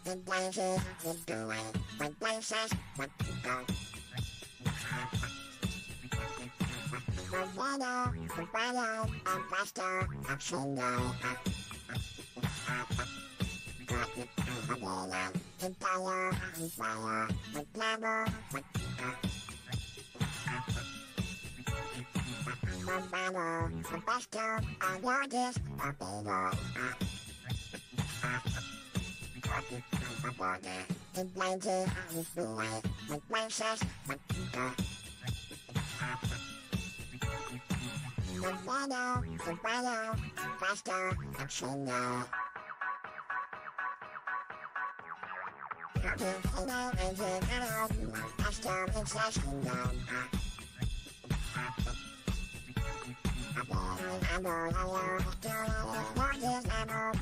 The places you do it, the places what you go. The weather, I'm faster, I'm single. Got it to the land, the tire, the fire, the glamour, what you got. The better, the faster, I'm youngest, the bigger. The places you do it, the places what you go. The weather, faster, I'm single. Faster, it's less single. I know,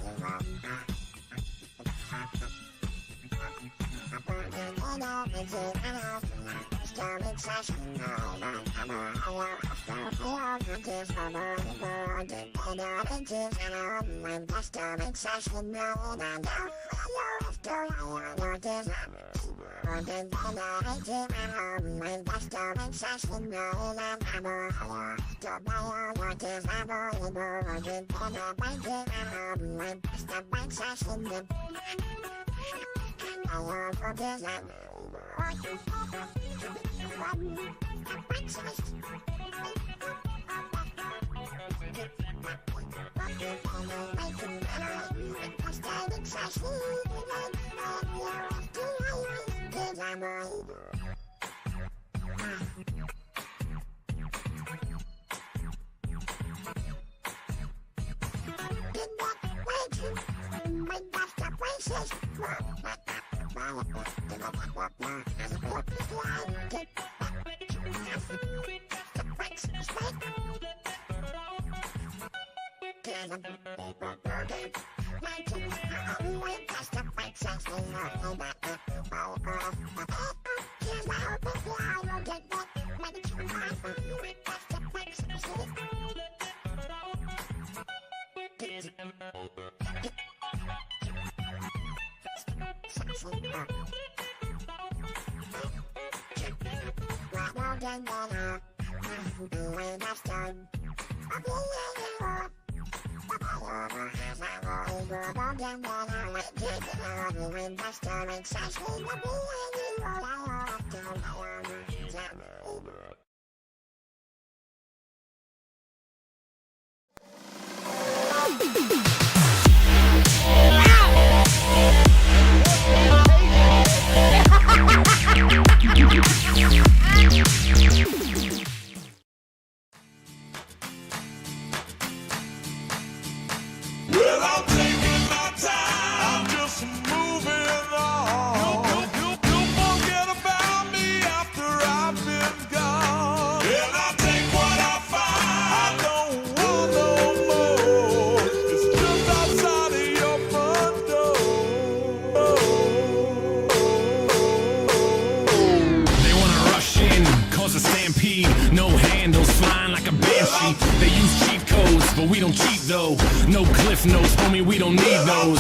No cliff notes, homie, we don't need those.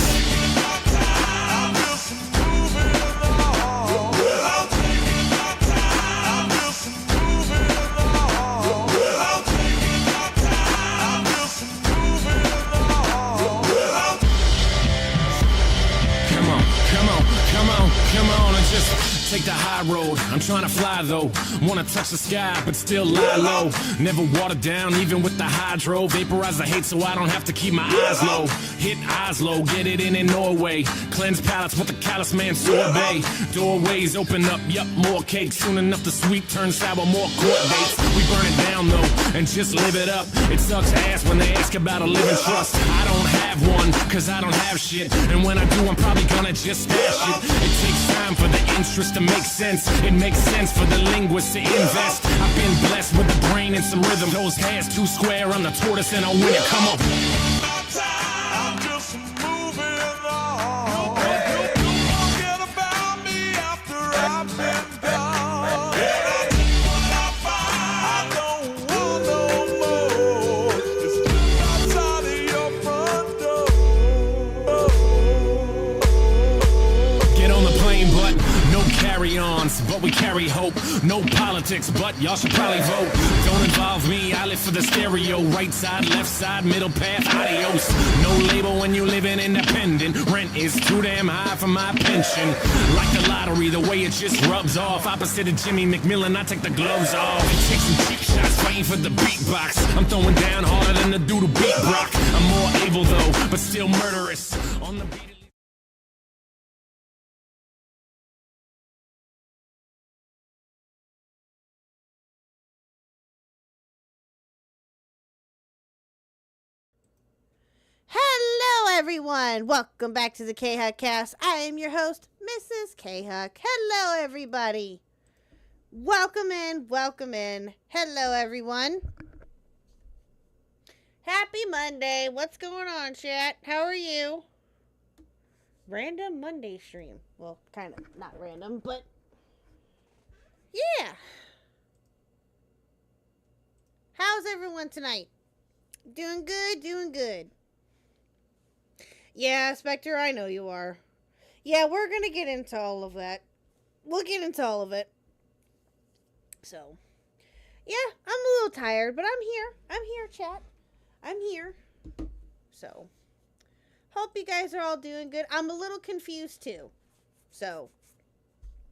Come on and just take the high road. I'm trying to fly though, wanna touch the sky but still lie low. Never water down even with the hydro. Vaporize the hate so I don't have to keep my eyes low. Hit Oslo, get it in Norway. Cleanse palates with the callous man sorbet. Doorways open up, yup, more cake. Soon enough the sweet turns sour, more court dates. We burn it down though and just live it up. It sucks ass when they ask about a living trust. I don't have one cause I don't have shit, and when I do I'm probably gonna just stash it. It takes time for the interest to make sense. It makes sense for the linguist to invest. I've been blessed with a brain and some rhythm. Those hairs too square, I'm the tortoise and I'll win it. Come on. I'm just moving on. Don't forget about me after I've been gone. And I take what I find. I don't want no more. It's just outside of your front door. Get on the plane, but no carry-ons, but we carry hope. No politics, but y'all should probably vote. Don't involve me, I live for the stereo. Right side, left side, middle path, adios. No label when you living independent. Rent is too damn high for my pension. Like the lottery, the way it just rubs off. Opposite of Jimmy McMillan, I take the gloves off. And take some cheap shots, fighting for the beatbox. I'm throwing down harder than the dude who beat Brock. I'm more able though, but still murderous. On the beat. Hello everyone, welcome back to the KHuck cast. I am your host, Mrs. KHuck. Hello everybody. Welcome in. Hello everyone. Happy Monday. What's going on, chat? How are you? Random Monday stream. Well, kind of not random, but yeah. How's everyone tonight? Doing good, doing good. Yeah, Spectre, I know you are. Yeah, we're gonna get into all of that. We'll get into all of it. So, yeah, I'm a little tired, but I'm here. I'm here, chat. I'm here. So, hope you guys are all doing good. I'm a little confused too. So,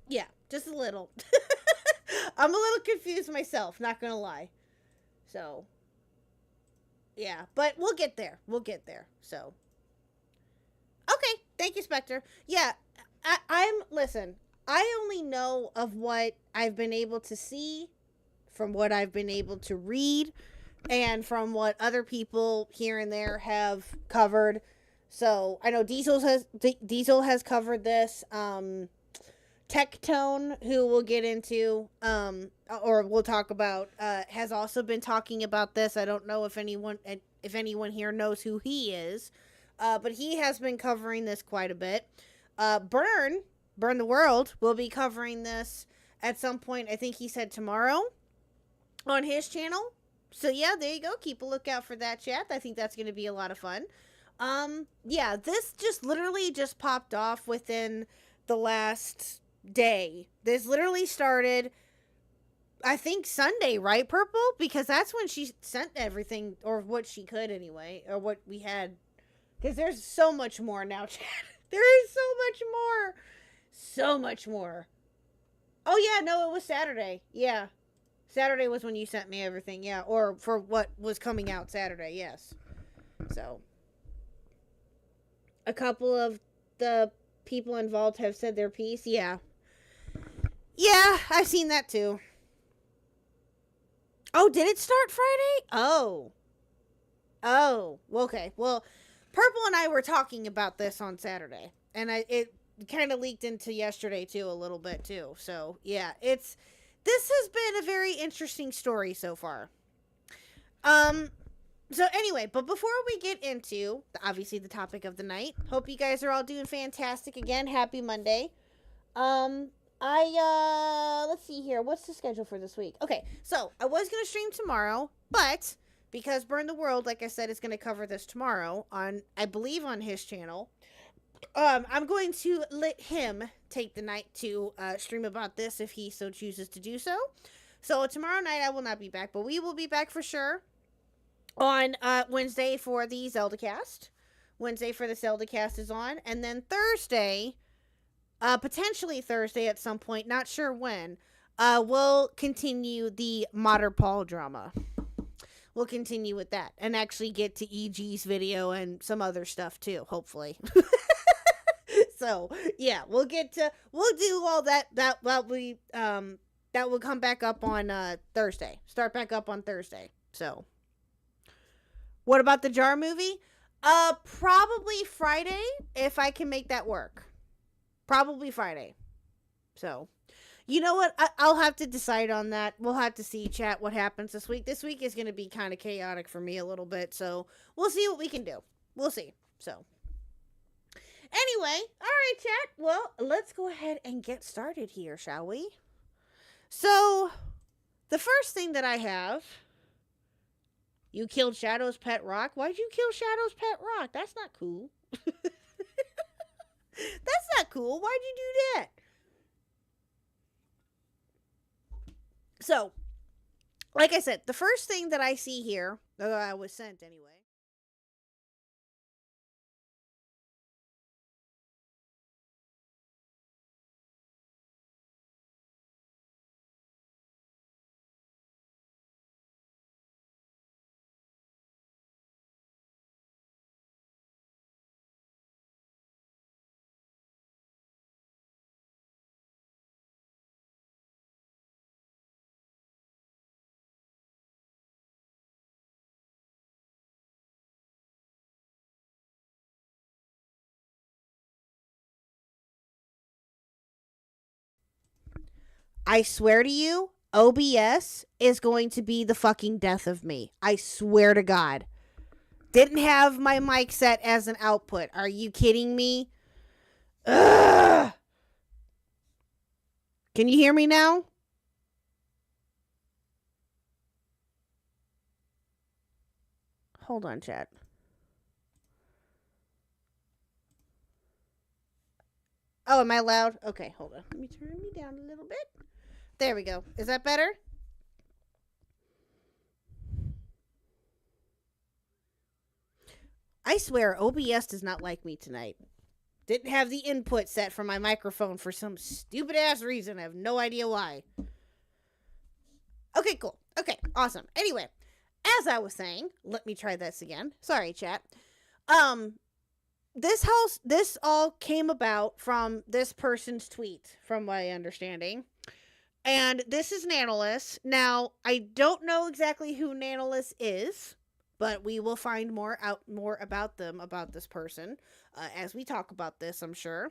yeah, just a little. I'm a little confused myself, not gonna lie. So, yeah, but we'll get there. We'll get there. So, okay, thank you, Spectre. Yeah, listen, I only know of what I've been able to see, from what I've been able to read, and from what other people here and there have covered. So I know Diesel has covered this. Tectone, who we'll get into, or we'll talk about, has also been talking about this. I don't know if anyone here knows who he is, but he has been covering this quite a bit. Burn the World will be covering this at some point. I think he said tomorrow on his channel. So yeah, there you go. Keep a lookout for that, chat. I think that's going to be a lot of fun. Yeah, this just literally just popped off within the last day. This literally started, I think, Sunday, right, Purple? Because that's when she sent everything, or what she could anyway, or what we had. Because there's so much more now, chat. There is so much more. So much more. Oh, yeah, no, it was Saturday. Yeah. Saturday was when you sent me everything, yeah. Or for what was coming out Saturday, yes. So, a couple of the people involved have said their piece, yeah. Yeah, I've seen that too. Oh, did it start Friday? Oh. Oh, okay. Well, Purple and I were talking about this on Saturday, and it kind of leaked into yesterday too, a little bit too. So, yeah, this has been a very interesting story so far. So anyway, but before we get into, obviously, the topic of the night, hope you guys are all doing fantastic again. Happy Monday. Let's see here. What's the schedule for this week? Okay, so I was going to stream tomorrow, but because Burn the World, like I said, is going to cover this tomorrow on, I believe, on his channel, I'm going to let him take the night to stream about this if he so chooses to do so. So tomorrow night I will not be back, but we will be back for sure on Wednesday for the Zeldacast. Wednesday for the Zeldacast is on, and then Thursday, potentially Thursday at some point, not sure when, we'll continue the Vtuber Paul drama. We'll continue with that and actually get to EG's video and some other stuff too, hopefully. So, yeah, we'll do all that will come back up on Thursday. Start back up on Thursday. So, what about the Jar movie? Probably Friday, if I can make that work. Probably Friday. So, you know what? I'll have to decide on that. We'll have to see, chat, what happens this week. This week is going to be kind of chaotic for me a little bit, so we'll see what we can do. We'll see. So, anyway, all right, chat. Well, let's go ahead and get started here, shall we? So, the first thing that I have, you killed Shadow's pet rock? Why'd you kill Shadow's pet rock? That's not cool. That's not cool. Why'd you do that? So, like I said, the first thing that I see here, that I was sent anyway. I swear to you, OBS is going to be the fucking death of me. I swear to God. Didn't have my mic set as an output. Are you kidding me? Ugh. Can you hear me now? Hold on, chat. Oh, am I loud? Okay, hold on. Let me turn me down a little bit. There we go. Is that better? I swear, OBS does not like me tonight. Didn't have the input set for my microphone for some stupid ass reason. I have no idea why. Okay, cool. Okay, awesome. Anyway, as I was saying, let me try this again. Sorry, chat. This all came about from this person's tweet, from my understanding. And this is Nanolis. Now, I don't know exactly who Nanolis is, but we will find more about this person, as we talk about this, I'm sure.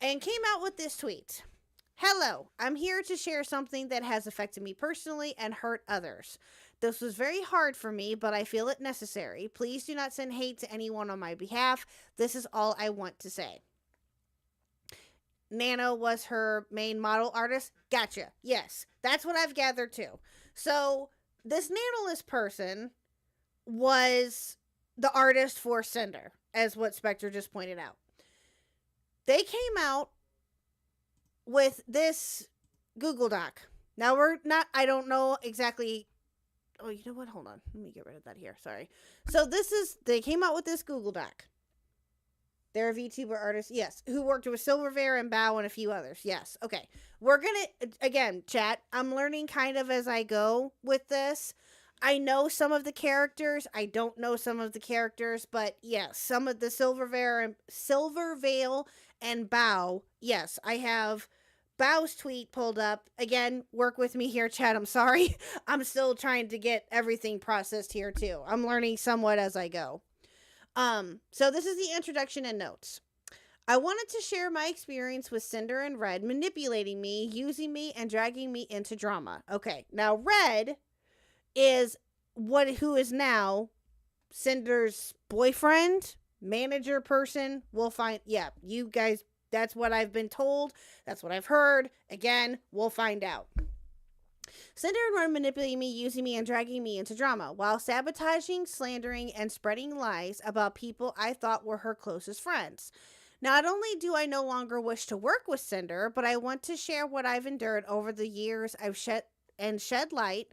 And came out with this tweet. Hello, I'm here to share something that has affected me personally and hurt others. This was very hard for me, but I feel it necessary. Please do not send hate to anyone on my behalf. This is all I want to say. Nano was her main model artist. Gotcha. Yes, that's what I've gathered too. So this Nanolist person was the artist for Cinder, as what Spectre just pointed out. They came out with this Google Doc. Now I don't know exactly. Oh, you know what? Hold on. Let me get rid of that here. Sorry. So they came out with this Google Doc. They're a VTuber artist, yes, who worked with Silverware and Bao and a few others. Yes. Okay. We're going to, again, chat, I'm learning kind of as I go with this. I know some of the characters. I don't know some of the characters, but yes, some of the Silvervale and Bao. Yes, I have Bao's tweet pulled up. Again, work with me here, chat. I'm sorry. I'm still trying to get everything processed here too. I'm learning somewhat as I go. So this is the introduction and notes. I wanted to share my experience with Cinder and Red manipulating me, using me, and dragging me into drama. Okay, now Red is who is now Cinder's boyfriend, manager person. We'll find, yeah, you guys, that's what I've been told. That's what I've heard. Again, we'll find out. Cinder and Red manipulating me, using me, and dragging me into drama, while sabotaging, slandering, and spreading lies about people I thought were her closest friends. Not only do I no longer wish to work with Cinder, but I want to share what I've endured over the years I've shed light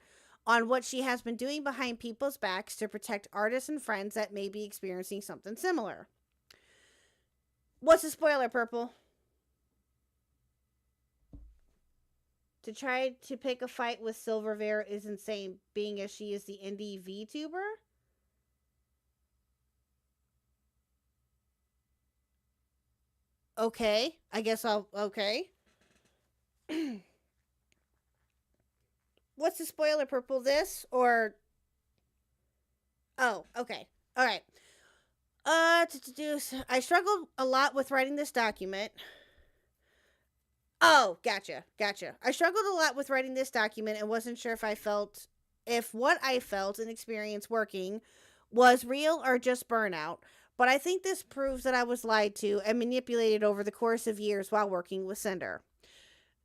on what she has been doing behind people's backs to protect artists and friends that may be experiencing something similar. What's the spoiler, Purple? To try to pick a fight with Silverware is insane, being as she is the indie VTuber. Okay, I guess okay. What's the spoiler, Purple? This or... Oh, okay. All right. I struggled a lot with writing this document. Oh, gotcha. I struggled a lot with writing this document and wasn't sure if what I felt and experienced working was real or just burnout. But I think this proves that I was lied to and manipulated over the course of years while working with Cinder.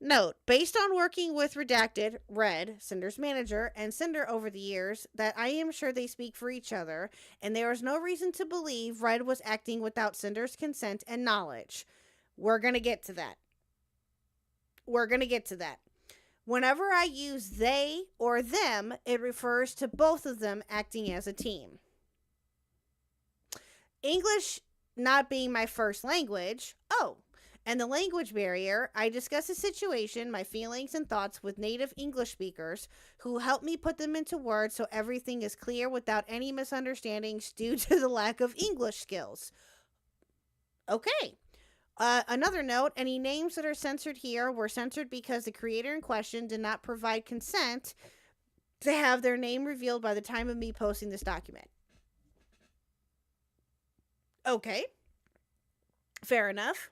Note, based on working with Redacted, Red, Cinder's manager, and Cinder over the years, that I am sure they speak for each other, and there is no reason to believe Red was acting without Cinder's consent and knowledge. We're going to get to that. Whenever I use they or them, it refers to both of them acting as a team. English not being my first language, and the language barrier, I discuss the situation, my feelings and thoughts with native English speakers who help me put them into words so everything is clear without any misunderstandings due to the lack of English skills. Okay. Another note, any names that are censored here were censored because the creator in question did not provide consent to have their name revealed by the time of me posting this document. Okay. Fair enough.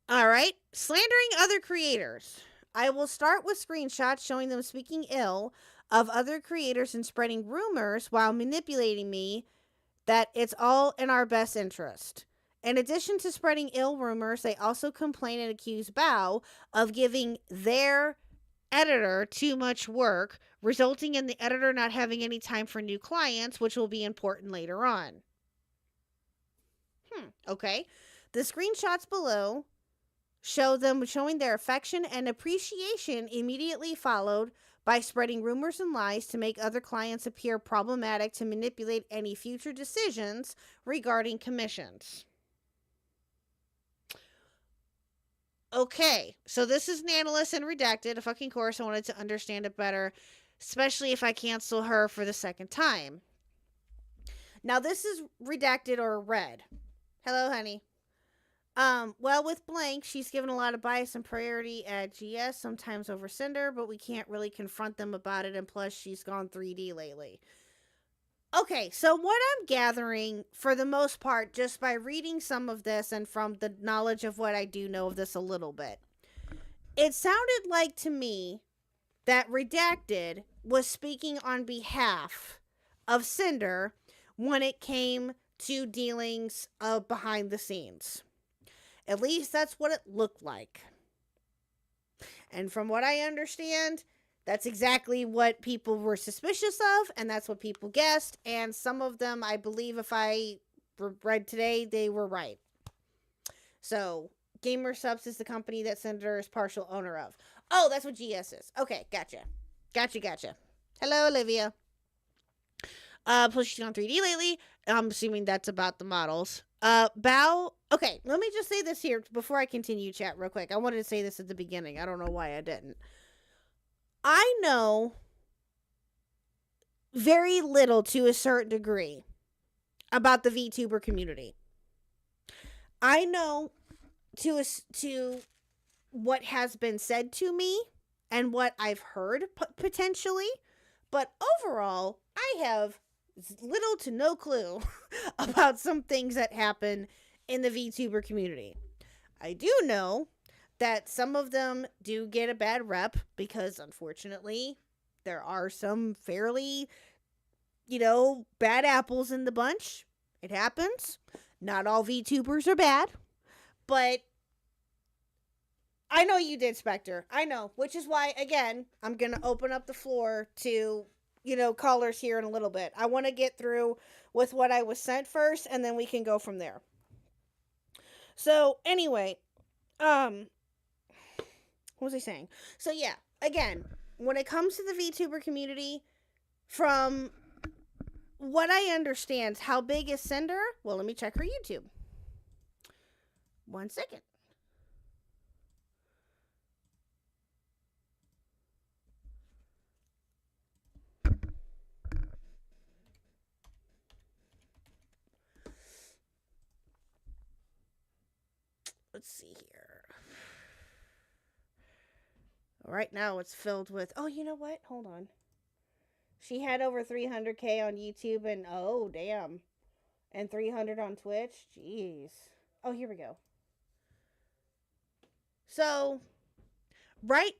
All right. Slandering other creators. I will start with screenshots showing them speaking ill of other creators and spreading rumors while manipulating me that it's all in our best interest. In addition to spreading ill rumors, they also complain and accuse Bao of giving their editor too much work, resulting in the editor not having any time for new clients, which will be important later on. Okay. The screenshots below show them showing their affection and appreciation immediately followed by spreading rumors and lies to make other clients appear problematic to manipulate any future decisions regarding commissions. Okay, so this is an analyst and redacted. A fucking course, I wanted to understand it better, especially if I cancel her for the second time. Now this is redacted or read. Hello, honey. Well, with blank, she's given a lot of bias and priority at GS, sometimes over Cinder, but we can't really confront them about it, and plus she's gone 3D lately. Okay, so what I'm gathering, for the most part, just by reading some of this and from the knowledge of what I do know of this a little bit, it sounded like to me that Redacted was speaking on behalf of Cinder when it came to dealings behind the scenes. At least that's what it looked like. And from what I understand, that's exactly what people were suspicious of, and that's what people guessed. And some of them, I believe, if I read today, they were right. So, Gamer Subs is the company that Cinder is partial owner of. Oh, that's what GS is. Okay, gotcha. Gotcha. Hello, Olivia. Plus she's on 3D lately. I'm assuming that's about the models. Bao. Okay, let me just say this here before I continue chat real quick. I wanted to say this at the beginning. I don't know why I didn't. I know very little to a certain degree about the VTuber community. I know to what has been said to me and what I've heard potentially, but overall, I have little to no clue about some things that happen in the VTuber community. I do know that some of them do get a bad rep because, unfortunately, there are some fairly, bad apples in the bunch. It happens. Not all VTubers are bad, but I know you did, Spectre. I know, which is why, again, I'm going to open up the floor to callers here in a little bit. I want to get through with what I was sent first, and then we can go from there. So, anyway, what was I saying? So, yeah, again, when it comes to the VTuber community, from what I understand, how big is Cinder? Well, let me check her YouTube. 1 second. Let's see here. Right now it's filled with... Oh, you know what? Hold on. She had over 300K on YouTube and... Oh, damn. And 300 on Twitch. Jeez. Oh, here we go. So,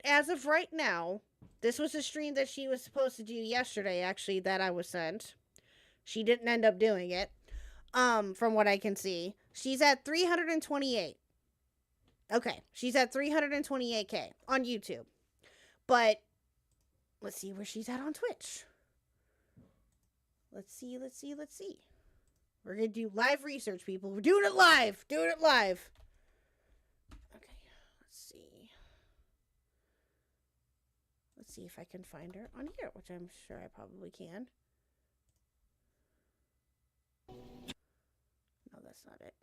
as of right now, this was a stream that she was supposed to do yesterday, actually, that I was sent. She didn't end up doing it. From what I can see. She's at 328. Okay, she's at 328K on YouTube. But let's see where she's at on Twitch. Let's see. We're going to do live research, people. We're doing it live. Okay, let's see. Let's see if I can find her on here, which I'm sure I probably can. No, that's not it.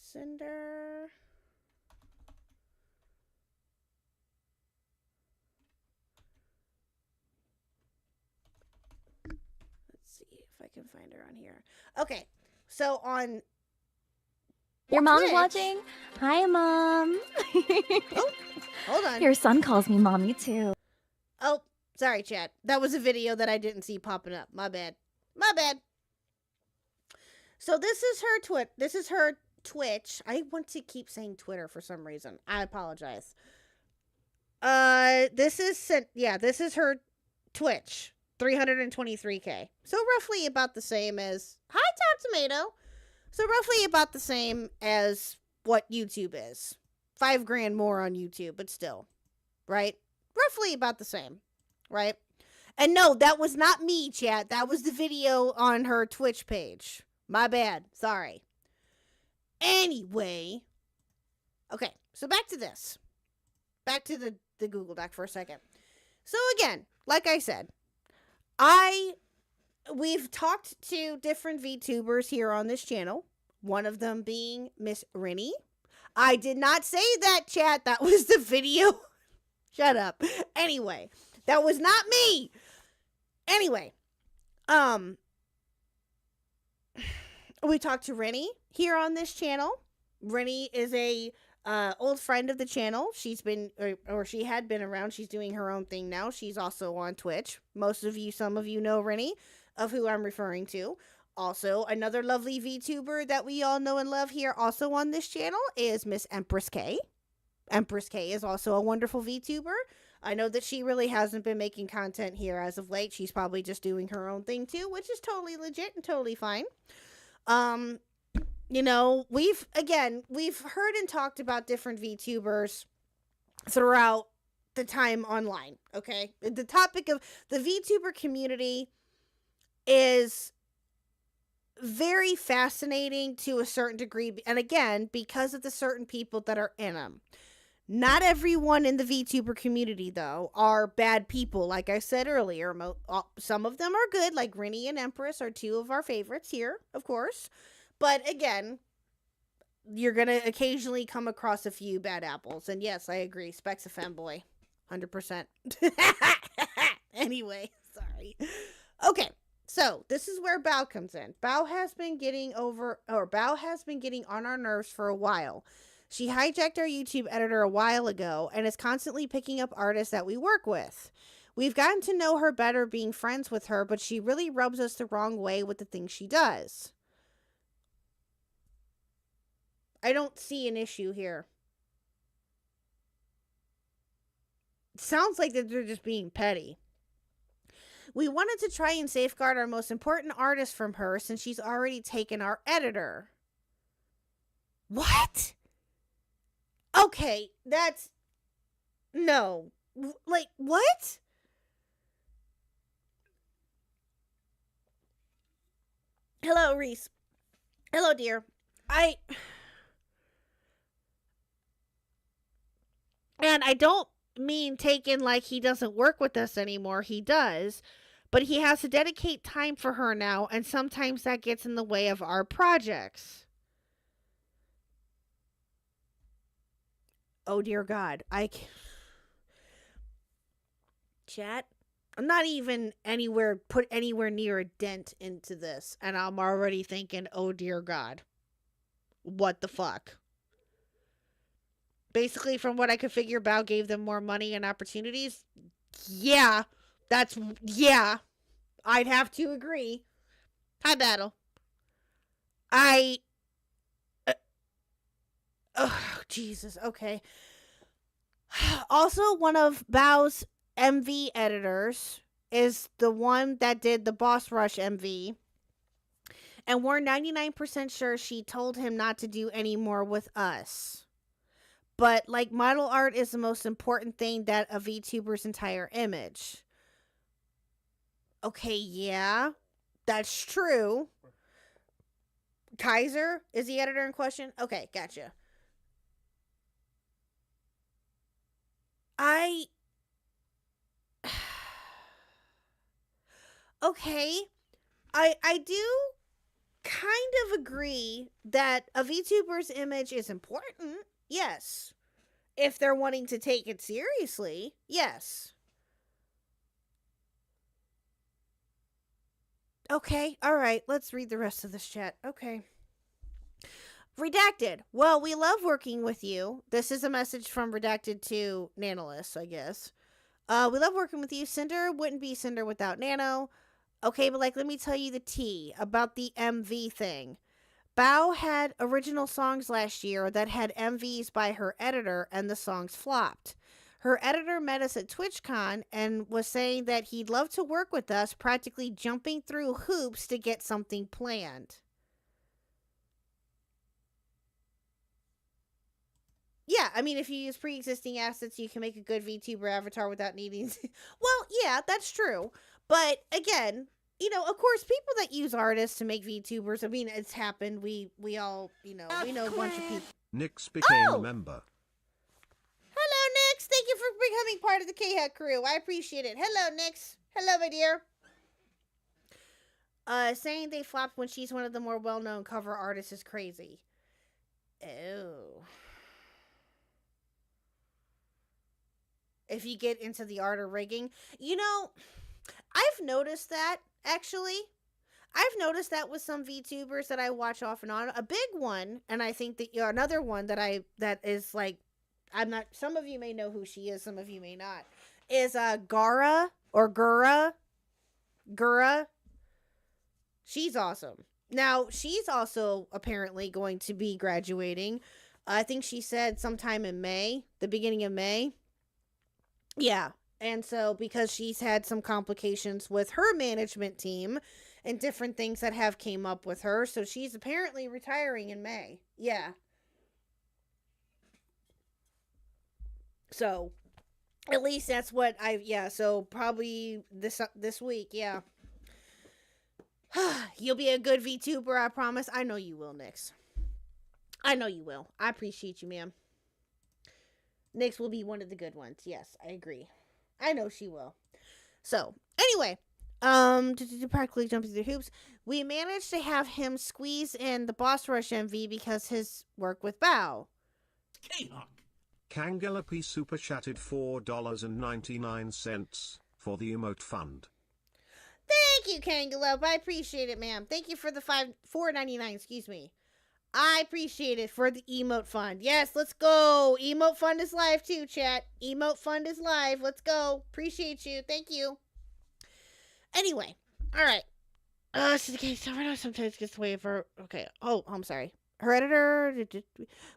Cinder. Let's see if I can find her on here. Okay, so on your mom's Twitch, watching? Hi, Mom. Oh, hold on. Your son calls me Mommy, too. Oh, sorry, chat. That was a video that I didn't see popping up. My bad. So this is her Twitch. I want to keep saying Twitter for some reason. I apologize. This is her Twitch. 323K. So roughly about the same as... Hi, Top Tomato! So roughly about the same as what YouTube is. $5,000 more on YouTube, but still, right? Roughly about the same, right? And no, that was not me, chat. That was the video on her Twitch page. My bad. Sorry. Anyway. Okay, so back to this. Back to the Google Doc for a second. So again, like I said, we've talked to different VTubers here on this channel. One of them being Miss Rennie. I did not say that, chat. That was the video. Shut up. Anyway, that was not me. Anyway, we talked to Rennie here on this channel. Rennie is a old friend of the channel. She's been, or she had been around. She's doing her own thing now. She's also on Twitch. Some of you know Rennie, of who I'm referring to. Also, another lovely VTuber that we all know and love here also on this channel is Miss Empress K. Empress K is also a wonderful VTuber. I know that she really hasn't been making content here as of late. She's probably just doing her own thing too, which is totally legit and totally fine. You know, we've heard and talked about different VTubers throughout the time online, okay? The topic of the VTuber community is very fascinating to a certain degree, and again, because of the certain people that are in them. Not everyone in the VTuber community, though, are bad people. Like I said earlier, some of them are good, like Rennie and Empress are two of our favorites here, of course. But again, you're going to occasionally come across a few bad apples. And yes, I agree. Specs a femboy. 100%. Anyway, sorry. Okay, so this is where Bao comes in. Bao has been getting on our nerves for a while. She hijacked our YouTube editor a while ago and is constantly picking up artists that we work with. We've gotten to know her better being friends with her, but she really rubs us the wrong way with the things she does. I don't see an issue here. It sounds like that they're just being petty. We wanted to try and safeguard our most important artist from her since she's already taken our editor. What? Okay, that's... No. Like, what? Hello, Reese. Hello, dear. And I don't mean taken like he doesn't work with us anymore. He does. But he has to dedicate time for her now, and sometimes that gets in the way of our projects. Oh, dear God. Chat, I'm not even put anywhere near a dent into this, and I'm already thinking, oh, dear God. What the fuck? Basically, from what I could figure, Bao gave them more money and opportunities. Yeah. I'd have to agree. Hi, Battle. Oh, Jesus. Okay. Also, one of Bao's MV editors is the one that did the Boss Rush MV. And we're 99% sure she told him not to do any more with us. But, like, model art is the most important thing that a VTuber's entire image. Okay, yeah. That's true. Kaiser is the editor in question? Okay, gotcha. Okay. I do kind of agree that a VTuber's image is important. Yes. If they're wanting to take it seriously, yes. Okay, alright, let's read the rest of this chat. Okay. Redacted. Well, we love working with you. This is a message from Redacted to Nanolist, I guess. We love working with you. Cinder wouldn't be Cinder without Nano. Okay, but, like, let me tell you the tea about the MV thing. Bao had original songs last year that had MVs by her editor, and the songs flopped. Her editor met us at TwitchCon and was saying that he'd love to work with us, practically jumping through hoops to get something planned. Yeah, I mean, if you use pre-existing assets, you can make a good VTuber avatar without needing to... Well, yeah, that's true. But, again, you know, of course, people that use artists to make VTubers, I mean, it's happened. We all, you know, we know a bunch of people. Nyx became Oh! a member. Hello, Nyx. Thank you for becoming part of the KHuck crew. I appreciate it. Hello, Nyx. Hello, my dear. Saying they flopped when she's one of the more well-known cover artists is crazy. Oh. If you get into the art or rigging. You know, I've noticed that, actually. I've noticed that with some VTubers that I watch off and on. A big one, and I think that another one that is like, I'm not, some of you may know who she is, some of you may not, is Gara or Gura. She's awesome. Now, she's also apparently going to be graduating. I think she said sometime in May, the beginning of May. Yeah. And so, because she's had some complications with her management team and different things that have came up with her, so she's apparently retiring in May. Yeah. So, at least that's what so probably this week, yeah. You'll be a good VTuber, I promise. I know you will, Nyx. I know you will. I appreciate you, ma'am. Nyx will be one of the good ones. Yes, I agree. I know she will. So, anyway, to practically jumping through hoops, we managed to have him squeeze in the Boss Rush MV because his work with Bao. KHuck. Kangalapi super chatted $4.99 for the emote fund. Thank you, Kangalop. I appreciate it, ma'am. Thank you for the $4.99, excuse me. I appreciate it for the emote fund. Yes, let's go. Emote fund is live too, chat. Emote fund is live. Let's go. Appreciate you. Thank you. Anyway, all right. So the case sometimes gets away for. Okay. Oh, I'm sorry. Her editor.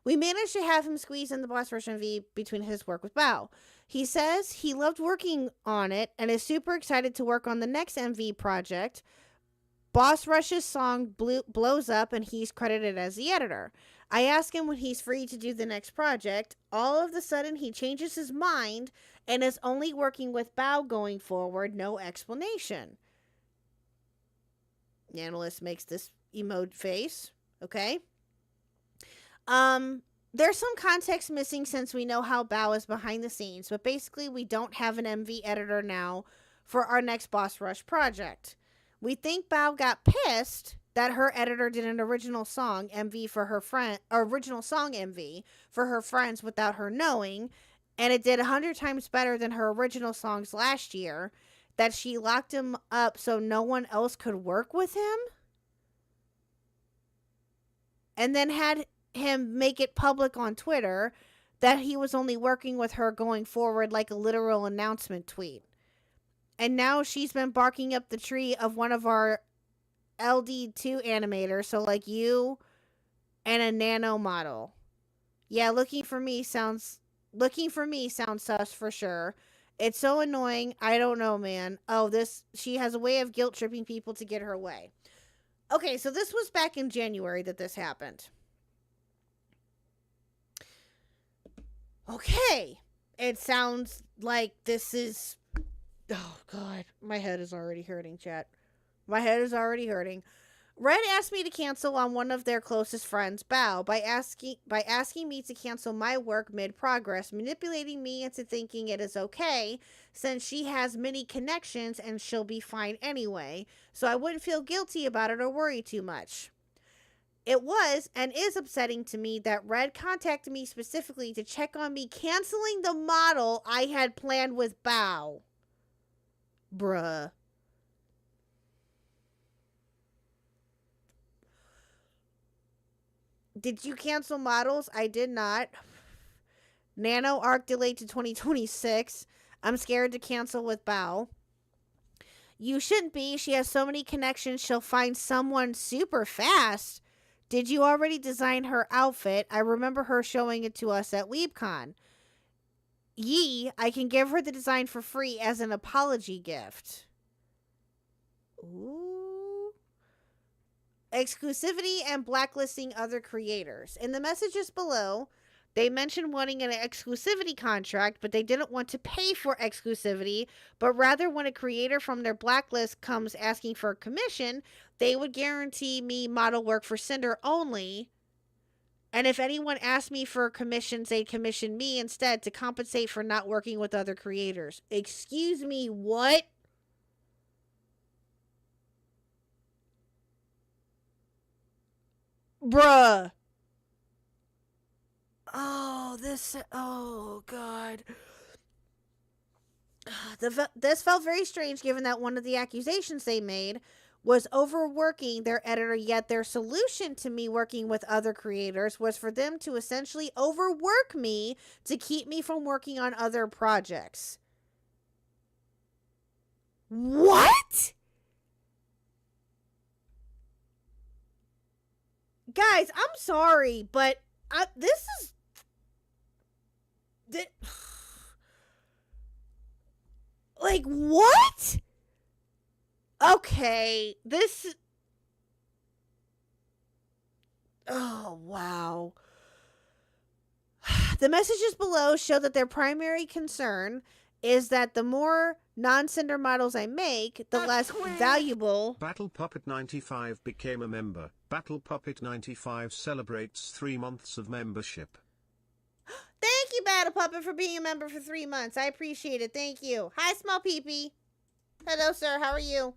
We managed to have him squeeze in the Boss Rush MV between his work with Bao. He says he loved working on it and is super excited to work on the next MV project. Boss Rush's song blows up and he's credited as the editor. I ask him when he's free to do the next project. All of a sudden he changes his mind and is only working with Bao going forward. No explanation. The analyst makes this emote face. Okay. There's some context missing since we know how Bao is behind the scenes, but basically we don't have an MV editor now for our next Boss Rush project. We think Bao got pissed that her editor did an original song MV for her friend, or original song MV for her friends without her knowing, and it did 100 times better than her original songs last year, that she locked him up so no one else could work with him, and then had him make it public on Twitter that he was only working with her going forward, like a literal announcement tweet. And now she's been barking up the tree of one of our LD2 animators, so like you and a nano model. Yeah, looking for me sounds sus for sure. It's so annoying. I don't know, man. She has a way of guilt tripping people to get her way. Okay, so this was back in January that this happened. Okay. It sounds like this is... Oh, God. My head is already hurting, chat. My head is already hurting. Red asked me to cancel on one of their closest friends, Bao, by asking me to cancel my work mid-progress, manipulating me into thinking it is okay, since she has many connections and she'll be fine anyway, so I wouldn't feel guilty about it or worry too much. It was and is upsetting to me that Red contacted me specifically to check on me canceling the model I had planned with Bao. Bruh. Did you cancel models? I did not. Nano arc delayed to 2026. I'm scared to cancel with Bao. You shouldn't be. She has so many connections, she'll find someone super fast. Did you already design her outfit? I remember her showing it to us at WeebCon. I can give her the design for free as an apology gift. Ooh. Exclusivity and blacklisting other creators. In the messages below, They mentioned wanting an exclusivity contract, but they didn't want to pay for exclusivity, but rather when a creator from their blacklist comes asking for a commission, they would guarantee me model work for Cinder only. And if anyone asked me for commissions, they'd commission me instead to compensate for not working with other creators. Excuse me, what? Bruh. Oh, God. This felt very strange given that one of the accusations they made was overworking their editor, yet their solution to me working with other creators was for them to essentially overwork me to keep me from working on other projects. What? Guys, I'm sorry, but this is... Like, what? Okay, this... Oh, wow. The messages below show that their primary concern is that the more non-Cinder models I make, the less valuable... Battle Puppet 95 became a member. Battle Puppet 95 celebrates 3 months of membership. Thank you, Battle Puppet, for being a member for 3 months. I appreciate it. Thank you. Hi, Small Peepee. Hello, sir. How are you?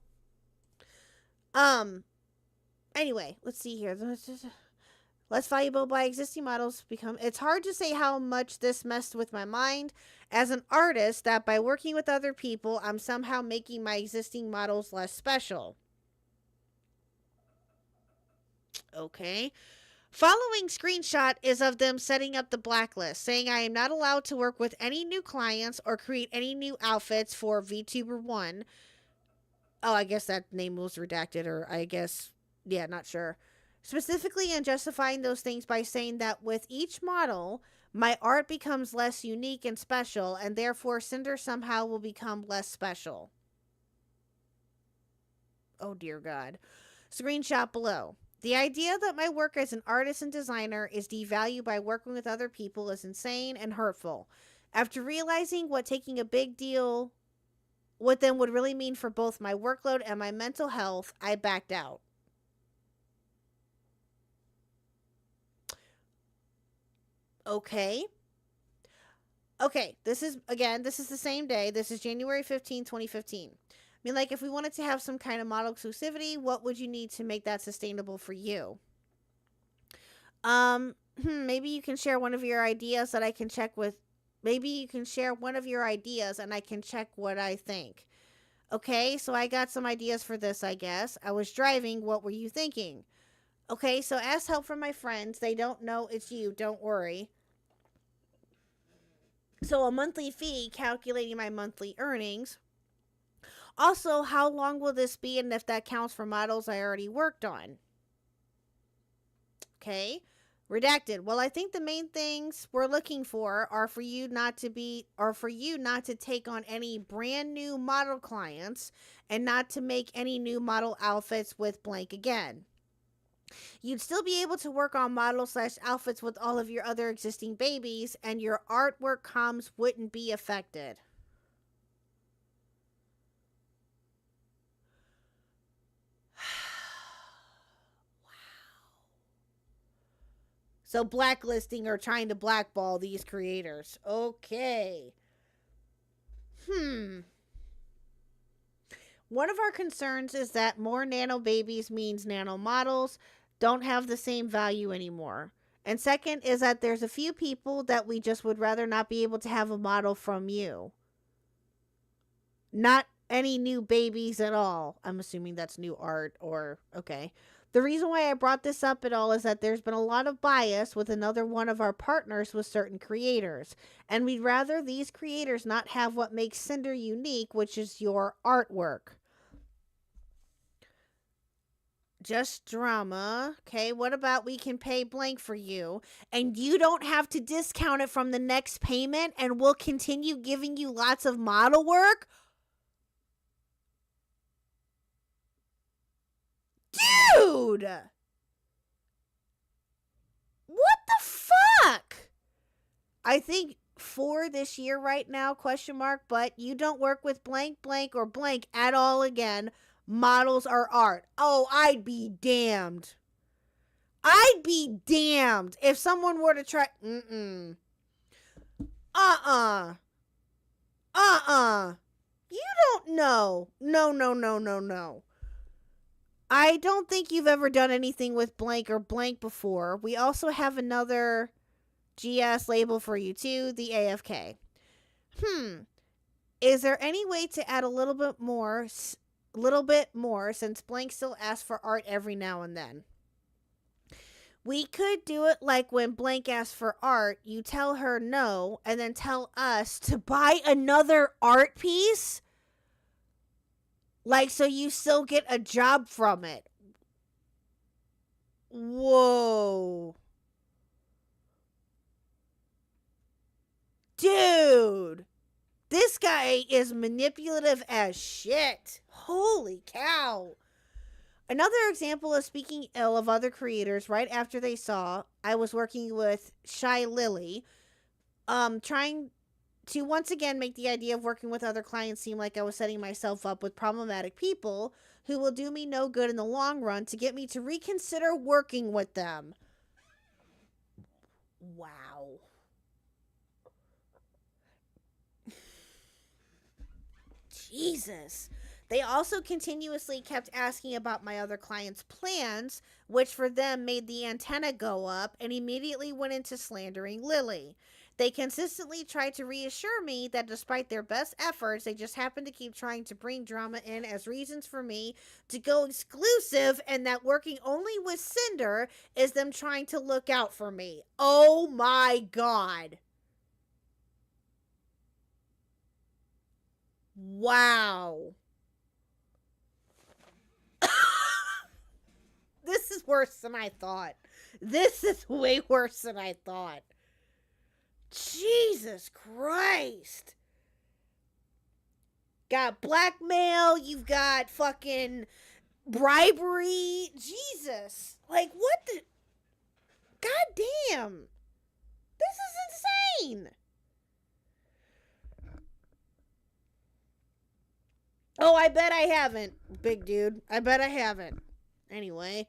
Anyway, let's see here. Less valuable by existing models become... It's hard to say how much this messed with my mind as an artist that by working with other people, I'm somehow making my existing models less special. Okay. Following screenshot is of them setting up the blacklist, saying I am not allowed to work with any new clients or create any new outfits for VTuber 1. Oh, I guess that name was redacted, or I guess, yeah, not sure. Specifically and justifying those things by saying that with each model, my art becomes less unique and special, and therefore Cinder somehow will become less special. Oh, dear God. Screenshot below. The idea that my work as an artist and designer is devalued by working with other people is insane and hurtful. After realizing what taking a big deal with them would really mean for both my workload and my mental health, I backed out. Okay. Okay, this is the same day. This is January 15, 2015. I mean, like, if we wanted to have some kind of model exclusivity, what would you need to make that sustainable for you? Maybe you can share one of your ideas that I can check with. Maybe you can share one of your ideas and I can check what I think. Okay, so I got some ideas for this, I guess. I was driving. What were you thinking? Okay, so ask help from my friends. They don't know it's you. Don't worry. So a monthly fee, calculating my monthly earnings. Also, how long will this be, and if that counts for models I already worked on? Okay. Redacted. Well, I think the main things we're looking for are for you not to take on any brand new model clients and not to make any new model outfits with blank again. You'd still be able to work on model/outfits with all of your other existing babies, and your artwork comms wouldn't be affected. So blacklisting or trying to blackball these creators. Okay. One of our concerns is that more nano babies means nano models don't have the same value anymore. And second is that there's a few people that we just would rather not be able to have a model from you. Not any new babies at all. I'm assuming that's new art or, okay. The reason why I brought this up at all is that there's been a lot of bias with another one of our partners with certain creators. And we'd rather these creators not have what makes Cinder unique, which is your artwork. Just drama. Okay, what about we can pay blank for you and you don't have to discount it from the next payment and we'll continue giving you lots of model work? Dude! What the fuck? I think for this year right now, question mark, but you don't work with blank, blank, or blank at all again. Models are art. Oh, I'd be damned. I'd be damned if someone were to try. You don't know. No. I don't think you've ever done anything with blank or blank before. We also have another GS label for you too, the AFK. Is there any way to add a little bit more since blank still asks for art every now and then? We could do it like when blank asks for art, you tell her no, and then tell us to buy another art piece. Like, so you still get a job from it. Whoa. Dude. This guy is manipulative as shit. Holy cow. Another example of speaking ill of other creators right after they saw I was working with Shy Lily, trying to once again make the idea of working with other clients seem like I was setting myself up with problematic people who will do me no good in the long run to get me to reconsider working with them. Wow. Jesus. They also continuously kept asking about my other clients' plans, which for them made the antenna go up, and immediately went into slandering Lily. They consistently tried to reassure me that despite their best efforts, they just happened to keep trying to bring drama in as reasons for me to go exclusive, and that working only with Cinder is them trying to look out for me. Oh my God. Wow. This is worse than I thought. This is way worse than I thought. Jesus Christ. Got blackmail, you've got fucking bribery. Jesus. Like, what the... God damn. This is insane. Oh, I bet I haven't, big dude. I bet I haven't. Anyway.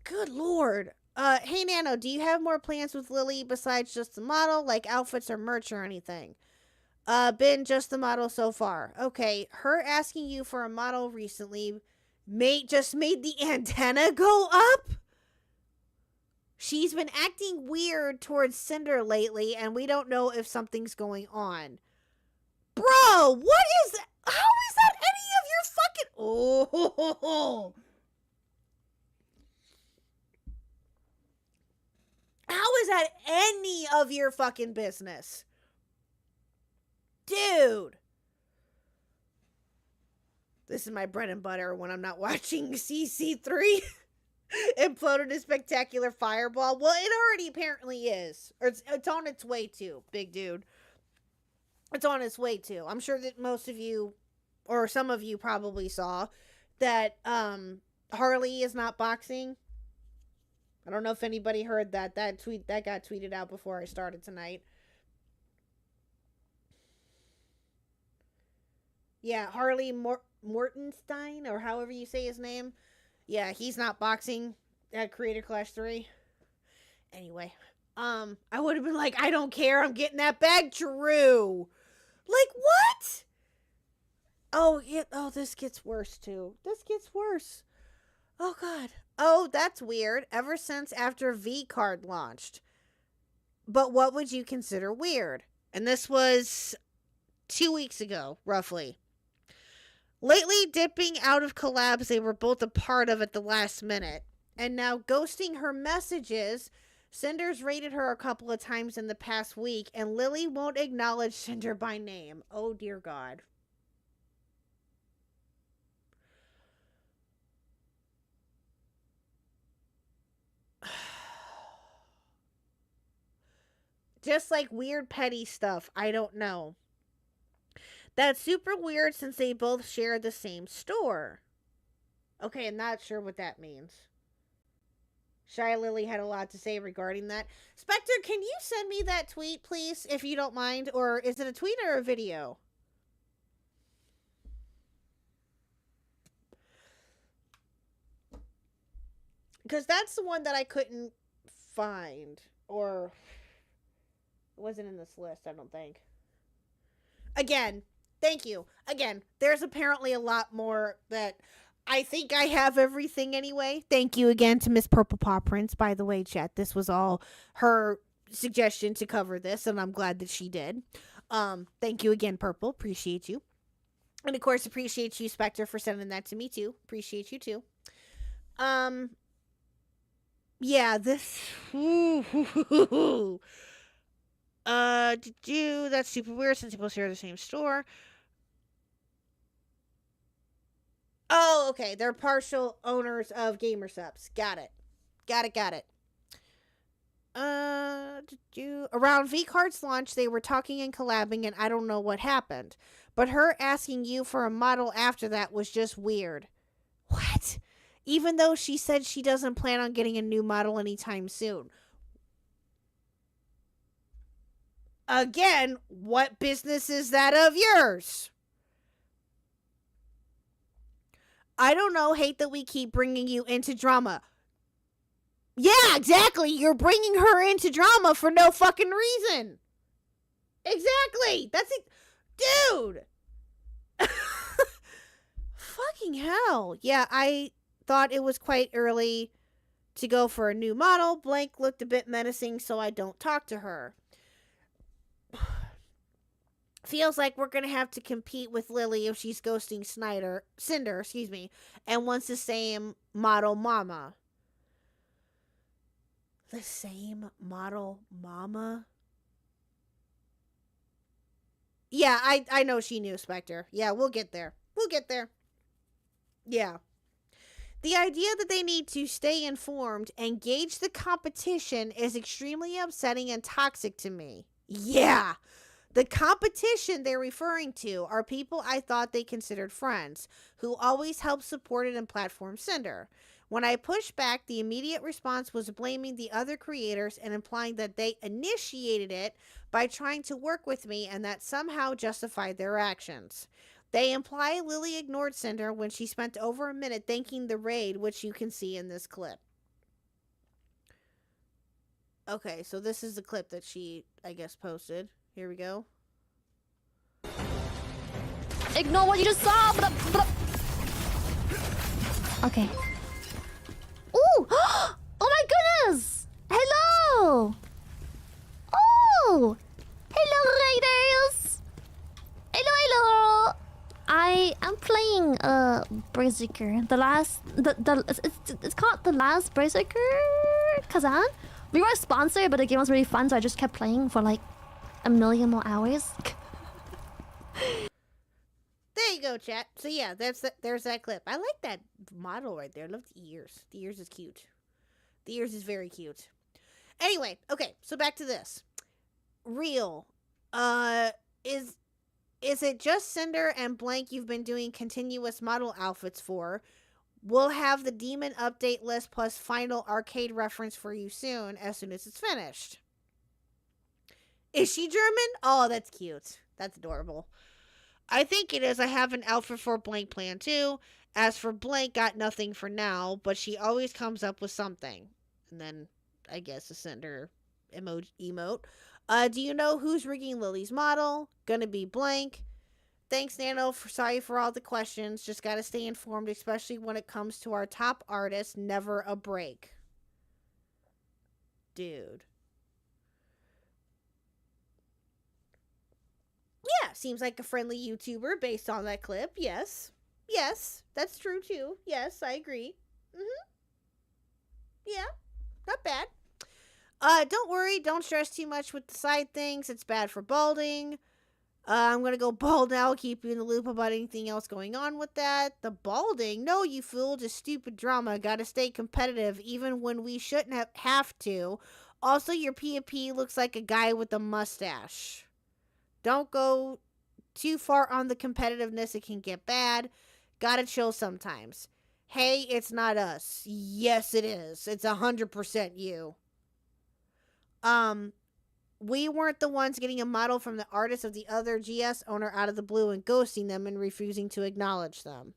Good Lord. Hey, Nano, do you have more plans with Lily besides just the model, like outfits or merch or anything? Been just the model so far. Okay, her asking you for a model recently just made the antenna go up? She's been acting weird towards Cinder lately, and we don't know if something's going on. Bro, what is that? How is that any of your fucking... Oh... How is that any of your fucking business? Dude. This is my bread and butter when I'm not watching CC3 imploded a spectacular fireball. Well, it already apparently is. Or it's on its way to, big dude. It's on its way to. I'm sure that most of you, or some of you probably saw, that Harley is not boxing. I don't know if anybody heard that. That got tweeted out before I started tonight. Yeah, Harley Mortenstein, or however you say his name. Yeah, he's not boxing at Creator Clash 3. Anyway, I would have been like, I don't care, I'm getting that bag, true. Like, what? Oh, yeah, oh, this gets worse, too. This gets worse. Oh, God. Oh, that's weird. Ever since after V card launched. But what would you consider weird? And this was 2 weeks ago, roughly. Lately, dipping out of collabs they were both a part of at the last minute. And now ghosting her messages. Cinder's raided her a couple of times in the past week, and Lily won't acknowledge Cinder by name. Oh, dear God. Just like weird petty stuff. I don't know. That's super weird since they both share the same store. Okay, I'm not sure what that means. Shy Lily had a lot to say regarding that. Spectre, can you send me that tweet, please, if you don't mind? Or is it a tweet or a video? Because that's the one that I couldn't find. Or it wasn't in this list, I don't think. Again, thank you. Again, there's apparently a lot more that I think I have everything anyway. Thank you again to Miss Purple Paw Prince, by the way, chat. This was all her suggestion to cover this, and I'm glad that she did. Thank you again, Purple. Appreciate you. And of course, appreciate you, Spectre, for sending that to me too. Appreciate you too. Yeah, this that's super weird since people share the same store. Oh, okay. They're partial owners of GamerSups. Got it. Around V-Card's launch, they were talking and collabing, and I don't know what happened. But her asking you for a model after that was just weird. What? Even though she said she doesn't plan on getting a new model anytime soon. Again, what business is that of yours? I don't know, hate that we keep bringing you into drama. Yeah, exactly. You're bringing her into drama for no fucking reason. Exactly. That's it. Dude. Fucking hell. Yeah, I thought it was quite early to go for a new model. Blank looked a bit menacing, so I don't talk to her. Feels like we're going to have to compete with Lily if she's ghosting Cinder, and wants the same model mama. The same model mama? Yeah, I know she knew, Spectre. Yeah, we'll get there. Yeah. The idea that they need to stay informed and gauge the competition is extremely upsetting and toxic to me. Yeah. The competition they're referring to are people I thought they considered friends, who always help support it and platform Cinder. When I pushed back, the immediate response was blaming the other creators and implying that they initiated it by trying to work with me and that somehow justified their actions. They imply Lily ignored Cinder when she spent over a minute thanking the raid, which you can see in this clip. Okay, so this is the clip that she, I guess, posted. Here we go. Ignore what you just saw. Okay. Ooh! Oh my goodness! Hello! Oh! Hello, Raiders! Hello! I am playing Berserker. It's called The Last Berserker Kazan. We were sponsored, but the game was really fun, so I just kept playing for like a million more hours. There you go, chat. So yeah, there's that clip. I like that model right there. I love the ears. The ears is cute. The ears is very cute. Anyway, okay, so back to this. Real. Is it just Cinder and Blank you've been doing continuous model outfits for? We'll have the demon update list plus final arcade reference for you soon, as soon as it's finished. Is she German? Oh, that's cute. That's adorable. I think it is. I have an outfit for Blank plan too. As for Blank, got nothing for now, but she always comes up with something. And then, I guess, a Cinder emote. Do you know who's rigging Lily's model? Gonna be Blank. Thanks, Nano. Sorry for all the questions. Just gotta stay informed, especially when it comes to our top artists. Never a break. Dude. Yeah, seems like a friendly YouTuber based on that clip. Yes. Yes, that's true too. Yes, I agree. Yeah, not bad. Don't worry. Don't stress too much with the side things. It's bad for balding. I'm going to go bald now. Keep you in the loop about anything else going on with that. The balding? No, you fool. Just stupid drama. Gotta stay competitive even when we shouldn't have to. Also, your PvP looks like a guy with a mustache. Don't go too far on the competitiveness. It can get bad. Gotta chill sometimes. Hey, it's not us. Yes, it is. It's 100% you. We weren't the ones getting a model from the artist of the other GS owner out of the blue and ghosting them and refusing to acknowledge them.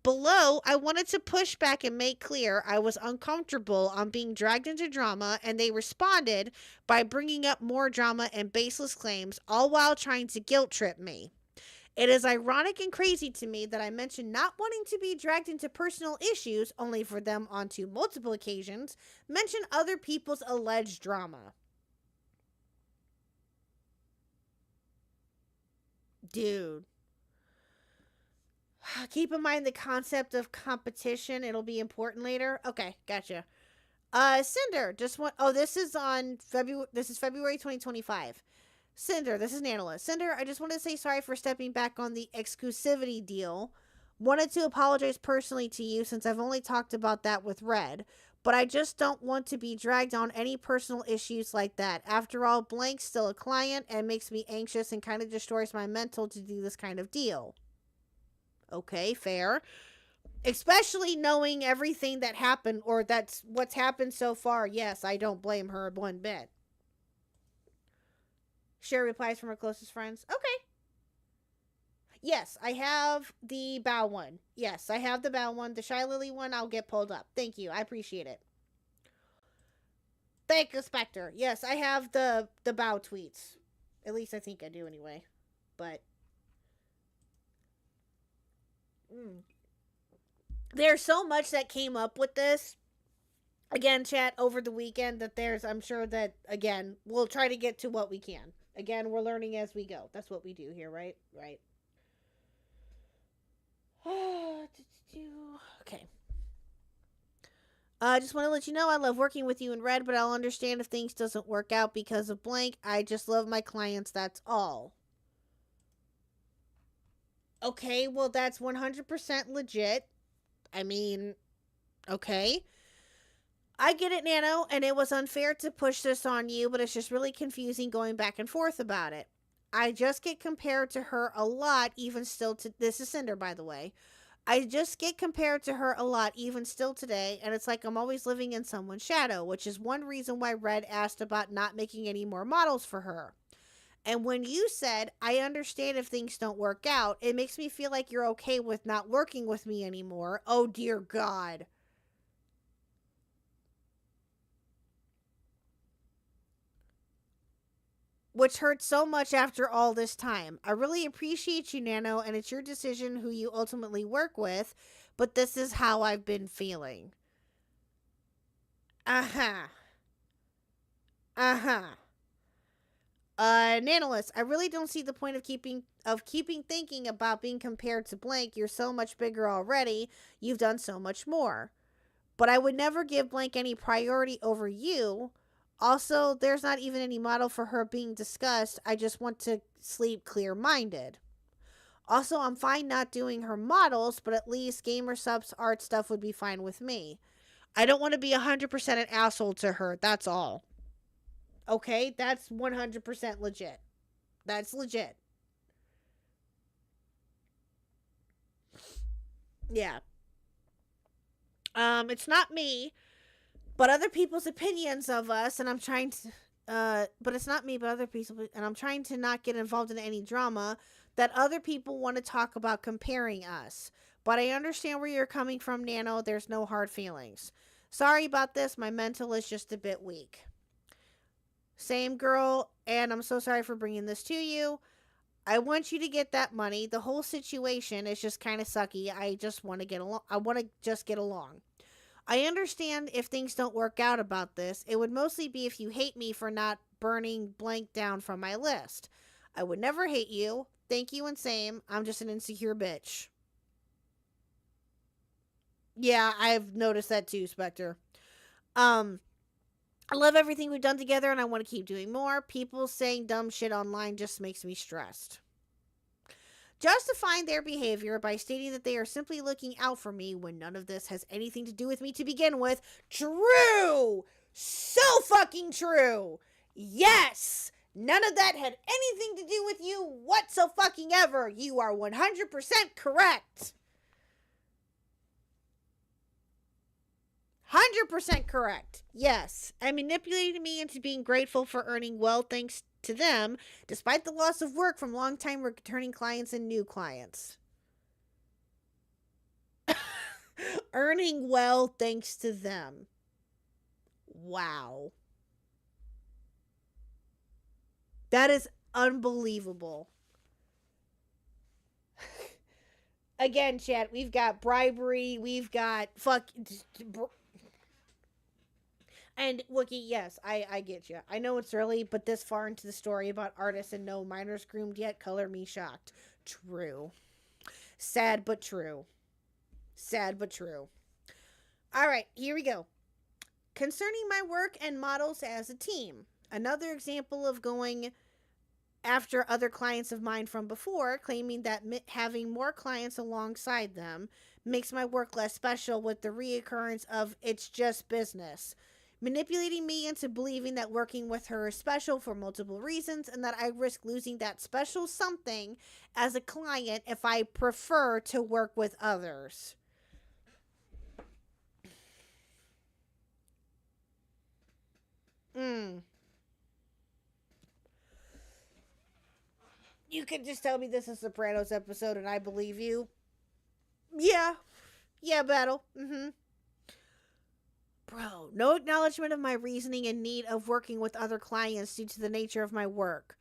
Below, I wanted to push back and make clear I was uncomfortable on being dragged into drama, and they responded by bringing up more drama and baseless claims, all while trying to guilt trip me. It is ironic and crazy to me that I mentioned not wanting to be dragged into personal issues, only for them onto multiple occasions mention other people's alleged drama. Dude. Keep in mind the concept of competition. It'll be important later. Okay, gotcha. Cinder, this is February 2025. Cinder, this is Nanola. Cinder, I just wanted to say sorry for stepping back on the exclusivity deal. Wanted to apologize personally to you since I've only talked about that with Red. But I just don't want to be dragged on any personal issues like that. After all, Blank's still a client and makes me anxious and kind of destroys my mental to do this kind of deal. Okay, fair. Especially knowing everything that happened, or that's what's happened so far. Yes, I don't blame her one bit. Share replies from her closest friends. Okay. Yes, I have the bow one. Yes, I have the bow one. The Shy Lily one, I'll get pulled up. Thank you. I appreciate it. Thank you, Spectre. Yes, I have the bow tweets. At least I think I do anyway. But there's so much that came up with this. Again, chat, over the weekend, that I'm sure that, again, we'll try to get to what we can. Again, we're learning as we go. That's what we do here, right? Right. Okay. I just want to let you know I love working with you in Red, but I'll understand if things doesn't work out because of Blank. I just love my clients, that's all. Okay, well, that's 100% legit. I mean, okay. I get it, Nano, and it was unfair to push this on you, but it's just really confusing going back and forth about it. I just get compared to her a lot, even still to... This is Cinder, by the way. I just get compared to her a lot, even still today, and it's like I'm always living in someone's shadow, which is one reason why Red asked about not making any more models for her. And when you said, I understand if things don't work out, it makes me feel like you're okay with not working with me anymore. Oh, dear God. Which hurts so much after all this time. I really appreciate you, Nano, and it's your decision who you ultimately work with, but this is how I've been feeling. Nanolist, I really don't see the point of keeping thinking about being compared to Blank. You're so much bigger already. You've done so much more. But I would never give Blank any priority over you. Also, there's not even any model for her being discussed. I just want to sleep clear-minded. Also, I'm fine not doing her models, but at least gamer subs art stuff would be fine with me. I don't want to be 100% an asshole to her, that's all. Okay, that's 100% legit. That's legit. Yeah. It's not me, but other people's opinions of us, and I'm trying to, but it's not me, but other people, and I'm trying to not get involved in any drama that other people want to talk about comparing us. But I understand where you're coming from, Nano. There's no hard feelings. Sorry about this. My mental is just a bit weak. Same girl, and I'm so sorry for bringing this to you. I want you to get that money. The whole situation is just kind of sucky. I just want to get along. I want to just get along. I understand if things don't work out about this. It would mostly be if you hate me for not burning Blank down from my list. I would never hate you. Thank you and same. I'm just an insecure bitch. Yeah, I've noticed that too, Spectre. I love everything we've done together and I want to keep doing more. People saying dumb shit online just makes me stressed. Justifying their behavior by stating that they are simply looking out for me when none of this has anything to do with me to begin with. True! So fucking true! Yes! None of that had anything to do with you whatsoever. You are 100% correct. 100% correct. Yes, and manipulated me into being grateful for earning well thanks to them, despite the loss of work from long-time returning clients and new clients. Earning well thanks to them. Wow. That is unbelievable. Again, chat, we've got bribery, we've got and Wookie, yes, I get you. I know it's early, but this far into the story about artists and no minors groomed yet color me shocked. True. Sad but true. Sad but true. Alright, here we go. Concerning my work and models as a team. Another example of going after other clients of mine from before, claiming that having more clients alongside them makes my work less special with the reoccurrence of it's just business. Manipulating me into believing that working with her is special for multiple reasons and that I risk losing that special something as a client if I prefer to work with others. You can just tell me this is a Sopranos episode and I believe you. Yeah, Battle. Bro, no acknowledgement of my reasoning and need of working with other clients due to the nature of my work.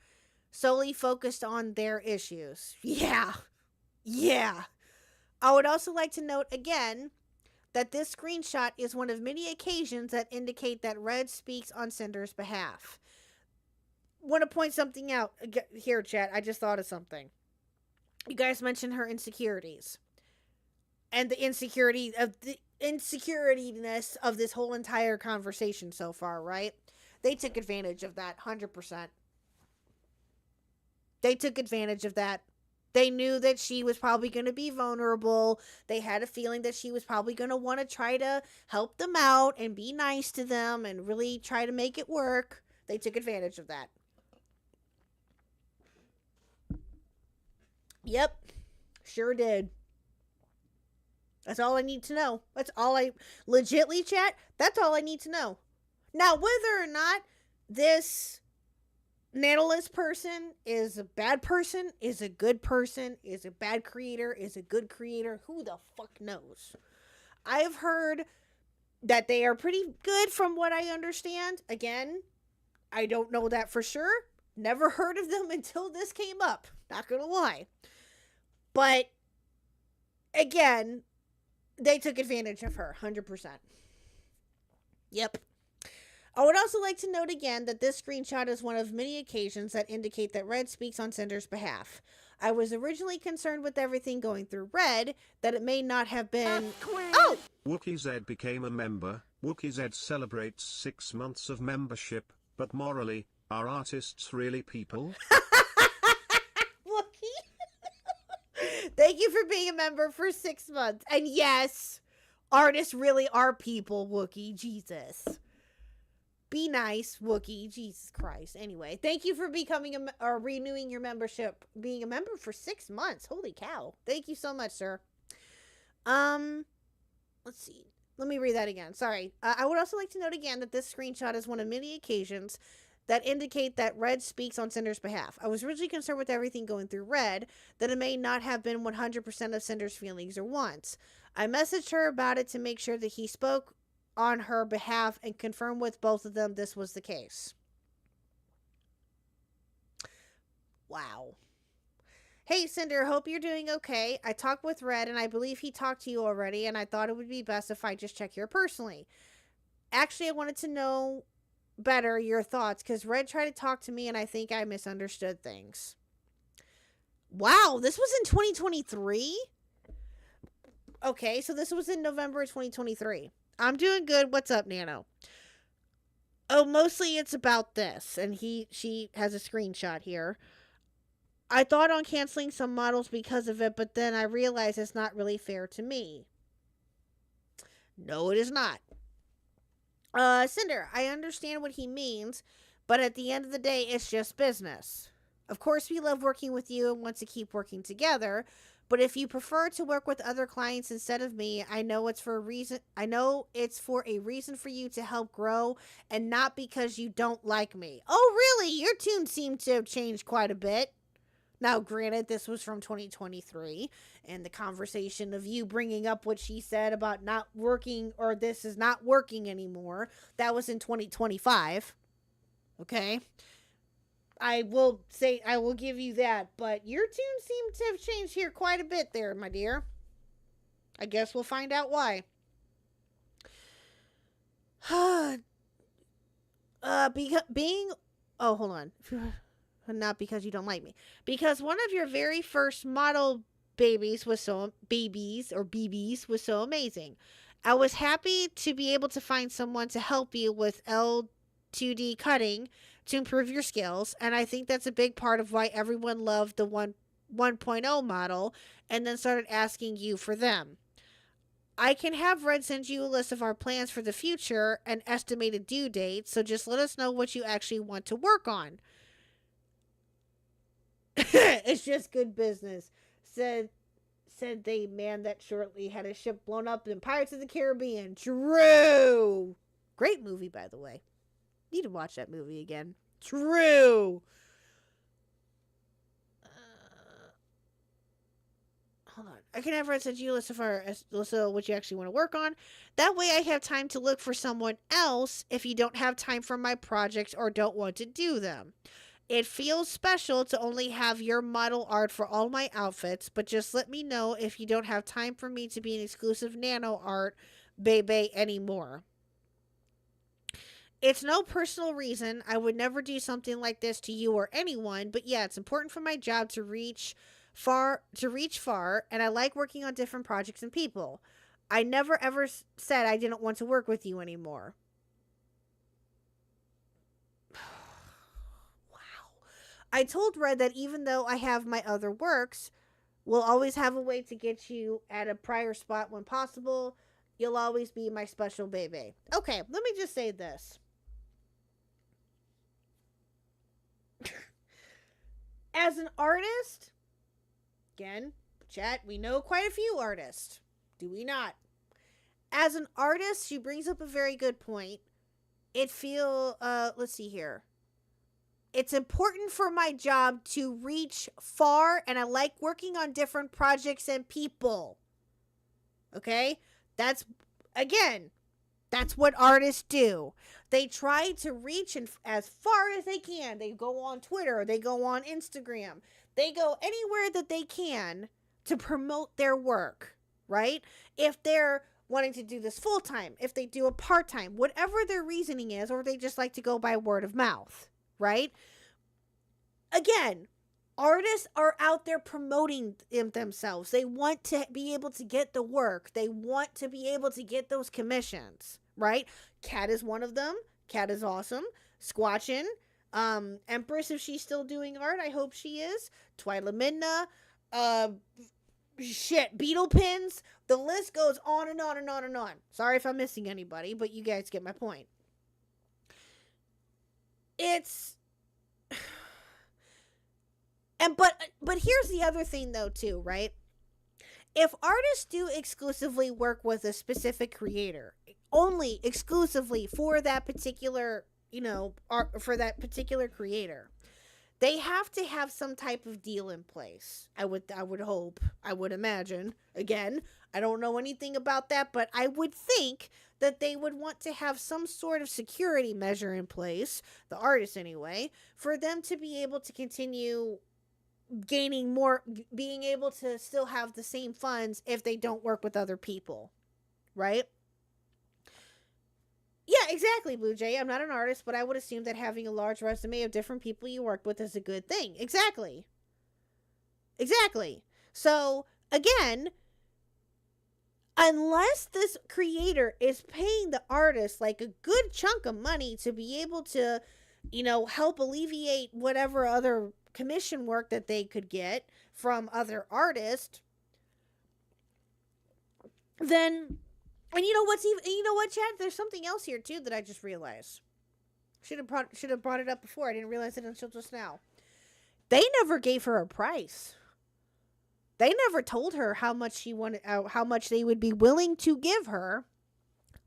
Solely focused on their issues. Yeah. I would also like to note again that this screenshot is one of many occasions that indicate that Red speaks on Cinder's behalf. Want to point something out here, chat. I just thought of something. You guys mentioned her insecurities. And the insecurity-ness of this whole entire conversation so far, right? They took advantage of that 100%. They took advantage of that. They knew that she was probably going to be vulnerable. They had a feeling that she was probably going to want to try to help them out and be nice to them and really try to make it work. They took advantage of that. Yep, sure did. That's all I need to know. That's all legitly, chat, that's all I need to know. Now, whether or not this Nanolist person is a bad person, is a good person, is a bad creator, is a good creator, who the fuck knows? I've heard that they are pretty good from what I understand. Again, I don't know that for sure. Never heard of them until this came up. Not gonna lie. But, again, they took advantage of her, 100%. Yep. I would also like to note again that this screenshot is one of many occasions that indicate that Red speaks on Cinder's behalf. I was originally concerned with everything going through Red, that it may not have been... Oh! Wookie Z became a member. Wookie Z celebrates 6 months of membership, but morally, are artists really people? Thank you for being a member for 6 months. And yes, artists really are people, Wookie. Jesus. Be nice, Wookie. Jesus Christ. Anyway, thank you for becoming or renewing your membership. Being a member for 6 months. Holy cow. Thank you so much, sir. Let's see. Let me read that again. Sorry. I would also like to note again that this screenshot is one of many occasions that indicate that Red speaks on Cinder's behalf. I was originally concerned with everything going through Red, that it may not have been 100% of Cinder's feelings or wants. I messaged her about it to make sure that he spoke on her behalf and confirmed with both of them this was the case. Wow. Hey, Cinder, hope you're doing okay. I talked with Red, and I believe he talked to you already, and I thought it would be best if I just check here personally. Actually, I wanted to know better your thoughts, because Red tried to talk to me, and I think I misunderstood things. Wow, this was in 2023? Okay, so this was in November of 2023. I'm doing good. What's up, Nano? Oh, mostly it's about this, and she has a screenshot here. I thought on canceling some models because of it, but then I realized it's not really fair to me. No, it is not. Cinder, I understand what he means, But at the end of the day, it's just business. Of course, we love working with you and want to keep working together. But if you prefer to work with other clients instead of me, I know it's for a reason. I know it's for a reason for you to help grow and not because you don't like me. Oh, really? Your tune seemed to have changed quite a bit. Now, granted, this was from 2023, and the conversation of you bringing up what she said about not working or this is not working anymore, that was in 2025. Okay? I will give you that, but your tune seemed to have changed here quite a bit there, my dear. I guess we'll find out why. Hold on. Not because you don't like me. Because one of your very first model BBs was so amazing. I was happy to be able to find someone to help you with L2D cutting to improve your skills, and I think that's a big part of why everyone loved the 1.0 model and then started asking you for them. I can have Red send you a list of our plans for the future and estimated due dates, so just let us know what you actually want to work on. It's just good business, said the man that shortly had his ship blown up in Pirates of the Caribbean. True. Great movie, by the way. Need to watch that movie again. True. Hold on. I can have Red send you a list of what you actually want to work on. That way I have time to look for someone else if you don't have time for my projects or don't want to do them. It feels special to only have your model art for all my outfits, but just let me know if you don't have time for me to be an exclusive nano art baby anymore. It's no personal reason. I would never do something like this to you or anyone, but yeah, it's important for my job to reach far, and I like working on different projects and people. I never ever said I didn't want to work with you anymore. I told Red that even though I have my other works, we'll always have a way to get you at a prior spot when possible. You'll always be my special baby. Okay, let me just say this. As an artist, again, chat, we know quite a few artists. Do we not? As an artist, she brings up a very good point. Let's see here. It's important for my job to reach far, and I like working on different projects and people. Okay? That's what artists do. They try to reach as far as they can. They go on Twitter. They go on Instagram. They go anywhere that they can to promote their work, right? If they're wanting to do this full-time, if they do a part-time, whatever their reasoning is, or they just like to go by word of mouth. Right? Again, artists are out there promoting themselves. They want to be able to get the work. They want to be able to get those commissions, right? Kat is one of them. Kat is awesome. Squatchin, Empress, if she's still doing art, I hope she is. Twyla Midna, Beetle Pins. The list goes on and on and on and on. Sorry if I'm missing anybody, but you guys get my point. But here's the other thing though too, right? If artists do exclusively work with a specific creator, only exclusively for that particular, for that particular creator, they have to have some type of deal in place. I would hope, I would imagine. Again, I don't know anything about that, but I would think that they would want to have some sort of security measure in place, the artists anyway, for them to be able to continue gaining more, being able to still have the same funds if they don't work with other people, right? Yeah, exactly, Blue Jay. I'm not an artist, but I would assume that having a large resume of different people you worked with is a good thing. Exactly. So, again, unless this creator is paying the artist like a good chunk of money to be able to, help alleviate whatever other commission work that they could get from other artists, then, and you know what, Chad? There's something else here too that I just realized. Should have brought it up before. I didn't realize it until just now. They never gave her a price. They never told her how much she wanted, how much they would be willing to give her,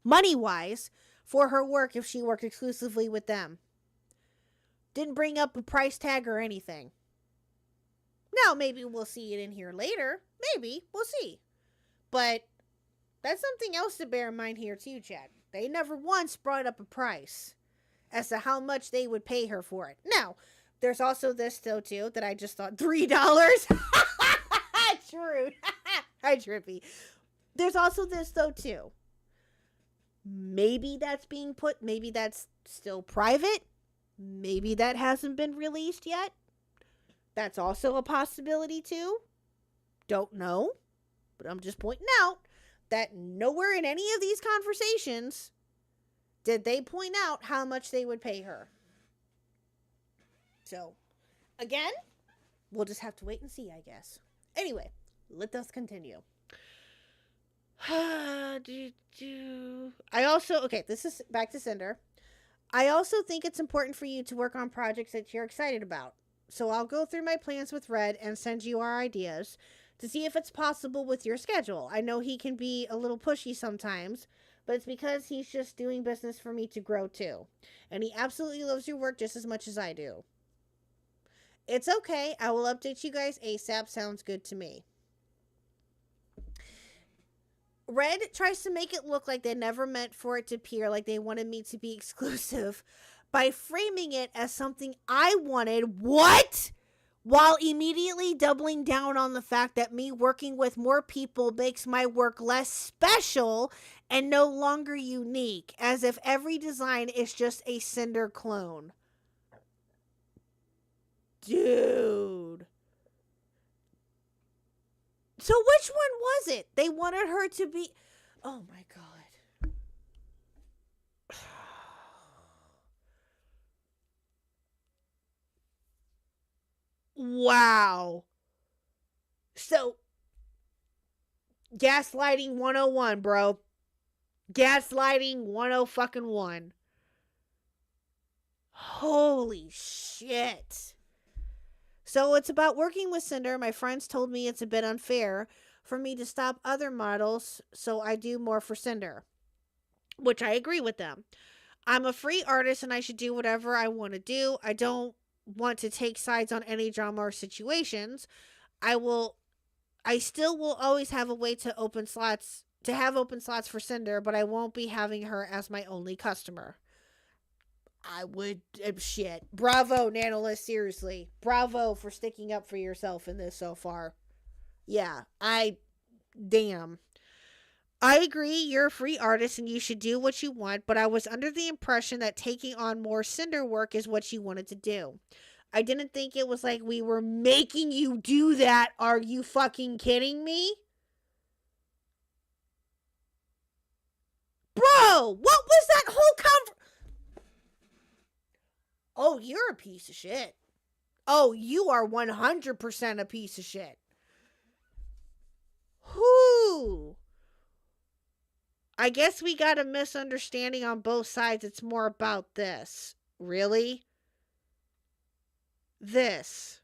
money-wise, for her work if she worked exclusively with them. Didn't bring up a price tag or anything. Now, maybe we'll see it in here later. Maybe. We'll see. But that's something else to bear in mind here too, Chad. They never once brought up a price as to how much they would pay her for it. Now, there's also this, though, too, that I just thought, $3? True. Hi, Trippy. There's also this, though, too. Maybe that's being put, maybe that's still private. Maybe that hasn't been released yet. That's also a possibility, too. Don't know. But I'm just pointing out that nowhere in any of these conversations did they point out how much they would pay her. So, again, we'll just have to wait and see, I guess. Anyway, let us continue. I also, okay, this is back to Cinder. I also think it's important for you to work on projects that you're excited about. So I'll go through my plans with Red and send you our ideas to see if it's possible with your schedule. I know he can be a little pushy sometimes, but it's because he's just doing business for me to grow too. And he absolutely loves your work just as much as I do. It's okay. I will update you guys ASAP. Sounds good to me. Red tries to make it look like they never meant for it to appear like they wanted me to be exclusive by framing it as something I wanted. What? While immediately doubling down on the fact that me working with more people makes my work less special and no longer unique, as if every design is just a Cinder clone. Dude. So which one was it? They wanted her to be... Oh my god. Wow. So, gaslighting 101, bro. Gaslighting 101. Holy shit. So it's about working with Cinder. My friends told me it's a bit unfair for me to stop other models, so I do more for Cinder, which I agree with them. I'm a free artist and I should do whatever I want to do. I don't want to take sides on any drama or situations. I still will always have a way to open slots for Cinder, but I won't be having her as my only customer. I would, shit. Bravo, Nanolist, seriously. Bravo for sticking up for yourself in this so far. Yeah, damn. I agree, you're a free artist and you should do what you want, but I was under the impression that taking on more Cinder work is what you wanted to do. I didn't think it was like we were making you do that. Are you fucking kidding me? Bro, what was that whole Oh, you're a piece of shit. Oh, you are 100% a piece of shit. Whoo. I guess we got a misunderstanding on both sides. It's more about this. Really? This.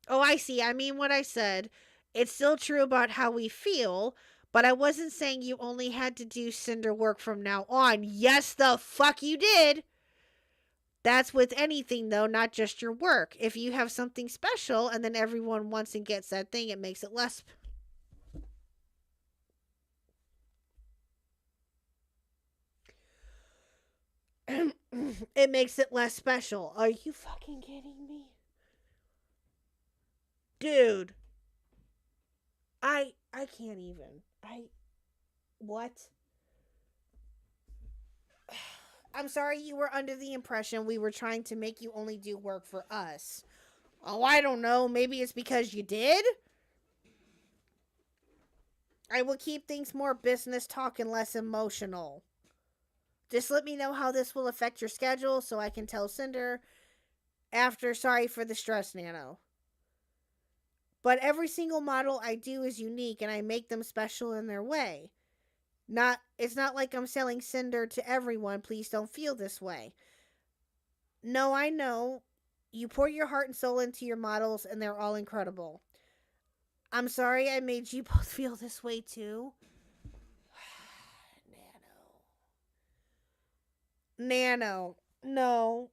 Oh, I see. I mean what I said. It's still true about how we feel, but I wasn't saying you only had to do Cinder work from now on. Yes, the fuck you did. That's with anything, though, not just your work. If you have something special and then everyone wants and gets that thing, it makes it less... it makes it less special. Are you fucking kidding me? Dude. I can't even. What? I'm sorry you were under the impression we were trying to make you only do work for us. Oh, I don't know. Maybe it's because you did? I will keep things more business talk and less emotional. Just let me know how this will affect your schedule so I can tell Cinder after. Sorry for the stress, Nano. But every single model I do is unique and I make them special in their way. It's not like I'm selling Cinder to everyone. Please don't feel this way. No, I know. You pour your heart and soul into your models, and they're all incredible. I'm sorry I made you both feel this way, too. Nano. No.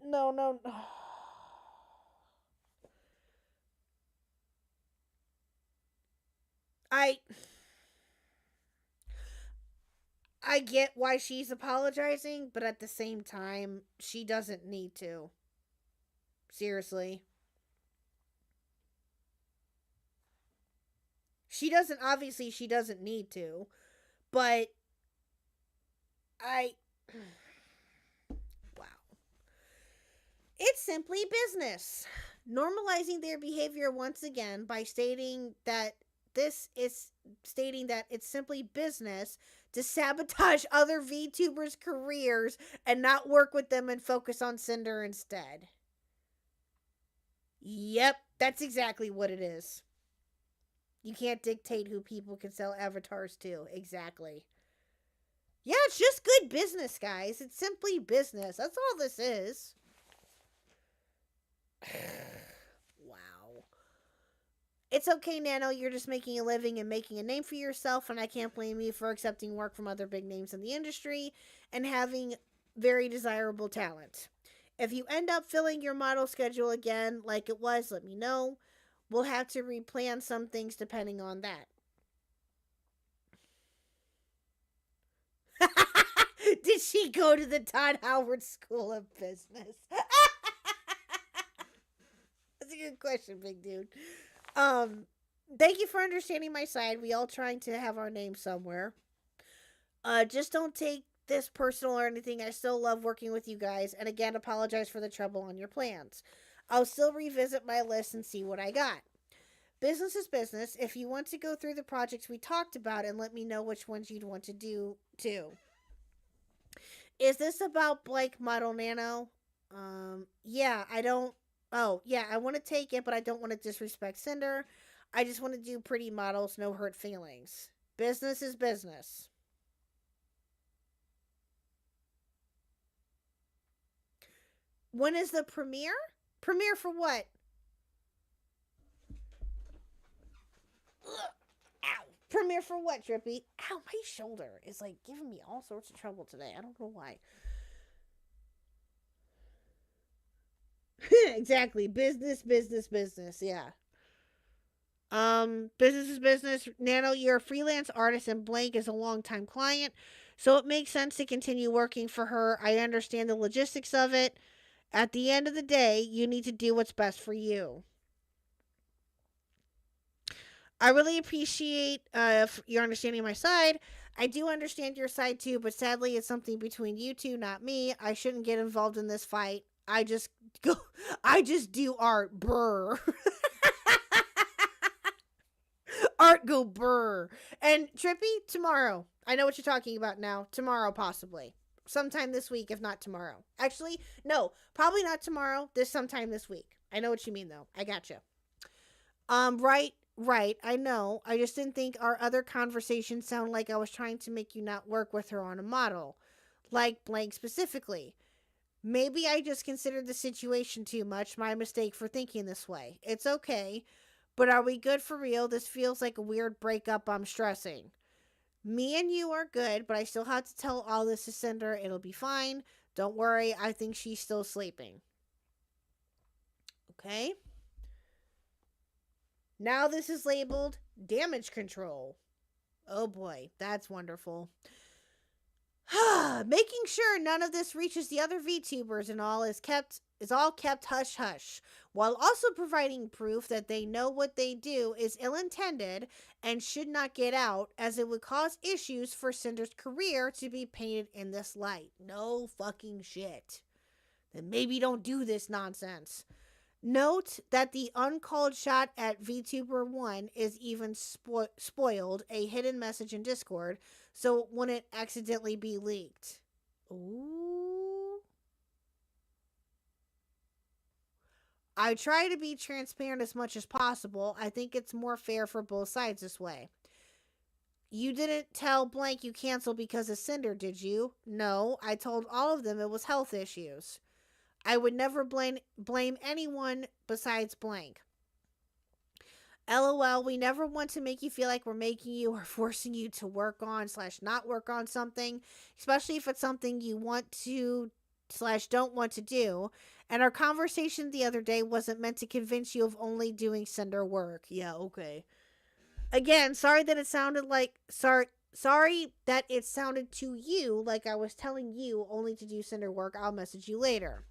No, no, no. I get why she's apologizing, but at the same time, she doesn't need to. Seriously. Obviously she doesn't need to, but I wow. It's simply business. Normalizing their behavior once again by stating that it's simply business to sabotage other VTubers' careers and not work with them and focus on Cinder instead. Yep, that's exactly what it is. You can't dictate who people can sell avatars to. Exactly. Yeah, it's just good business, guys. It's simply business. That's all this is. Wow. It's okay, Nano. You're just making a living and making a name for yourself, and I can't blame you for accepting work from other big names in the industry and having very desirable talent. If you end up filling your model schedule again like it was, let me know. We'll have to replan some things depending on that. Did she go to the Todd Howard School of Business? That's a good question, big dude. Thank you for understanding my side. We all trying to have our name somewhere. Just don't take this personal or anything. I still love working with you guys, and again, apologize for the trouble on your plans. I'll still revisit my list and see what I got. Business is business. If you want to go through the projects we talked about and let me know which ones you'd want to do too. Is this about Blake Model Nano? Yeah, I don't. Oh, yeah, I want to take it, but I don't want to disrespect Cinder. I just want to do pretty models, no hurt feelings. Business is business. When is the premiere? Premiere for what? Ugh. Ow. Premiere for what, Drippy? Ow, my shoulder is like giving me all sorts of trouble today. I don't know why. Exactly. Business, business, business. Yeah. Business is business. Nano, you're a freelance artist and Blank is a longtime client. So it makes sense to continue working for her. I understand the logistics of it. At the end of the day, you need to do what's best for you. I really appreciate if you're understanding my side. I do understand your side too, but sadly, it's something between you two, not me. I shouldn't get involved in this fight. I just go. I just do art. Brr. Art go brr. And Trippy, tomorrow. I know what you're talking about now. Tomorrow, possibly. Sometime this week, if not tomorrow. Actually, no, probably not tomorrow. This sometime this week. I know what you mean, though. I gotcha. Right. I know. I just didn't think our other conversations sound like I was trying to make you not work with her on a model. Like Blank specifically. Maybe I just considered the situation too much. My mistake for thinking this way. It's okay. But are we good for real? This feels like a weird breakup I'm stressing. Me and you are good, but I still have to tell all this to Cinder. It'll be fine. Don't worry. I think she's still sleeping. Okay. Now this is labeled damage control. Oh boy, that's wonderful. Making sure none of this reaches the other VTubers and all is all kept hush hush, while also providing proof that they know what they do is ill-intended and should not get out, as it would cause issues for Cinder's career to be painted in this light. No fucking shit. Then maybe don't do this nonsense. Note that the uncalled shot at VTuber1 is even spoiled, a hidden message in Discord, so it wouldn't accidentally be leaked. Ooh. I try to be transparent as much as possible. I think it's more fair for both sides this way. You didn't tell blank you canceled because of Cinder, did you? No, I told all of them it was health issues. I would never blame anyone besides blank. LOL, we never want to make you feel like we're making you or forcing you to work on / not work on something, especially if it's something you want to / don't want to do. And our conversation the other day wasn't meant to convince you of only doing Cinder work. Yeah, okay. Again, sorry that it sounded to you like I was telling you only to do Cinder work. I'll message you later.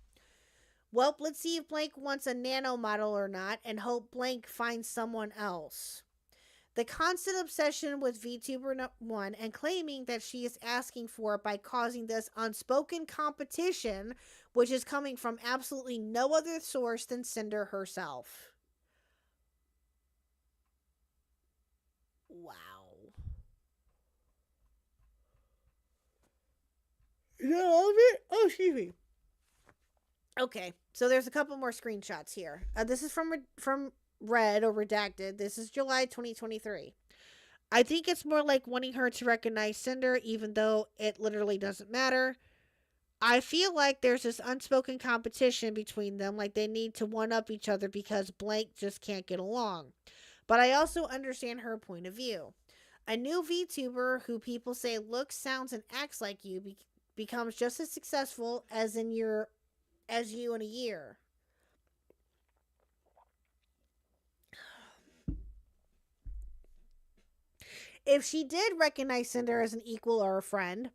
Well, let's see if Blank wants a nano model or not, and hope Blank finds someone else. The constant obsession with VTuber 1 and claiming that she is asking for it by causing this unspoken competition, which is coming from absolutely no other source than Cinder herself. Wow. Is that all of it? Oh, excuse me. Okay, so there's a couple more screenshots here. This is from Red or Redacted. This is July 2023. I think it's more like wanting her to recognize Cinder, even though it literally doesn't matter. I feel like there's this unspoken competition between them, like they need to one-up each other because blank just can't get along. But I also understand her point of view. A new VTuber who people say looks, sounds, and acts like you becomes just as successful as you in a year. If she did recognize Cinder as an equal or a friend,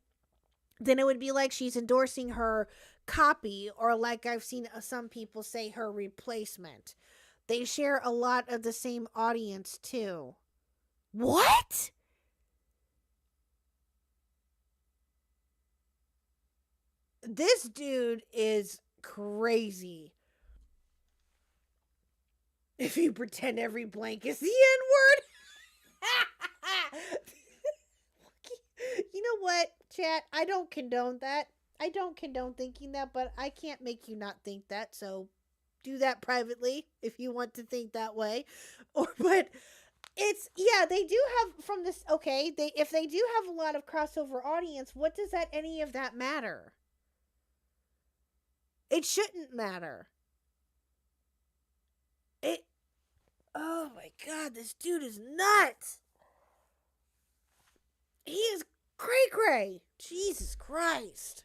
then it would be like she's endorsing her copy, or like I've seen some people say, her replacement. They share a lot of the same audience too. What? This dude is crazy. If you pretend every blank is the N-word. You know what, chat? I don't condone that. I don't condone thinking that, but I can't make you not think that, so do that privately if you want to think that way. But it's, yeah, they do have from this, okay, if they do have a lot of crossover audience, what does any of that matter? It shouldn't matter. Oh my god, this dude is nuts. He is cray-cray. Jesus Christ.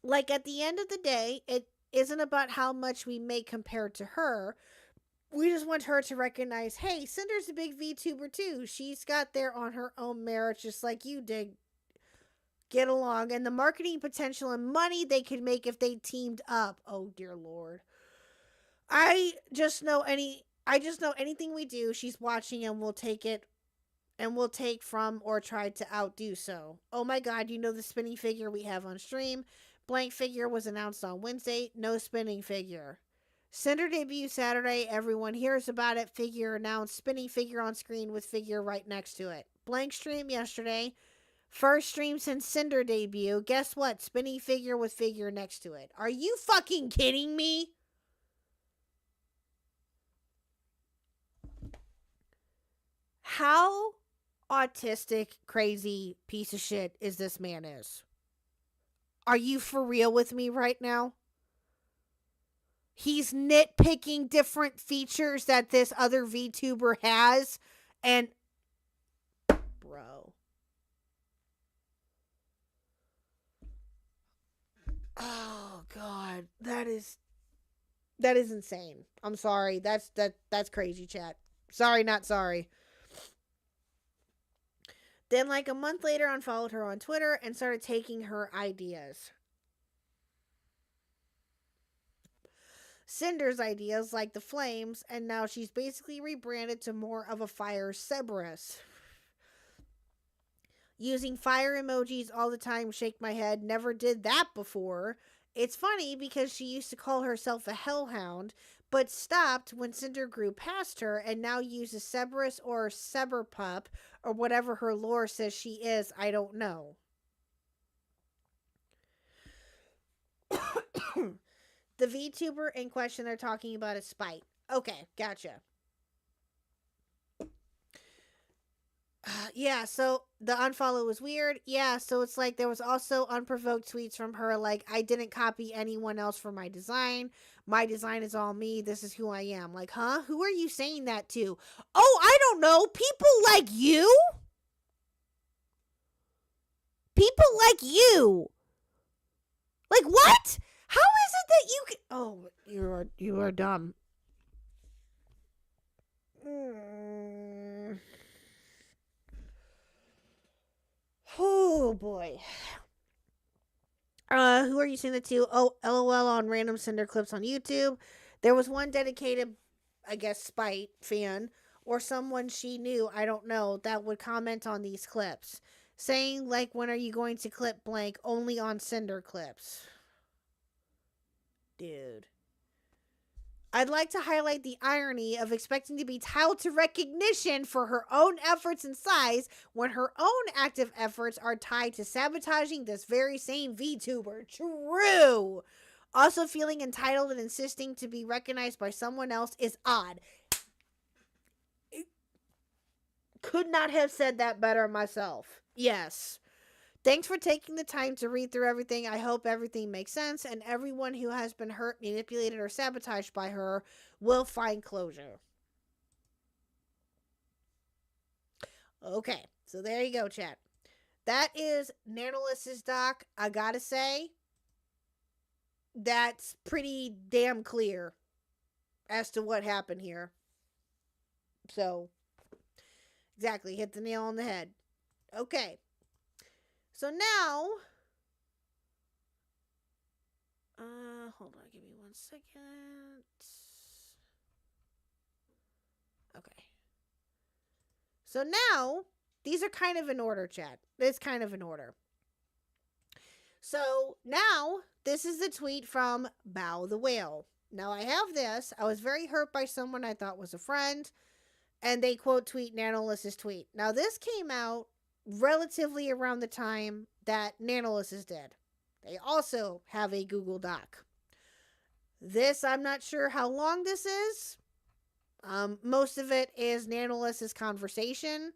Like, at the end of the day, it isn't about how much we make compared to her. We just want her to recognize, hey, Cinder's a big VTuber too. She's got there on her own merit, just like you did. Get along. And the marketing potential and money they could make if they teamed up. Oh, dear Lord. I just know anything we do, she's watching and we'll take it. And we'll take from or try to outdo so. Oh my god, you know the spinning figure we have on stream? Blank figure was announced on Wednesday. No spinning figure. Cinder debut Saturday. Everyone hears about it. Figure announced. Spinning figure on screen with figure right next to it. Blank stream yesterday. First stream since Cinder debut. Guess what? Spinning figure with figure next to it. Are you fucking kidding me? How autistic, crazy piece of shit is this man is? Are you for real with me right now? He's nitpicking different features that this other VTuber has, and bro. Oh god, that is insane. I'm sorry. That's crazy, chat. Sorry, not sorry. Then, like a month later, unfollowed her on Twitter and started taking her ideas. Cinder's ideas, like the flames, and now she's basically rebranded to more of a fire Cerberus. Using fire emojis all the time, shake my head, never did that before. It's funny because she used to call herself a hellhound, but stopped when Cinder grew past her and now uses Cerberus or Cyberpup or whatever her lore says she is. I don't know. The VTuber in question they're talking about is Spite. Okay, gotcha. Yeah, so the unfollow was weird. Yeah, so it's like there was also unprovoked tweets from her like, I didn't copy anyone else for my design. My design is all me. This is who I am. Like, huh? Who are you saying that to? Oh, I don't know. People like you? People like you. Like what? How is it that you can... Oh, you are dumb. Oh boy. Who are you seeing it to? Oh, LOL on random Cinder clips on YouTube. There was one dedicated, I guess, spite fan or someone she knew, I don't know, that would comment on these clips, saying like, when are you going to clip blank only on Cinder clips? Dude. I'd like to highlight the irony of expecting to be titled to recognition for her own efforts and size when her own active efforts are tied to sabotaging this very same VTuber. True. Also, feeling entitled and insisting to be recognized by someone else is odd. Could not have said that better myself. Yes. Thanks for taking the time to read through everything. I hope everything makes sense and everyone who has been hurt, manipulated, or sabotaged by her will find closure. Okay, so there you go, chat. That is Nanoliss's doc. I gotta say, that's pretty damn clear as to what happened here. So, exactly, hit the nail on the head. Okay. So now, hold on, give me 1 second. Okay. So now, these are kind of in order, chat. It's kind of in order. So now, this is the tweet from Bow the Whale. Now I have this. I was very hurt by someone I thought was a friend, and they quote tweet Nanoliss's tweet. Now this came out relatively around the time that Nanoliss's did. They also have a Google Doc. This, I'm not sure how long this is. Most of it is Nanoliss's conversation.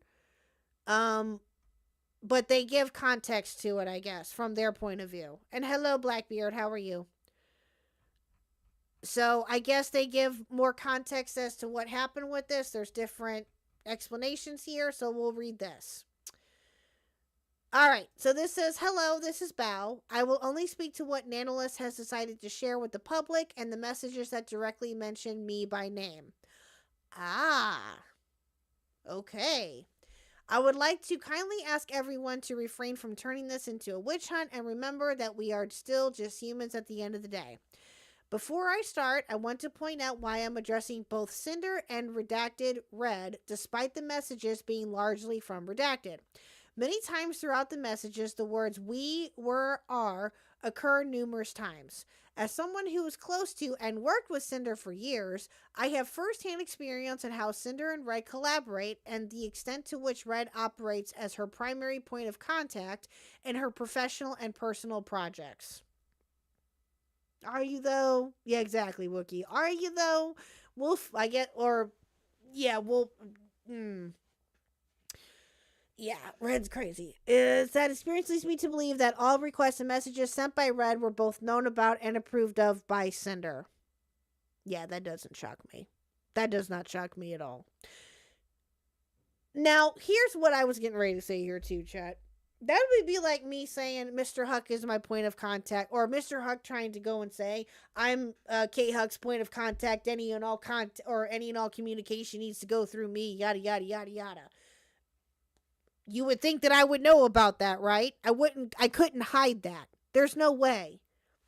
But they give context to it, I guess, from their point of view. And hello, Blackbeard, how are you? So I guess they give more context as to what happened with this. There's different explanations here, so we'll read this. All right, so this says, hello, this is Bao. I will only speak to what Nanoliss has decided to share with the public and the messages that directly mention me by name. Ah, okay. I would like to kindly ask everyone to refrain from turning this into a witch hunt and remember that we are still just humans at the end of the day. Before I start, I want to point out why I'm addressing both Cinder and Redacted Red, despite the messages being largely from Redacted. Many times throughout the messages, the words we, were, are occur numerous times. As someone who was close to and worked with Cinder for years, I have firsthand experience in how Cinder and Red collaborate and the extent to which Red operates as her primary point of contact in her professional and personal projects. Are you though? Yeah, exactly, Wookie. Are you though? I get, or, yeah, Yeah, Red's crazy. Is that experience leads me to believe that all requests and messages sent by Red were both known about and approved of by Cinder. Yeah, that doesn't shock me. That does not shock me at all. Now, here's what I was getting ready to say here too, chat. That would be like me saying Mr. Huck is my point of contact, or Mr. Huck trying to go and say I'm KHuck's point of contact. Any and all communication needs to go through me. Yada yada yada yada. You would think that I would know about that, right? I couldn't hide that. There's no way.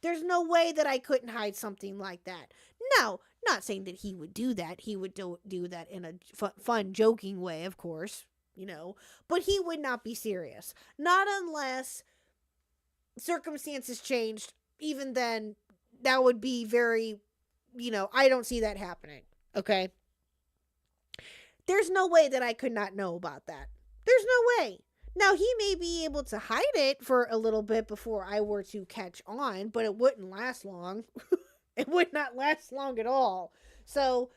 There's no way that I couldn't hide something like that. No, not saying that he would do that. He would do that in a fun, joking way, of course, but he would not be serious. Not unless circumstances changed. Even then, that would be very, I don't see that happening, okay? There's no way that I could not know about that. There's no way. Now, he may be able to hide it for a little bit before I were to catch on, but it wouldn't last long. It would not last long at all. So,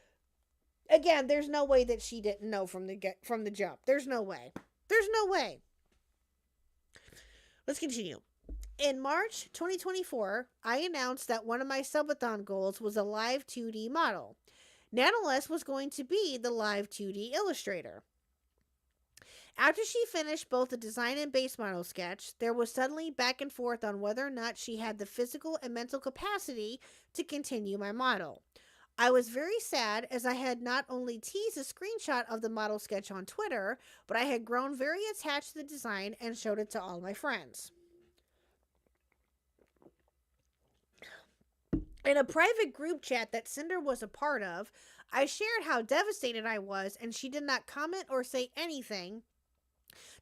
again, there's no way that she didn't know from the jump. There's no way. There's no way. Let's continue. In March 2024, I announced that one of my subathon goals was a live 2D model. Nanoless was going to be the live 2D illustrator. After she finished both the design and base model sketch, there was suddenly back and forth on whether or not she had the physical and mental capacity to continue my model. I was very sad as I had not only teased a screenshot of the model sketch on Twitter, but I had grown very attached to the design and showed it to all my friends. In a private group chat that Cinder was a part of, I shared how devastated I was, and she did not comment or say anything,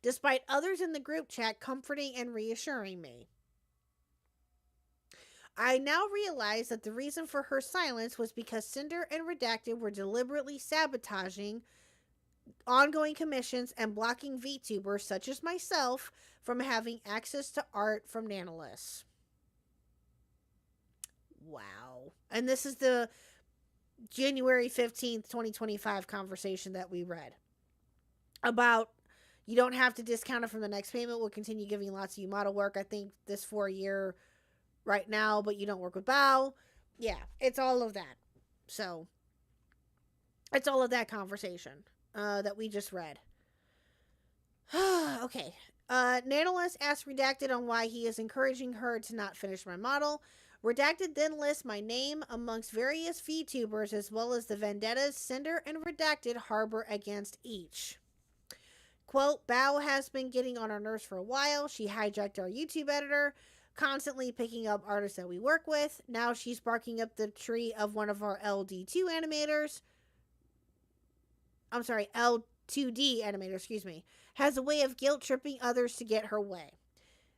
despite others in the group chat comforting and reassuring me. I now realize that the reason for her silence was because Cinder and Redacted were deliberately sabotaging ongoing commissions and blocking VTubers such as myself from having access to art from Nanoless. Wow. And this is the January 15th, 2025 conversation that we read about you don't have to discount it from the next payment. We'll continue giving lots of you model work. I think this for a year right now, but you don't work with Bao. Yeah, it's all of that. So it's all of that conversation that we just read. Okay. Nanoless asked Redacted on why he is encouraging her to not finish my model. Redacted then lists my name amongst various VTubers as well as the vendettas Cinder and Redacted harbor against each. Quote, Bao has been getting on our nerves for a while. She hijacked our YouTube editor, constantly picking up artists that we work with. Now she's barking up the tree of one of our LD2 animators. I'm sorry, L2D animator, excuse me. Has a way of guilt-tripping others to get her way.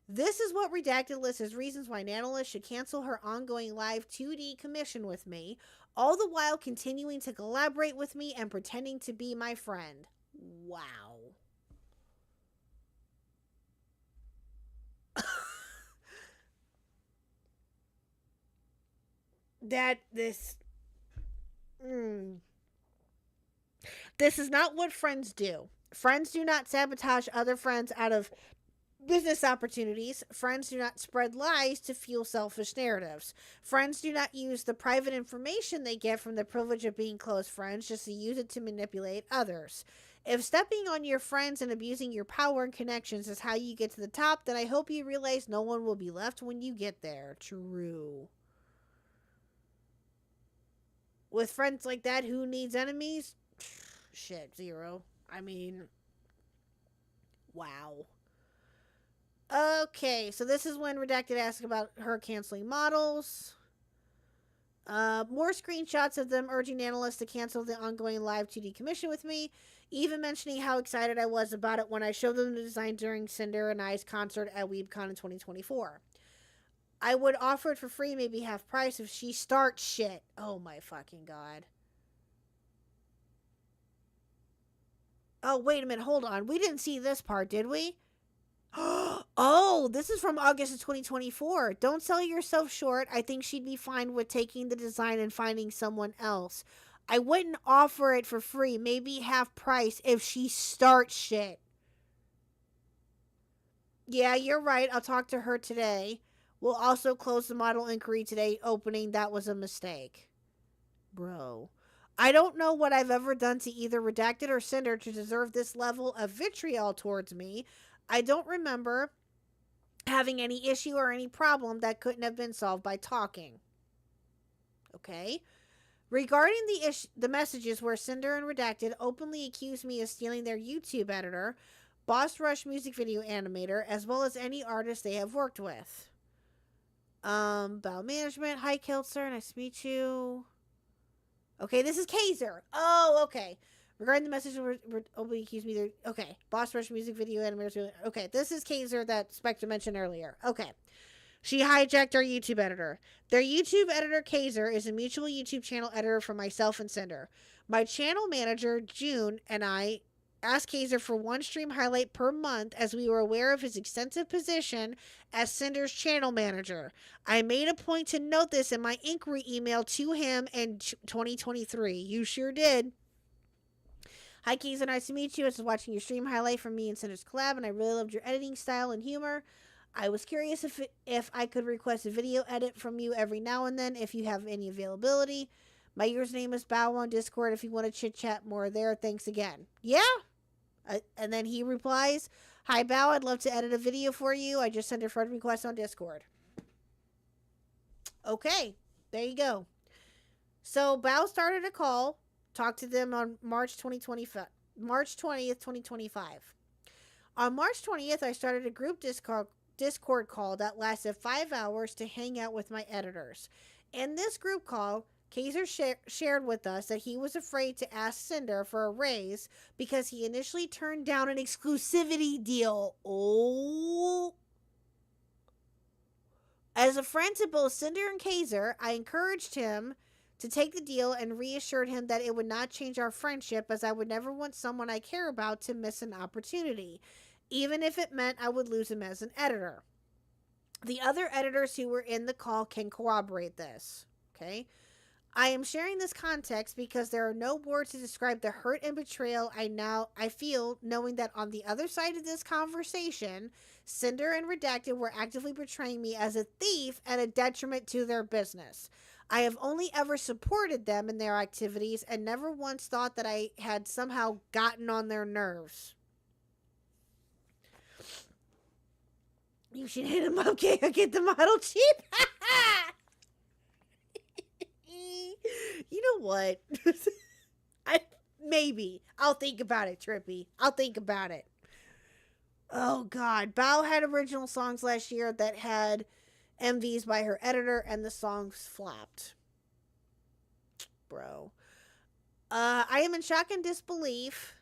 This is what Redacted lists as reasons why Nanoless should cancel her ongoing live 2D commission with me, all the while continuing to collaborate with me and pretending to be my friend. Wow. This is not what friends do. Friends do not sabotage other friends out of business opportunities. Friends do not spread lies to fuel selfish narratives. Friends do not use the private information they get from the privilege of being close friends just to use it to manipulate others. If stepping on your friends and abusing your power and connections is how you get to the top, then I hope you realize no one will be left when you get there. True. With friends like that, who needs enemies? Shit, zero. I mean, wow. Okay, so this is when Redacted asked about her canceling models. More screenshots of them urging Nanoless to cancel the ongoing live 2D commission with me, even mentioning how excited I was about it when I showed them the design during Cinder and I's concert at WeebCon in 2024. I would offer it for free, maybe half price, if she starts shit. Oh my fucking god. Oh, wait a minute, hold on. We didn't see this part, did we? Oh, this is from August of 2024. Don't sell yourself short. I think she'd be fine with taking the design and finding someone else. I wouldn't offer it for free, maybe half price, if she starts shit. Yeah, you're right. I'll talk to her today. We'll also close the model inquiry today, opening that was a mistake. Bro. I don't know what I've ever done to either Redacted or Cinder to deserve this level of vitriol towards me. I don't remember having any issue or any problem that couldn't have been solved by talking. Okay? Regarding the messages where Cinder and Redacted openly accused me of stealing their YouTube editor, Boss Rush music video animator, as well as any artist they have worked with. Bow Management, hi Keltzer, nice to meet you. Okay, this is Kaiser. Oh, okay. Regarding the message where openly accused me, okay. Boss Rush music video animators. Okay, this is Kaiser that Spectre mentioned earlier. Okay. She hijacked our YouTube editor. Their YouTube editor, Kaiser, is a mutual YouTube channel editor for myself and Cinder. My channel manager, June, and I asked Kaiser for one stream highlight per month as we were aware of his extensive position as Cinder's channel manager. I made a point to note this in my inquiry email to him in 2023. You sure did. Hi, Keizer. Nice to meet you. I was watching your stream highlight from me and Cinder's collab, and I really loved your editing style and humor. I was curious if I could request a video edit from you every now and then if you have any availability. My username is Bow on Discord if you want to chit-chat more there. Thanks again. Yeah? And then he replies, hi, Bow. I'd love to edit a video for you. I just sent a friend request on Discord. Okay. There you go. So Bow started a call. Talked to them on March 20th, 2025. On March 20th, I started a group Discord call that lasted 5 hours to hang out with my editors. In this group call, Keizer shared with us that he was afraid to ask Cinder for a raise because he initially turned down an exclusivity deal. Oh. As a friend to both Cinder and Keizer, I encouraged him to take the deal and reassured him that it would not change our friendship, as I would never want someone I care about to miss an opportunity, even if it meant I would lose him as an editor. The other editors who were in the call can corroborate this. Okay? I am sharing this context because there are no words to describe the hurt and betrayal I feel knowing that on the other side of this conversation, Cinder and Redacted were actively portraying me as a thief and a detriment to their business. I have only ever supported them in their activities and never once thought that I had somehow gotten on their nerves. You should hit him up, get the model cheap. You know what? I'll think about it, Trippy. I'll think about it. Oh, God. Bao had original songs last year that had MVs by her editor, and the songs flopped. Bro. I am in shock and disbelief.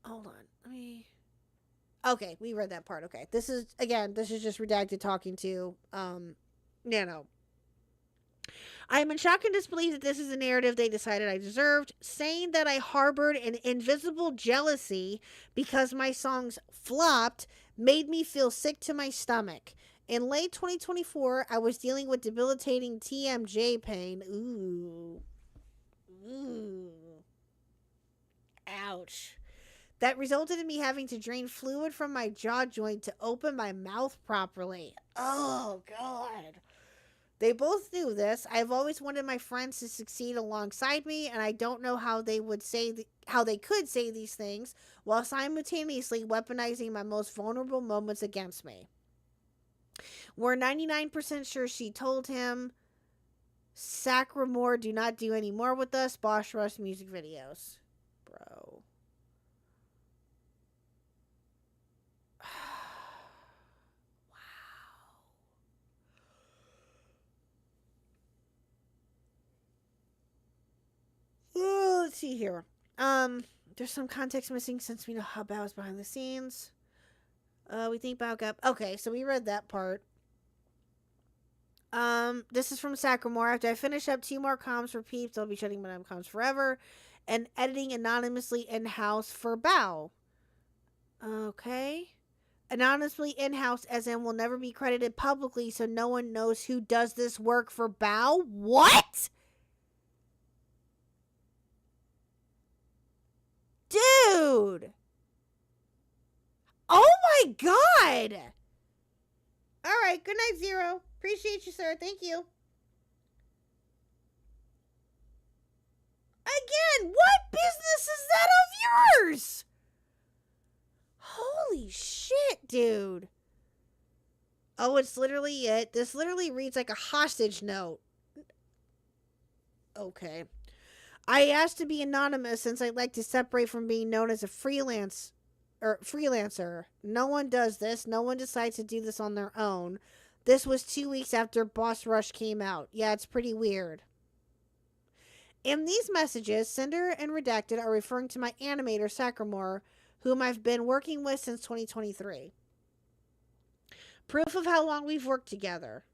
Hold on. Okay, we read that part. Okay. This is just Redacted talking to, Nano. I am in shock and disbelief that this is a narrative they decided I deserved, saying that I harbored an invisible jealousy because my songs flopped made me feel sick to my stomach. In late 2024, I was dealing with debilitating TMJ pain. Ooh. Ouch. That resulted in me having to drain fluid from my jaw joint to open my mouth properly. Oh, God. They both knew this. I've always wanted my friends to succeed alongside me, and I don't know how they could say these things while simultaneously weaponizing my most vulnerable moments against me. We're 99% sure she told him, Sacramore, do not do any more with us. Boss Rush music videos. Bro. Wow. Let's see here. There's some context missing since we know how Bao is behind the scenes. We think Bao got... Okay, so we read that part. This is from Sacramore. After I finish up 2 more comms for peeps, I'll be shutting my comms forever and editing anonymously in-house for Bao. Okay. Anonymously in-house as in will never be credited publicly so no one knows who does this work for Bao? What? Dude! Oh my God! Alright, good night, Zero. Appreciate you, sir. Thank you. Again, what business is that of yours? Holy shit, dude. Oh, it's literally it. This literally reads like a hostage note. Okay. I asked to be anonymous since I'd like to separate from being known as a freelancer. No one does this. No one decides to do this on their own. This was 2 weeks after Boss Rush came out. Yeah, it's pretty weird. In these messages, Cinder and Redacted are referring to my animator, Sacramore, whom I've been working with since 2023. Proof of how long we've worked together.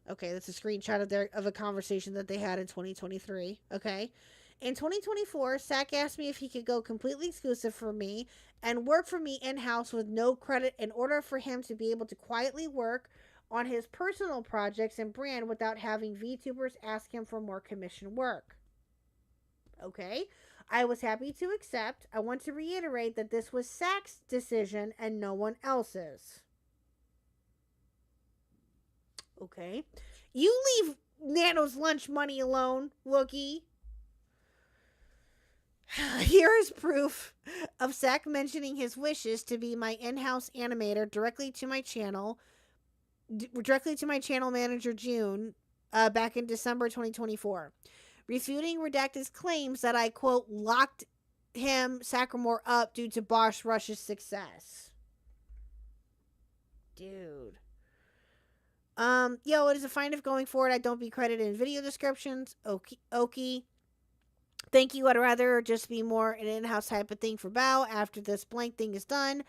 Okay, that's a screenshot of a conversation that they had in 2023. Okay. In 2024, Sac asked me if he could go completely exclusive for me and work for me in-house with no credit in order for him to be able to quietly work on his personal projects and brand without having VTubers ask him for more commission work. Okay. I was happy to accept. I want to reiterate that this was Sack's decision and no one else's. Okay. You leave Nano's lunch money alone, Wookie. Here is proof of Sack mentioning his wishes to be my in-house animator directly to my channel manager June back in December 2024, refuting Redacted's claims that I, quote, locked him, Sackramore, up due to Bosch Rush's success. Dude. It is a fine if going forward I don't be credited in video descriptions. Okay. Thank you. I'd rather just be more an in-house type of thing for Bao after this blank thing is done.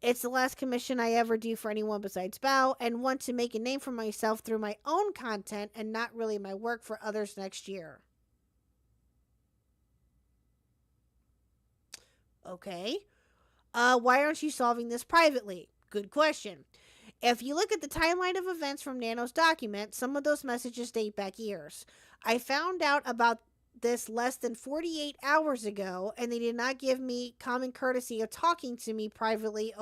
It's the last commission I ever do for anyone besides Bao, and want to make a name for myself through my own content and not really my work for others next year. Okay. Why aren't you solving this privately? Good question. If you look at the timeline of events from Nano's document, some of those messages date back years. I found out about this less than 48 hours ago, and they did not give me common courtesy of talking to me privately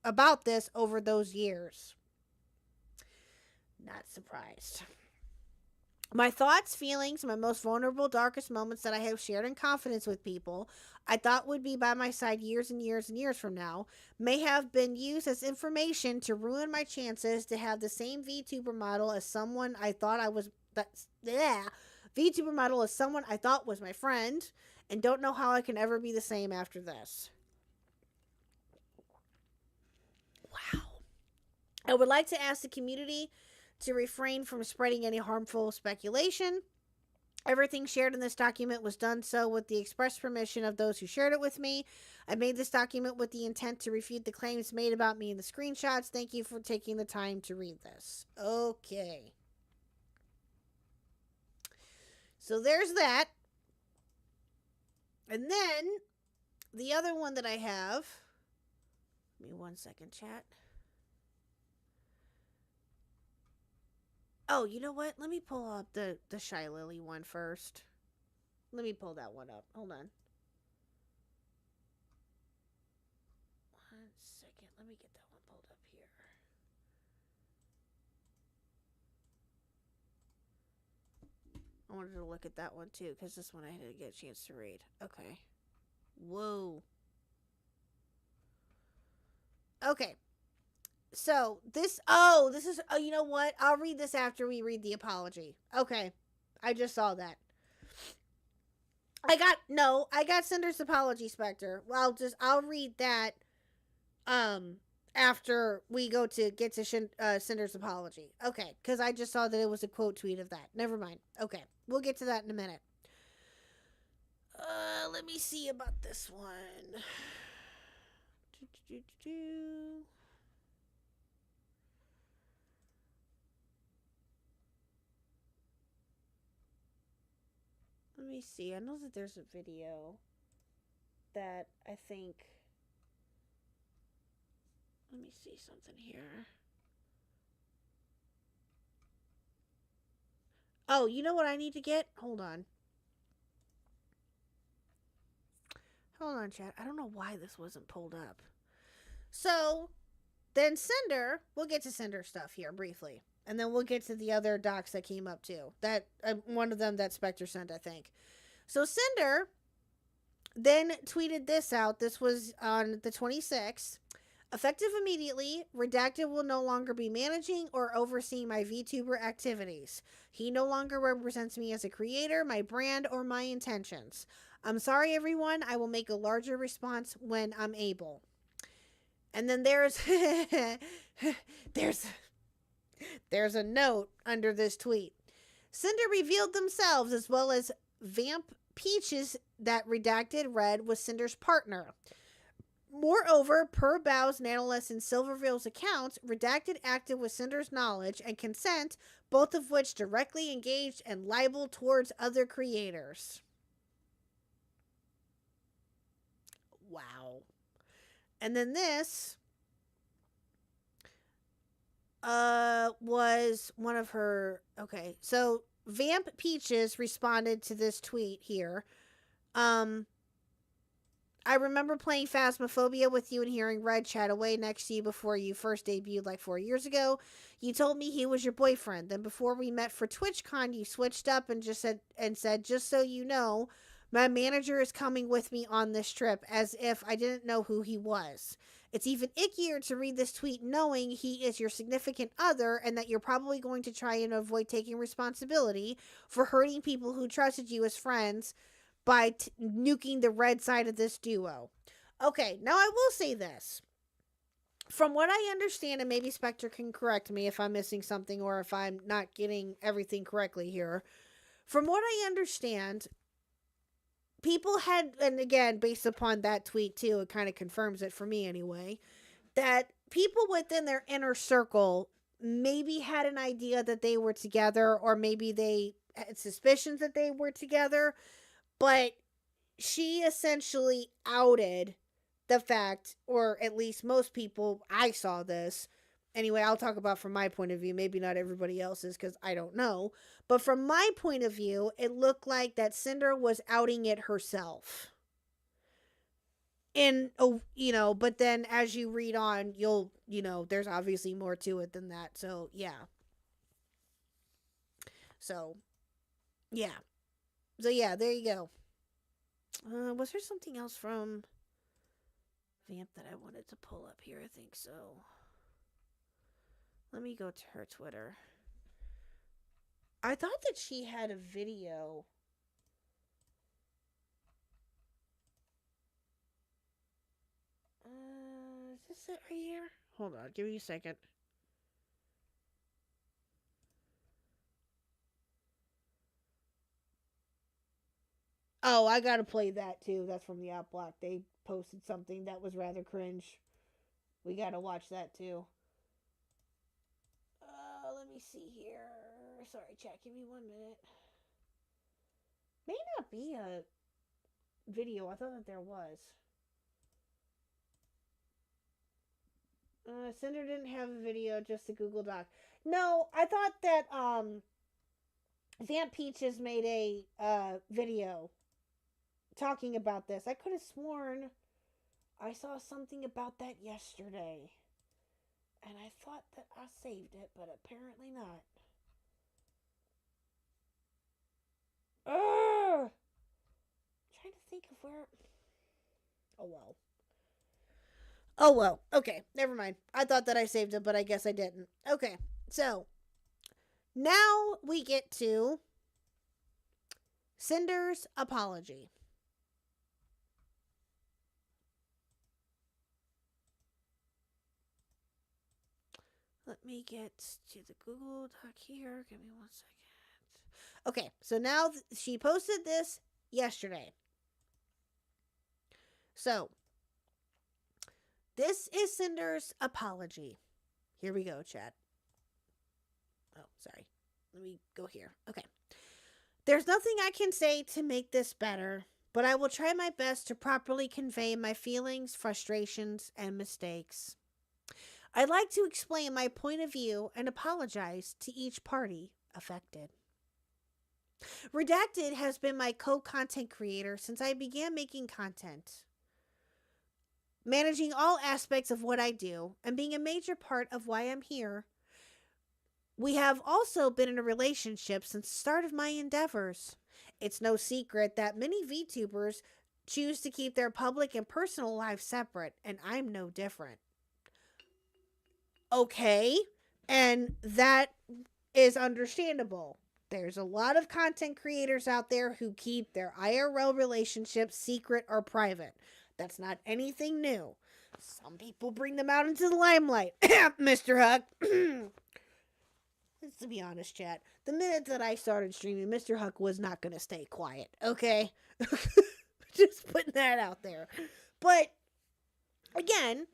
about this over those years. Not surprised. My thoughts, feelings, my most vulnerable, darkest moments that I have shared in confidence with people I thought would be by my side years and years and years from now may have been used as information to ruin my chances to have the same VTuber model as someone I thought VTuber model as someone I thought was my friend, and don't know how I can ever be the same after this. Wow. I would like to ask the community to refrain from spreading any harmful speculation. Everything shared in this document was done so with the express permission of those who shared it with me. I made this document with the intent to refute the claims made about me in the screenshots. Thank you for taking the time to read this. Okay. So there's that. And then the other one that I have. Give me 1 second, chat. Oh, you know what? Let me pull up the Shy Lily one first. Let me pull that one up. Hold on. 1 second. Let me get that one pulled up here. I wanted to look at that one too, because this one I didn't get a chance to read. Okay. Whoa. Okay. So, you know what? I'll read this after we read the apology. Okay. I just saw that. I got Cinder's apology, Spectre. Well, I'll read that, after we get to Cinder's apology. Okay. Because I just saw that it was a quote tweet of that. Never mind. Okay. We'll get to that in a minute. Let me see about this one. Let me see. I know that there's a video that I think... Let me see something here. Oh, you know what I need to get? Hold on. Hold on, chat. I don't know why this wasn't pulled up. So, then Cinder... We'll get to Cinder stuff here briefly. And then we'll get to the other docs that came up too. That one of them that Spectre sent, I think. So Cinder then tweeted this out. This was on the 26th. Effective immediately, Redacted will no longer be managing or overseeing my VTuber activities. He no longer represents me as a creator, my brand, or my intentions. I'm sorry, everyone. I will make a larger response when I'm able. And then there's a note under this tweet. Cinder revealed themselves as well as Vamp Peaches that Redacted read was Cinder's partner. Moreover, per Bao's, Nanoless, and Silverville's accounts, Redacted acted with Cinder's knowledge and consent, both of which directly engaged and libel towards other creators. Wow. And then this was one of her... Okay, so Vamp Peaches responded to this tweet here. I remember playing Phasmophobia with you and hearing Red chat away next to you before you first debuted like 4 years ago. You told me he was your boyfriend. Then before we met for TwitchCon, you switched up and said, just so you know, my manager is coming with me on this trip, as if I didn't know who he was. It's even ickier to read this tweet knowing he is your significant other and that you're probably going to try and avoid taking responsibility for hurting people who trusted you as friends by nuking the red side of this duo. Okay, now I will say this. From what I understand, and maybe Spectre can correct me if I'm missing something or if I'm not getting everything correctly here. From what I understand, people had, and again, based upon that tweet too, it kind of confirms it for me anyway, that people within their inner circle maybe had an idea that they were together, or maybe they had suspicions that they were together, but she essentially outed the fact, or at least most people, I saw this. Anyway, I'll talk about from my point of view, maybe not everybody else's because I don't know. But from my point of view, it looked like that Cinder was outing it herself. And, but then as you read on, there's obviously more to it than that. So, yeah. So, there you go. Was there something else from Vamp that I wanted to pull up here? I think so. Let me go to her Twitter. I thought that she had a video. Is this it right here? Hold on, give me a second. Oh, I gotta play that too. That's from the Outblock. They posted something that was rather cringe. We gotta watch that too. Let me see here. Sorry, chat. Give me 1 minute. May not be a video. I thought that there was. Cinder didn't have a video, just a Google Doc. No, I thought that Vamp Peaches made a video talking about this. I could have sworn I saw something about that yesterday. And I thought that I saved it, but apparently not. Ugh! Trying to think of where... Oh well. Okay, never mind. I thought that I saved it, but I guess I didn't. Okay, so now we get to Cinder's apology. Let me get to the Google Doc here. Give me 1 second. Okay, so now she posted this yesterday. So, this is Cinder's apology. Here we go, chat. Oh, sorry. Let me go here. Okay. There's nothing I can say to make this better, but I will try my best to properly convey my feelings, frustrations, and mistakes. I'd like to explain my point of view and apologize to each party affected. Redacted has been my co-content creator since I began making content, managing all aspects of what I do, and being a major part of why I'm here. We have also been in a relationship since the start of my endeavors. It's no secret that many VTubers choose to keep their public and personal lives separate, and I'm no different. Okay, and that is understandable. There's a lot of content creators out there who keep their IRL relationships secret or private. That's not anything new. Some people bring them out into the limelight. Mr. HuckUck. Let's be honest, chat. The minute that I started streaming, Mr. HuckUck was not going to stay quiet, okay? Just putting that out there. But, again,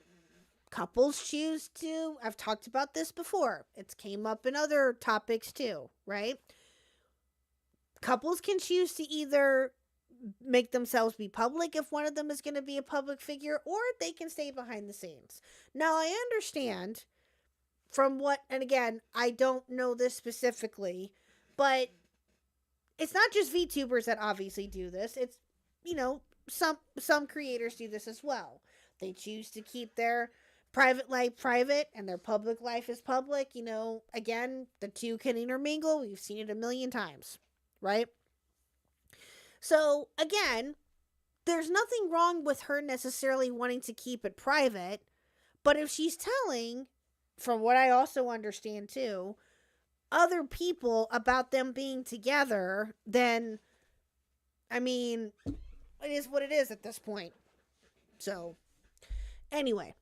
couples choose to, I've talked about this before. It's came up in other topics too, right? Couples can choose to either make themselves be public if one of them is going to be a public figure, or they can stay behind the scenes. Now, I understand from what, and again, I don't know this specifically, but it's not just VTubers that obviously do this. It's some creators do this as well. They choose to keep their private life private and their public life is public. Again, the two can intermingle. We've seen it a million times, right? So again, there's nothing wrong with her necessarily wanting to keep it private, but if she's telling, from what I also understand too, other people about them being together, then I mean, it is what it is at this point. So anyway,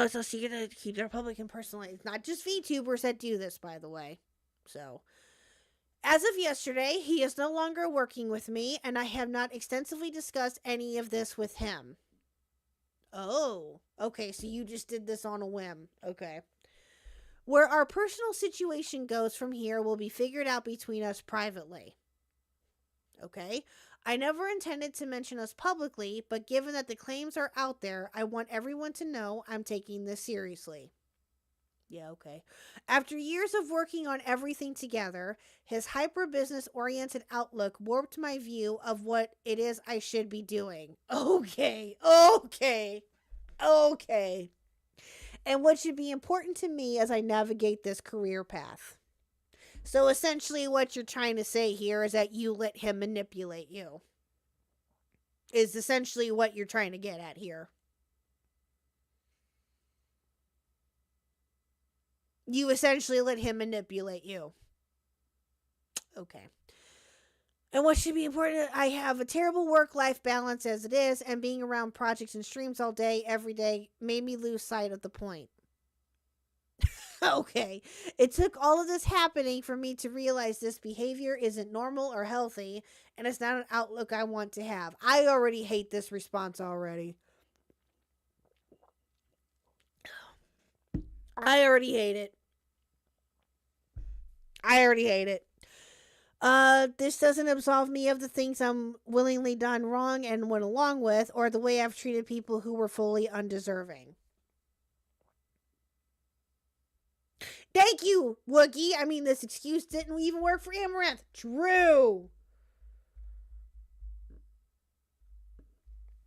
so she's gonna keep their public and personal life. It's not just VTubers that do this, by the way. So as of yesterday, he is no longer working with me, and I have not extensively discussed any of this with him. Oh, okay, so you just did this on a whim. Okay. Where our personal situation goes from here will be figured out between us privately. Okay? I never intended to mention us publicly, but given that the claims are out there, I want everyone to know I'm taking this seriously. Yeah, okay. After years of working on everything together, his hyper-business oriented outlook warped my view of what it is I should be doing. Okay. And what should be important to me as I navigate this career path. So essentially what you're trying to say here is that you let him manipulate you. Is essentially what you're trying to get at here. You essentially let him manipulate you. Okay. And what should be important, I have a terrible work-life balance as it is, and being around projects and streams all day, every day, made me lose sight of the point. Okay. It took all of this happening for me to realize this behavior isn't normal or healthy, and it's not an outlook I want to have. I already hate this response already. I already hate it. This doesn't absolve me of the things I'm willingly done wrong and went along with, or the way I've treated people who were fully undeserving. Thank you, Wookie. I mean, this excuse didn't even work for Amaranth. True.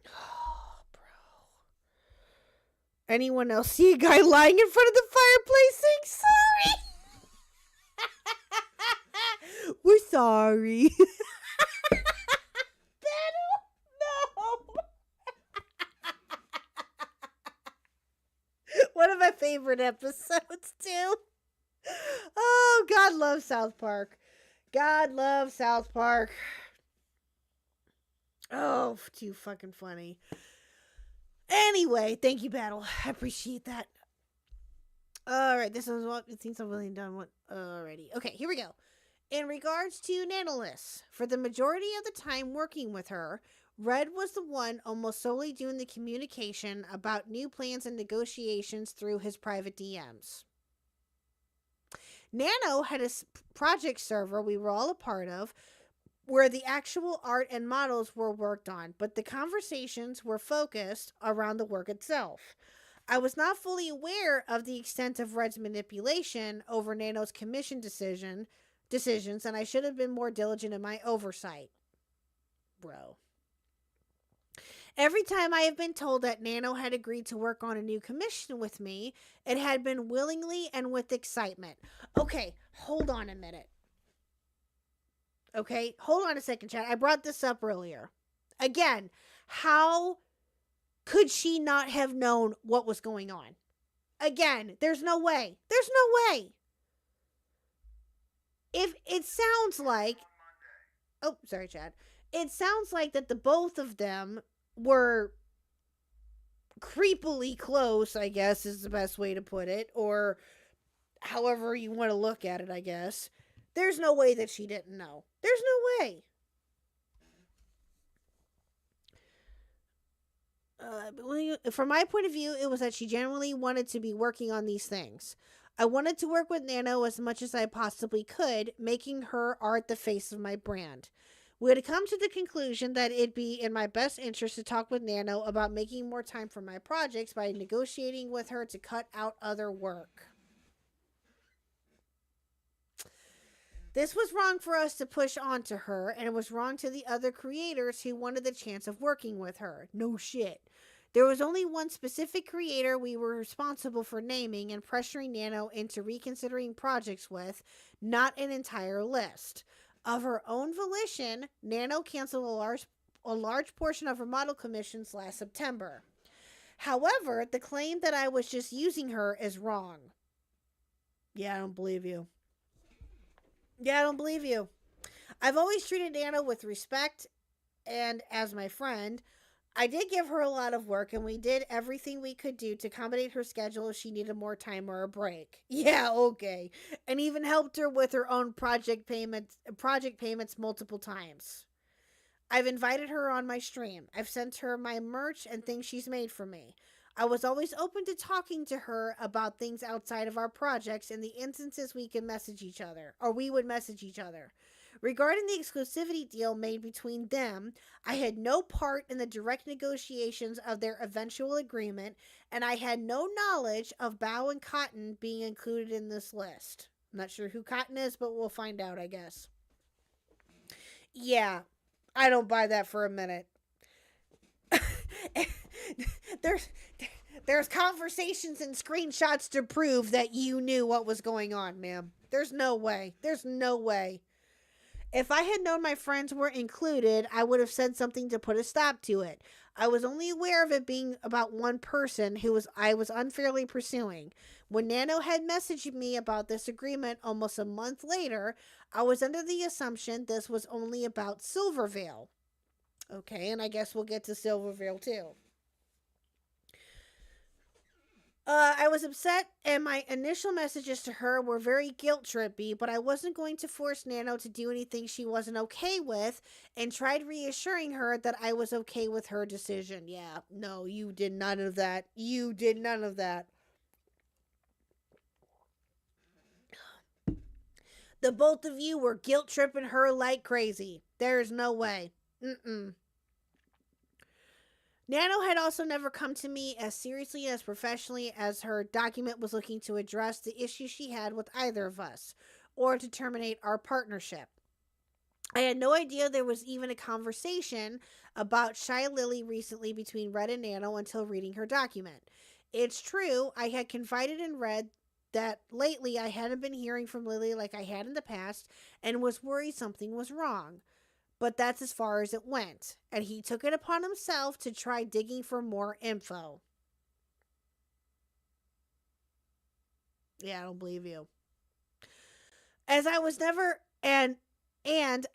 Oh, bro. Anyone else see a guy lying in front of the fireplace saying sorry? We're sorry. No. One of my favorite episodes, too. Oh, God loves South Park. God loves South Park. Oh, too fucking funny. Anyway, thank you, Battle. I appreciate that. Alright, this is what it seems I'm really done. Alrighty. Okay, here we go. In regards to Nanolith, for the majority of the time working with her, Red was the one almost solely doing the communication about new plans and negotiations through his private DMs. Nano had a project server we were all a part of where the actual art and models were worked on, but the conversations were focused around the work itself. I was not fully aware of the extent of Red's manipulation over Nano's commission decisions, and I should have been more diligent in my oversight. Bro. Every time I have been told that Nano had agreed to work on a new commission with me, it had been willingly and with excitement. Okay, hold on a minute. Okay, hold on a second, chat. I brought this up earlier. Again, how could she not have known what was going on? Again, there's no way. There's no way. If it sounds like... Oh, sorry, Chad. It sounds like that the both of them were creepily close, I guess is the best way to put it, or however you want to look at it, I guess. There's no way that she didn't know. There's no way. From my point of view, it was that she genuinely wanted to be working on these things. I wanted to work with Nano as much as I possibly could, making her art the face of my brand. We had come to the conclusion that it'd be in my best interest to talk with Nano about making more time for my projects by negotiating with her to cut out other work. This was wrong for us to push onto her, and it was wrong to the other creators who wanted the chance of working with her. No shit. There was only one specific creator we were responsible for naming and pressuring Nano into reconsidering projects with, not an entire list. Of her own volition, Nano canceled a large portion of her model commissions last September. However, the claim that I was just using her is wrong. Yeah, I don't believe you. I've always treated Nano with respect and as my friend. I did give her a lot of work, and we did everything we could do to accommodate her schedule if she needed more time or a break. Yeah, okay. And even helped her with her own project payments multiple times. I've invited her on my stream. I've sent her my merch and things she's made for me. I was always open to talking to her about things outside of our projects in the instances we would message each other. Regarding the exclusivity deal made between them, I had no part in the direct negotiations of their eventual agreement, and I had no knowledge of Bao and Cotton being included in this list. I'm not sure who Cotton is, but we'll find out, I guess. Yeah, I don't buy that for a minute. There's conversations and screenshots to prove that you knew what was going on, ma'am. There's no way. If I had known my friends were included, I would have said something to put a stop to it. I was only aware of it being about one person who I was unfairly pursuing. When Nano had messaged me about this agreement almost a month later, I was under the assumption this was only about Silvervale. Okay, and I guess we'll get to Silvervale too. I was upset, and my initial messages to her were very guilt-trippy, but I wasn't going to force Nano to do anything she wasn't okay with, and tried reassuring her that I was okay with her decision. Yeah, no, you did none of that. The both of you were guilt-tripping her like crazy. There is no way. Nano had also never come to me as seriously as professionally as her document was looking to address the issues she had with either of us, or to terminate our partnership. I had no idea there was even a conversation about Shy Lily recently between Red and Nano until reading her document. It's true, I had confided in Red that lately I hadn't been hearing from Lily like I had in the past, and was worried something was wrong. But that's as far as it went, and he took it upon himself to try digging for more info. Yeah, I don't believe you. As I was never, and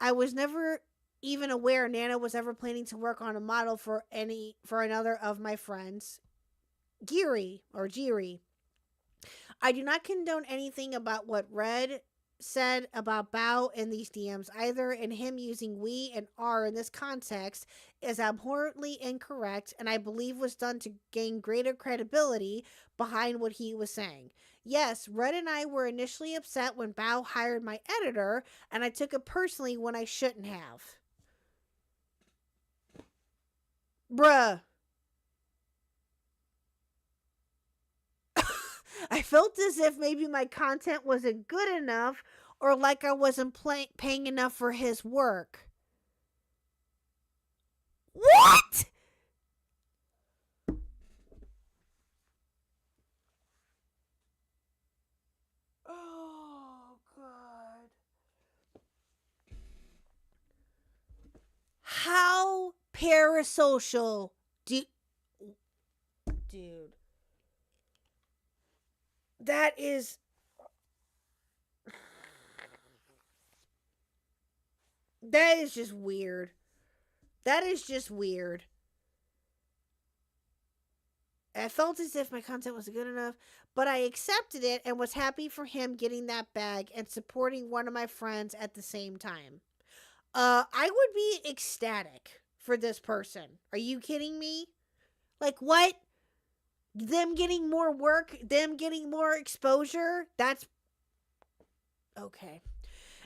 I was never even aware Nana was ever planning to work on a model for another of my friends, Giri. I do not condone anything about what Red said about Bao in these DMs either, and him using we and R in this context is abhorrently incorrect, and I believe was done to gain greater credibility behind what he was saying. Yes, Red and I were initially upset when Bao hired my editor, and I took it personally when I shouldn't have. Bruh. I felt as if maybe my content wasn't good enough, or like I wasn't paying enough for his work. What? Oh, God. How parasocial dude. That is just weird. I felt as if my content wasn't good enough, but I accepted it and was happy for him getting that bag and supporting one of my friends at the same time. I would be ecstatic for this person. Are you kidding me? Like, what? Them getting more work, them getting more exposure, that's okay.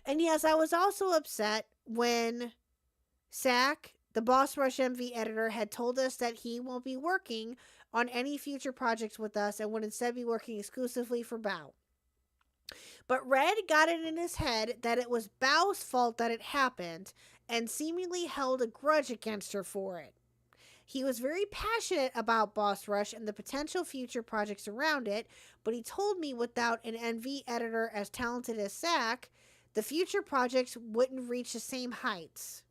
And yes, I was also upset when Sack, the Boss Rush MV editor, had told us that he won't be working on any future projects with us and would instead be working exclusively for Bao. But Red got it in his head that it was Bao's fault that it happened and seemingly held a grudge against her for it. He was very passionate about Boss Rush and the potential future projects around it, but he told me without an NV editor as talented as Zack, the future projects wouldn't reach the same heights.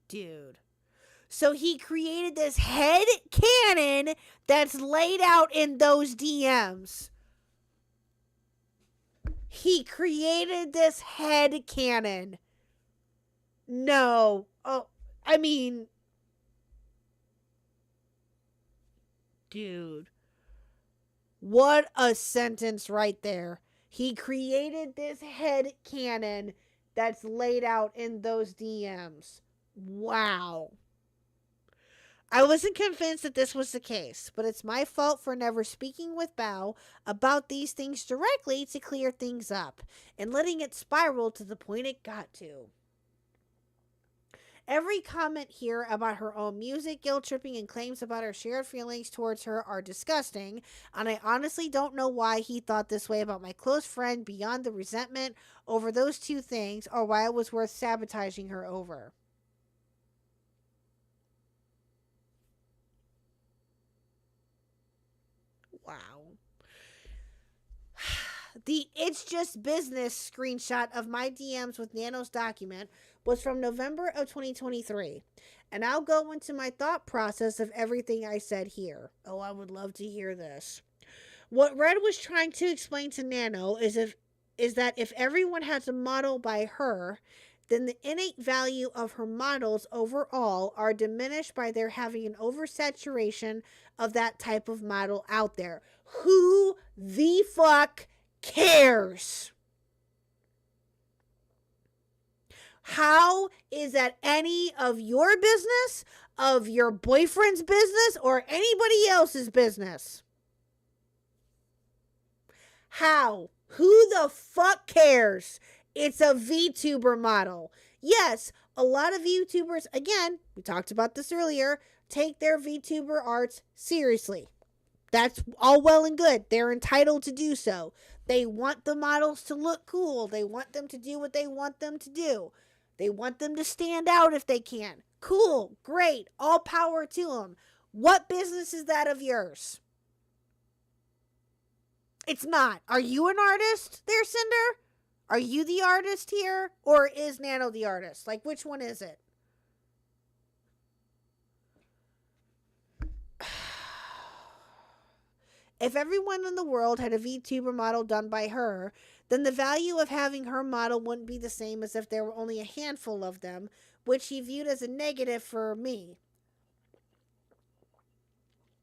Dude. So he created this head canon that's laid out in those DMs. He created this head canon. No. Oh, I mean, dude. What a sentence right there. He created this head canon that's laid out in those DMs. Wow. I wasn't convinced that this was the case, but it's my fault for never speaking with Bao about these things directly to clear things up and letting it spiral to the point it got to. Every comment here about her own music, guilt-tripping, and claims about her shared feelings towards her are disgusting, and I honestly don't know why he thought this way about my close friend beyond the resentment over those two things, or why it was worth sabotaging her over. Wow. The "it's just business" screenshot of my DMs with Nano's document was from November of 2023. And I'll go into my thought process of everything I said here. Oh, I would love to hear this. What Red was trying to explain to Nano is that if everyone has a model by her, then the innate value of her models overall are diminished by there having an oversaturation of that type of model out there. Who the fuck cares? How is that any of your business, of your boyfriend's business, or anybody else's business? How? Who the fuck cares? It's a VTuber model. Yes, a lot of YouTubers, again, we talked about this earlier, take their VTuber arts seriously. That's all well and good. They're entitled to do so. They want the models to look cool. They want them to do what they want them to do. They want them to stand out if they can. Cool, great, all power to them. What business is that of yours? It's not. Are you an artist there, Cinder? Are you the artist here? Or is Nano the artist? Like, which one is it? If everyone in the world had a VTuber model done by her, then the value of having her model wouldn't be the same as if there were only a handful of them, which he viewed as a negative for me.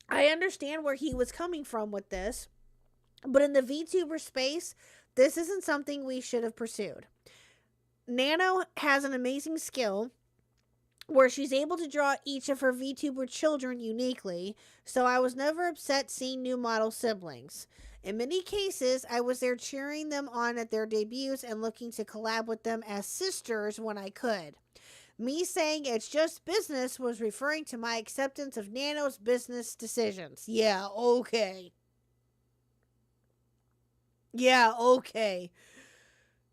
I understand where he was coming from with this, but in the VTuber space, this isn't something we should have pursued. Nano has an amazing skill where she's able to draw each of her VTuber children uniquely, so I was never upset seeing new model siblings. In many cases, I was there cheering them on at their debuts and looking to collab with them as sisters when I could. Me saying it's just business was referring to my acceptance of Nano's business decisions. Yeah, okay.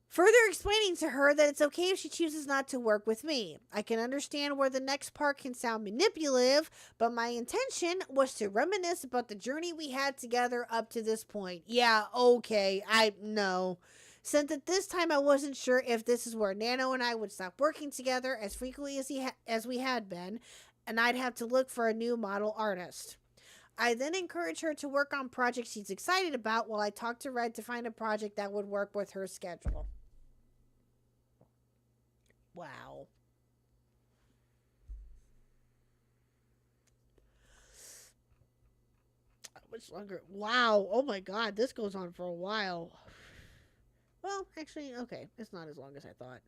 Further explaining to her that it's okay if she chooses not to work with me. I can understand where the next part can sound manipulative, but my intention was to reminisce about the journey we had together up to this point. Yeah, okay, no. Since at this time I wasn't sure if this is where Nano and I would stop working together as frequently as we had been, and I'd have to look for a new model artist. I then encouraged her to work on projects she's excited about while I talked to Red to find a project that would work with her schedule. Wow. How much longer? Wow. Oh my god, this goes on for a while. Well, actually, okay. It's not as long as I thought.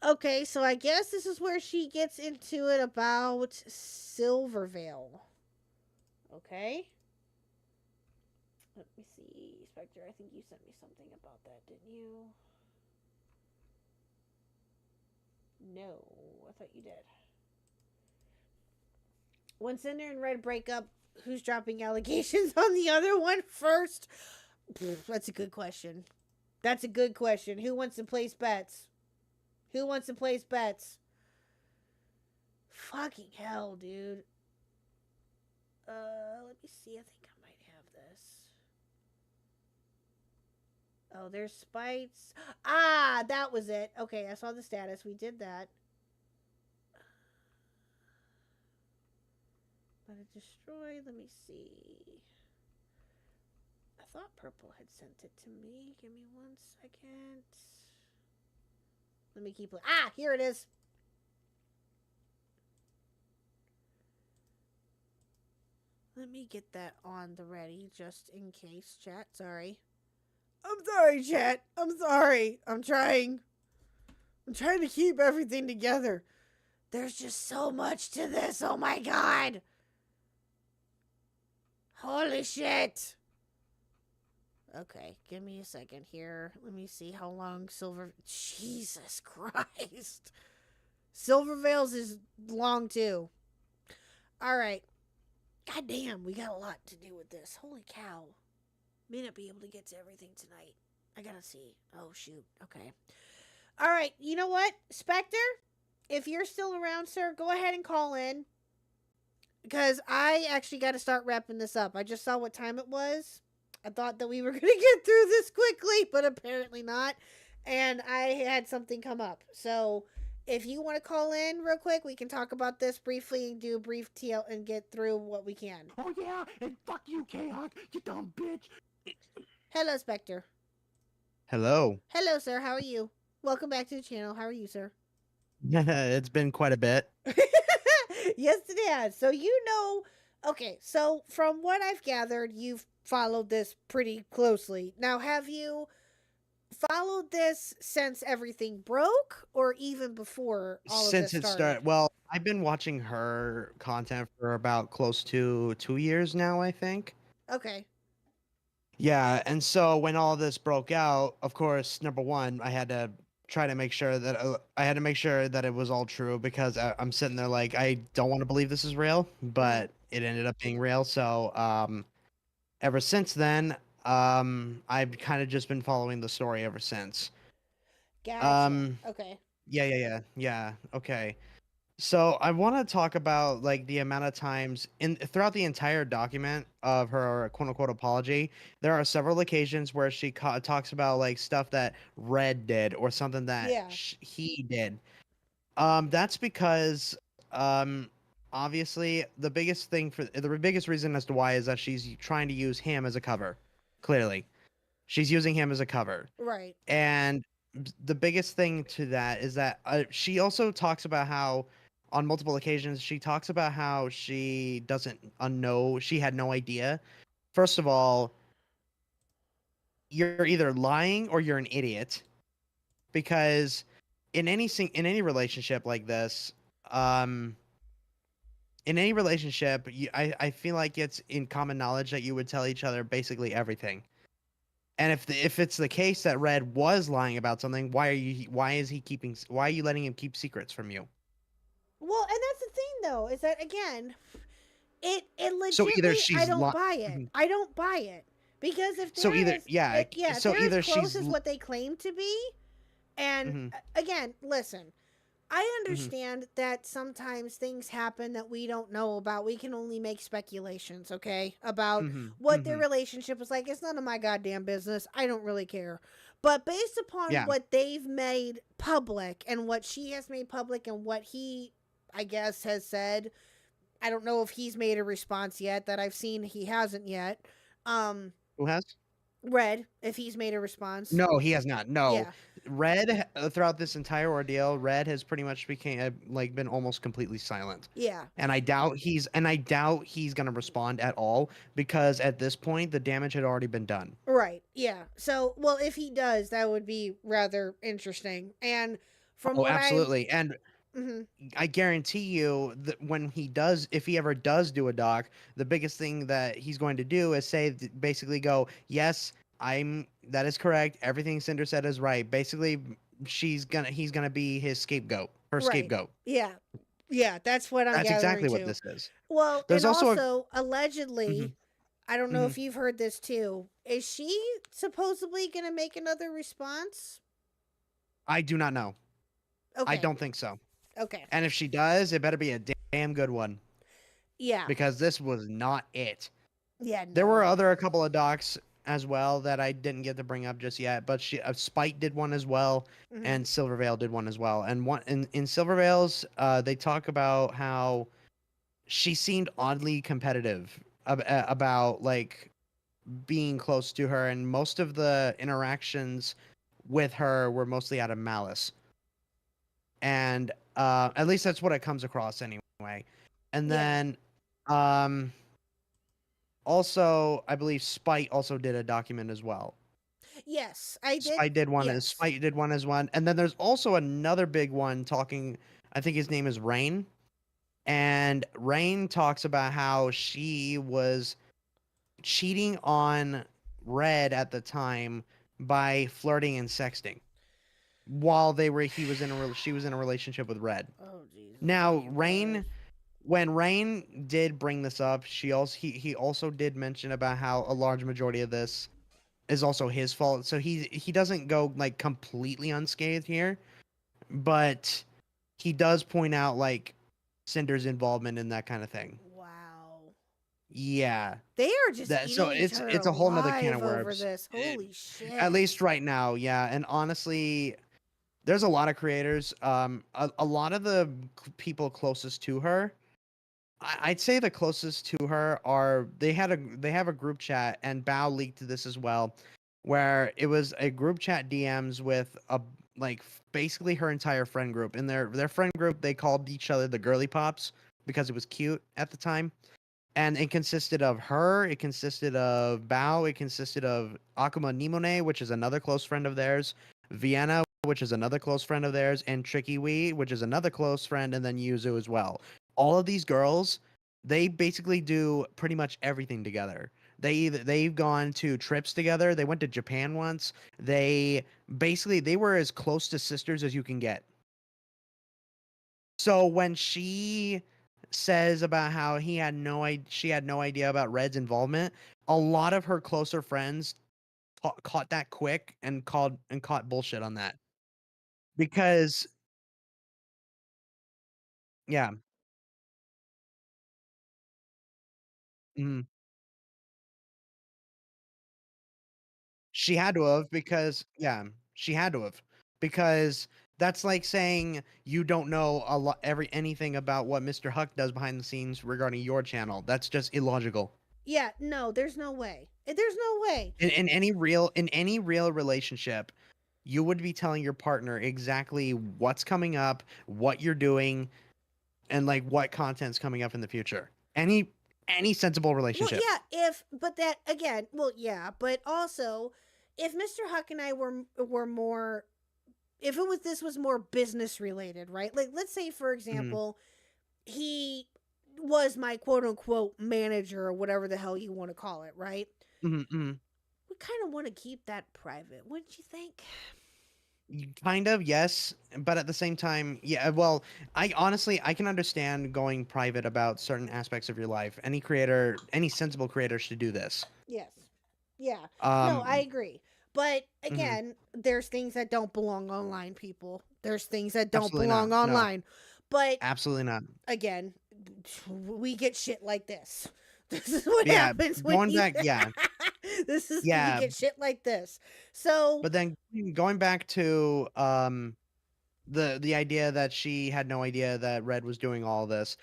Okay, so I guess this is where she gets into it about Silvervale. Okay. Let me see. Spectre, I think you sent me something about that, didn't you? No, I thought you did. When Cinder and Red break up, who's dropping allegations on the other one first? That's a good question. That's a good question. Who wants to place bets? Who wants to place bets? Fucking hell, dude. Let me see. I think I might have this. Oh, there's spites. Ah, that was it. Okay, I saw the status. We did that. But it destroyed. Let me see. I thought Purple had sent it to me. Give me 1 second. Let me keep. Ah, here it is. Let me get that on the ready just in case, chat. Sorry. I'm sorry, chat. I'm sorry. I'm trying to keep everything together. There's just so much to this. Oh my god. Holy shit. Okay, give me a second here. Let me see how long Jesus Christ. Silver Veils is long too. Alright. God damn, we got a lot to do with this. Holy cow. May not be able to get to everything tonight. I gotta see. Oh, shoot. Okay. Alright, you know what? Spectre, if you're still around, sir, go ahead and call in. Because I actually got to start wrapping this up. I just saw what time it was. I thought that we were going to get through this quickly, but apparently not. And I had something come up. So if you want to call in real quick, we can talk about this briefly and do a brief TL and get through what we can. Oh yeah, and fuck you, KHuck, you dumb bitch. Hello, Spectre. Hello. Hello, sir. How are you? Welcome back to the channel. How are you, sir? It's been quite a bit. Yes, it has. So okay, so from what I've gathered, you've followed this pretty closely. Now, have you followed this since everything broke or even before all Since of it this started, well, I've been watching her content for about close to 2 years now, I think. Okay. Yeah, and so when all this broke out, of course, number one, I had to try to make sure that it was all true because I'm sitting there like I don't want to believe this is real, but it ended up being real. So ever since then, I've kind of just been following the story ever since. Gotcha. Okay. Yeah. Okay. So I want to talk about like the amount of times throughout the entire document of her quote unquote apology, there are several occasions where she talks about like stuff that Red did or something that Yeah. he did. That's because obviously the biggest reason as to why is that she's trying to use him as a cover. Clearly, she's using him as a cover. Right. And the biggest thing to that is that she also talks about how on multiple occasions she talks about how she she had no idea. First of all, you're either lying or you're an idiot, because in any relationship like this, in any relationship, I feel like it's in common knowledge that you would tell each other basically everything. And if it's the case that Red was lying about something, why are you letting him keep secrets from you? Well, and that's the thing though, is that again, it So either legitimately she's I don't li- buy it. Mhm. I don't buy it. Because if So they're either- as, yeah, if- yeah, if so they're either as close she's as l- what they claim to be, and Mhm. again, listen, I understand that sometimes things happen that we don't know about. We can only make speculations, okay, about what their relationship was like. It's none of my goddamn business. I don't really care. But based upon Yeah. what they've made public and what she has made public and what he, I guess, has said, I don't know if he's made a response yet. That I've seen, he hasn't yet. Who has? Red, if he's made a response. No, he has not. No. Yeah. Red, throughout this entire ordeal, Red has pretty much been almost completely silent. Yeah. And I doubt he's gonna respond at all, because at this point the damage had already been done. Right. Yeah. So, well, if he does, that would be rather interesting. And from what Absolutely. And Mhm. I guarantee you that if he ever does do a doc, the biggest thing that he's going to do is basically go, yes, that is correct. Everything Cinder said is right. Basically, he's gonna be his scapegoat, her Right. scapegoat. Yeah. Yeah, that's what I'm That's gathering exactly what too. this is. Well, There's and also also allegedly, I don't know if you've heard this too. is she supposedly gonna make another response? I do not know. Okay. I don't think so. Okay. And if she does, it better be a damn good one, Yeah. because this was not it. Yeah. There were no. a couple of docs as well that I didn't get to bring up just yet, but Spite did one as well, Mhm. and Silverveil did one as well. And one in Silverveil's, they talk about how she seemed oddly competitive about like being close to her, and most of the interactions with her were mostly out of malice. And at least that's what it comes across anyway. And Yeah. then also, I believe Spite also did a document as well. Yes, I did. Spite did one as Yes. Spite did one as one, and then there's also another big one talking. I think his name is Rain, and Rain talks about how she was cheating on Red at the time by flirting and sexting while she was in a relationship with Red. Oh Jesus. Now, Christ. Rain, when Rain did bring this up, he also did mention about how a large majority of this is also his fault. So he doesn't go like completely unscathed here, but he does point out like Cinder's involvement in that kind of thing. Wow. Yeah. They are just So eating each other it's a whole nother can of alive over worms. this. Holy shit. At least right now, yeah. And honestly, there's a lot of creators. A lot of the people closest to her, I'd say the closest to her are they have a group chat, and Bao leaked this as well, where it was a group chat DMs with basically her entire friend group. In their friend group, they called each other the girly pops because it was cute at the time. And it consisted of her, it consisted of Bao, it consisted of Akuma Nimone, which is another close friend of theirs, Vienna, which is another close friend of theirs, and Tricky Wee, which is another close friend, and then Yuzu as well. All of these girls, they basically do pretty much everything together. They've gone to trips together. They went to Japan once. They were as close to sisters as you can get. So when she says about how she had no idea about Red's involvement, a lot of her closer friends caught that quick and caught bullshit on that. Because yeah. Mhm. She had to have, because yeah, she had to have, because that's like saying you don't know anything about what Mr. Huck does behind the scenes regarding your channel. That's just illogical. Yeah, no, there's no way. There's no way. In any real relationship, you would be telling your partner exactly what's coming up, what you're doing, and like what content's coming up in the future. Any sensible relationship. Well, yeah, but that again, well, yeah, but also if Mr. Huck and I were more, if this was more business related, right? Like, let's say, for example, he was my quote unquote manager or whatever the hell you want to call it, right? Mm-hmm. We kind of want to keep that private, wouldn't you think? Kind of, yes, but at the same time, yeah. Well, I honestly can understand going private about certain aspects of your life. Any sensible creator should do this. Yes. Yeah. No, I Um, agree. But mhm, again, there's things that don't belong online, people. There's things that don't absolutely belong not. No, online. But absolutely not. again, we get shit like this. This is what Yeah, happens when going you back, yeah, this is yeah. you get shit like this. So But then going back to the idea that she had no idea that Red was doing all this.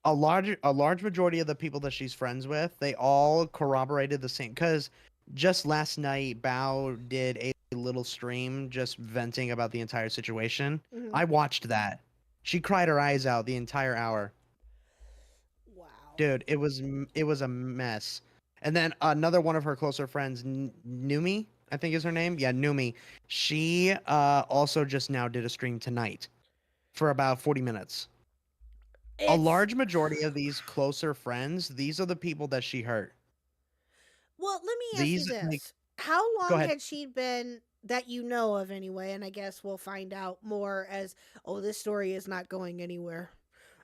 A large majority of the people that she's friends with, they all corroborated the same. Because just last night, Bao did a little stream just venting about the entire situation. mhm. I watched that. She cried her eyes out the entire hour. Wow. Dude, it was a mess. And then another one of her closer friends, Numi, I think is her name. Yeah, Numi. She also just now did a stream tonight for about 40 minutes. A It's large majority of these closer friends, these are the people that she hurt. well, let me ask you These like this. How go long ahead. had she been that you know of anyway? And I guess we'll find out more as this story is not going anywhere.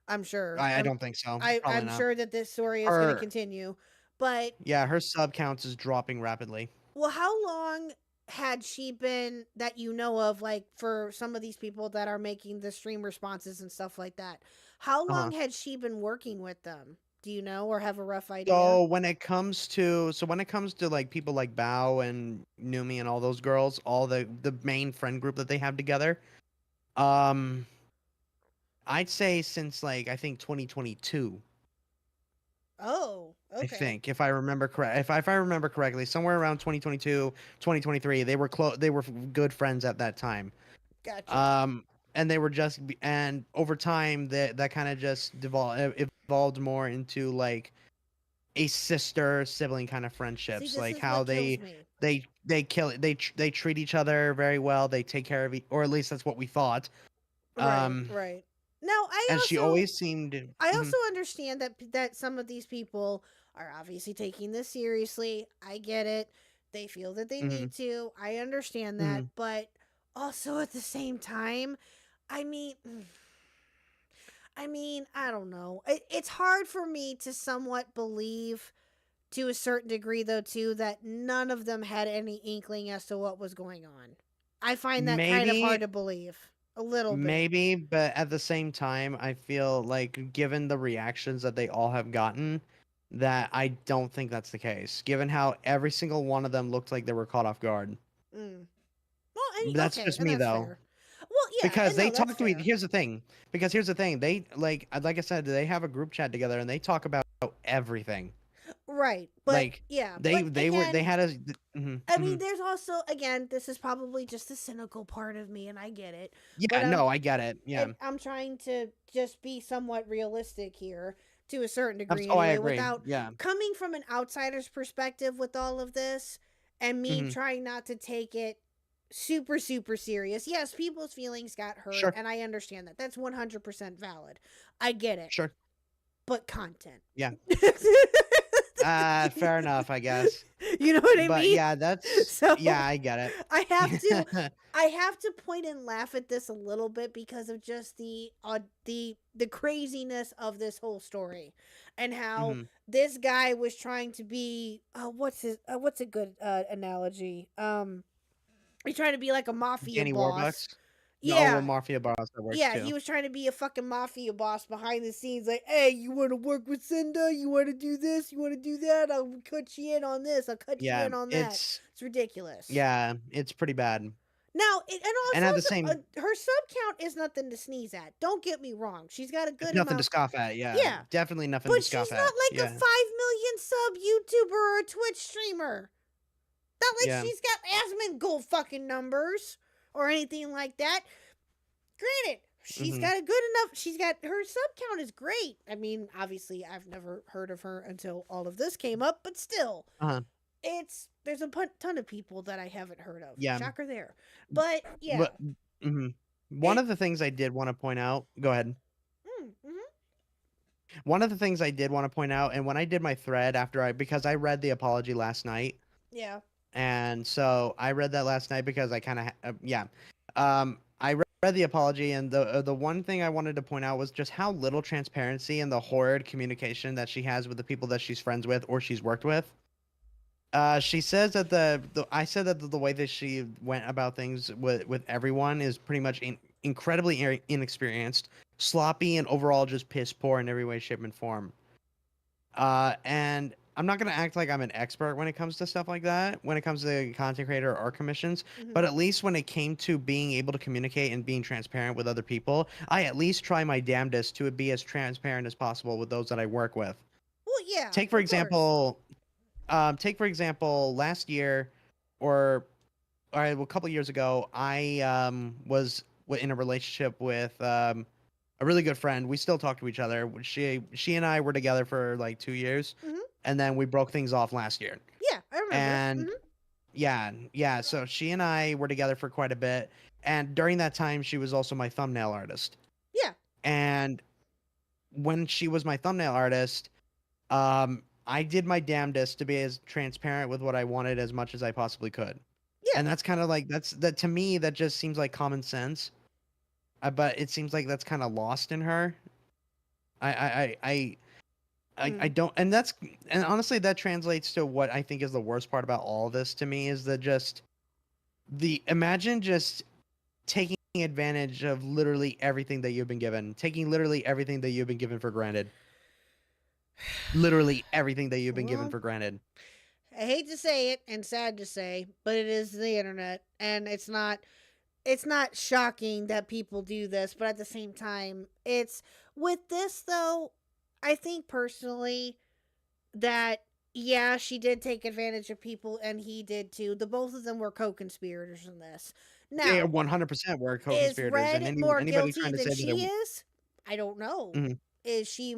I'm sure. I don't think so. Probably I'm not. sure that this story is going to Her continue. But Yeah, her sub counts is dropping rapidly. well, how long had she been that you know of, like for some of these people that are making the stream responses and stuff like that? How Uh-huh. long had she been working with them? Do you know or have a rough idea? When it comes to like people like Bao and Numi and all those girls, all the main friend group that they have together, um, I'd say since like I think 2022. Oh, I okay. think if I remember if I remember correctly, somewhere around 2022, 2023, they were good friends at that time. Gotcha. And they were and over time that kind of just evolved more into like a sister sibling kind of friendships, See, this like is how what kills me. they treat each other very well, they take care of or at least that's what we thought. Right, right. Now, And she always seemed I Mhm, also understand that some of these people are obviously taking this seriously. I get it. They feel that they mhm, need to. I understand that, mhm. but also at the same time, I mean, I don't know. It's hard for me to somewhat believe to a certain degree though too that none of them had any inkling as to what was going on. I find that kind of maybe hard to believe. A little bit. maybe, but at the same time I feel like given the reactions that they all have gotten, that I don't think that's the case, given how every single one of them looked like they were caught off guard. Mm. Well, That's okay, just and me that's though. fair. Well, yeah, Because and no, they that's talk to fair. here's the thing. Because here's the thing. They like I said, they have a group chat together and they talk about everything. Right. But Like yeah, but they again, had a I mean, there's also again, this is probably just the cynical part of me and I get it. But yeah, no, I get it. Yeah. I'm trying to just be somewhat realistic here to a certain degree Oh, I anyway agree. without Yeah. coming from an outsider's perspective with all of this and me Hmm. trying not to take it super serious. Yes, people's feelings got hurt Sure. and I understand that. That's 100% valid. I get it. Sure. But content. Yeah. Fair enough, I guess. You know what I But mean? yeah, that's So yeah, I get it. I have to I have to point and laugh at this a little bit because of just the craziness of this whole story and how Hmm. this guy was trying to be what's a good analogy? He's trying to be like a mafia Danny boss. Warbucks. No, well, Yeah, Mafia Boss that works yeah, he too. was trying to be a fucking mafia boss behind the scenes. Like, hey, you want to work with Cinda? You want to do this? You want to do that? I'll cut you in on this. I'll cut you Yeah, in on that. It's ridiculous. it's pretty bad. Now, and And at the also, same her sub count is nothing to sneeze at. Don't get me wrong. She's got a It's good nothing to amount. scoff at. Yeah. Yeah, Definitely nothing to but scoff she's at. not like a Yeah. 5 million sub YouTuber or a Twitch streamer. Not like Yeah. she's got Asmongold fucking numbers or anything like that. Granted, she's Mhm. got a good enough. She's got her sub count is great. I mean, obviously, I've never heard of her until all of this came up, but still, Uh-huh. there's a ton of people that I haven't heard of. Yeah. Shocker there, but yeah. But one of the things I did want to point out. Go ahead. Mm-hmm. One of the things I did want to point out, and when I did my thread because I read the apology last night, Yeah. and so I read that last night because I kind of I read the apology, and the one thing I wanted to point out was just how little transparency and the horrid communication that she has with the people that she's friends with or she's worked with. She says that I said that the way that she went about things with everyone is pretty much incredibly inexperienced, sloppy, and overall just piss poor in every way, shape, and form. And I'm not gonna act like I'm an expert when it comes to stuff like that, when it comes to content creator or commissions, but at least when it came to being able to communicate and being transparent with other people, I at least try my damnedest to be as transparent as possible with those that I work with. Well, yeah. Take for of course. example, last year, or a couple years ago, I was in a relationship with a really good friend. We still talk to each other. She and I were together for like 2 years, Mhm. and then we broke things off last year. Yeah, I remember. And Mhm. yeah. So she and I were together for quite a bit, and during that time, she was also my thumbnail artist. Yeah. And when she was my thumbnail artist, I did my damnedest to be as transparent with what I wanted as much as I possibly could. Yeah. And that's kind of like that to me. That just seems like common sense. But it seems like that's kind of lost in her. I I don't, and honestly, that translates to what I think is the worst part about all this to me is that imagine just taking advantage of literally everything that you've been given, taking literally everything that you've been given for granted. Literally everything that you've been given Well, for granted. I hate to say it and sad to say, but it is the internet, and it's not shocking that people do this, but at the same time, it's with this though, I think personally that yeah, she did take advantage of people and he did too. The both of them were co-conspirators in this. They Now, 100% were is co-conspirators, and Red more anybody guilty trying to than say that she is? I don't know. Mhm. Is she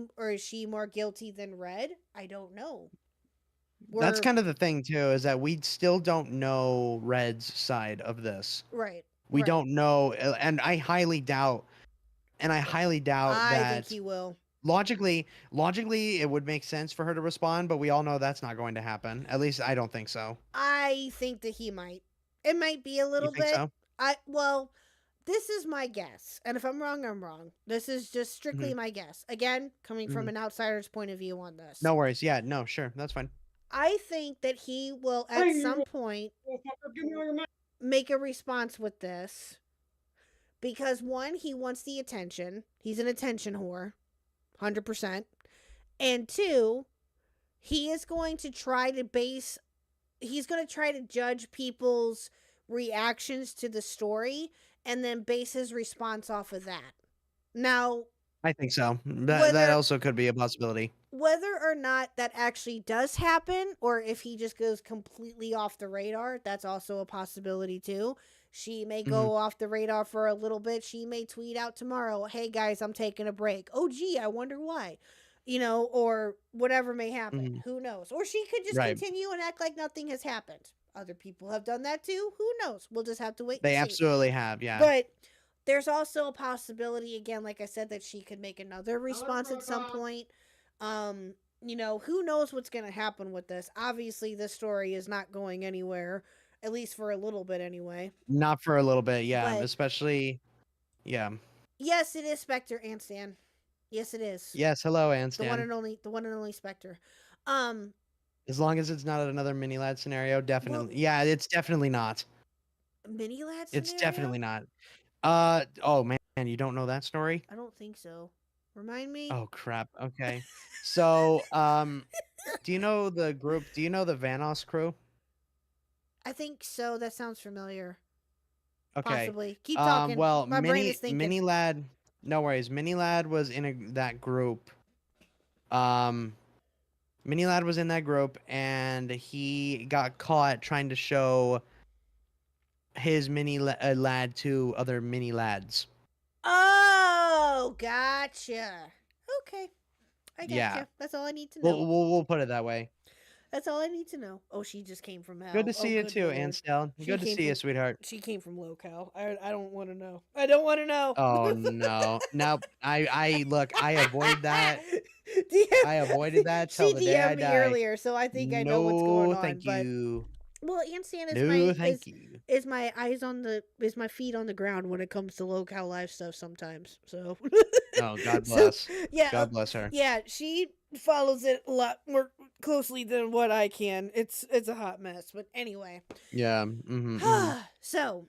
more guilty than Red? I don't know. That's We're kind of the thing too, is that we still don't know Red's side of this. right. We Right. don't know, and I highly doubt I think that he will. logically it would make sense for her to respond, but we all know that's not going to happen. At least I don't think so. I think that he might. It might be a You little think bit. so? Well, this is my guess. And if I'm wrong, I'm wrong. This is just strictly my guess. Again, coming from an outsider's point of view on this. No worries. Yeah, no, sure. That's fine. I think that he will at some point make a response with this because one, he wants the attention. He's an attention whore. 100%. And two, he is going to try to judge people's reactions to the story and then base his response off of that. Now, I think so. That also could be a possibility. whether or not that actually does happen or if he just goes completely off the radar, that's also a possibility too. She may go off the radar for a little bit. She may tweet out tomorrow, "Hey guys, I'm taking a break." Oh gee, I wonder why. Or whatever may happen. Who knows? Or she could just continue and act like nothing has happened. Other people have done that too. Who knows? We'll just have to wait. They and see. absolutely have, yeah. But there's also a possibility, again, like I said, that she could make another response at some point. Who knows what's going to happen with this? Obviously, this story is not going anywhere, at least for a little bit anyway. Not for a little bit, yeah. But especially, yeah. Yes, it is Spectre and Stan. Yes, it is. Yes, hello, Anstan. The one and only Spectre. As long as it's not another mini lad scenario, definitely. Well, yeah, it's definitely not. Mini lad scenario? It's definitely not. Oh man, you don't know that story? I don't think so. Remind me. Oh crap. Okay. So, do you know the group? Do you know the Vanos crew? I think so. That sounds familiar. Okay. Possibly. Keep talking. Well, my brain is thinking. Mini lad. No worries. Mini lad was in that group. Mini lad was in that group, and he got caught trying to show his mini lad to other mini lads. Oh, gotcha. Okay, I gotcha. Yeah. That's all I need to know. We'll put it that way. That's all I need to know. Oh, she just came from hell. Good to see you too, Anstel. Good to see you, sweetheart. She came from locale. I don't want to know. I don't want to know. Oh no. No, I look, I avoid that. I avoided that till the day I died. She DM'd me earlier, so I think I know what's going on. Thank you. Well, Aunt Stan is is my feet on the ground when it comes to locale live stuff sometimes. So oh, God bless. So, yeah, God bless her. Yeah, she follows it a lot more closely than what I can. It's a hot mess, but anyway. Yeah. So,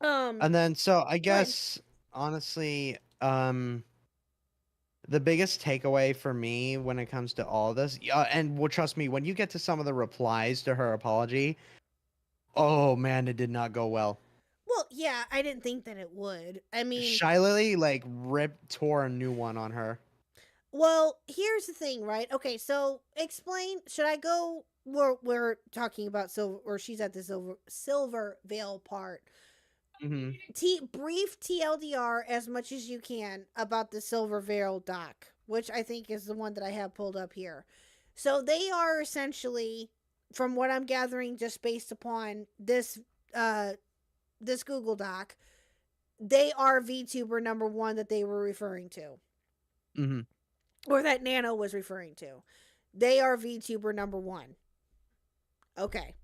and then I guess honestly, the biggest takeaway for me when it comes to all this, and well, trust me, when you get to some of the replies to her apology, oh man, it did not go well. Well, yeah, I didn't think that it would. I mean, Shy Lily tore a new one on her. Well, here's the thing, right? Okay, so explain. Should I go? We're talking about Silver, or she's at the Silver Veil part. Brief TLDR as much as you can about the Silver Veil doc, which I think is the one that I have pulled up here. So they are essentially, from what I'm gathering, just based upon this Google Doc, they are VTuber number 1 that they were referring to, or that Nano was referring to. They are VTuber number 1. Okay.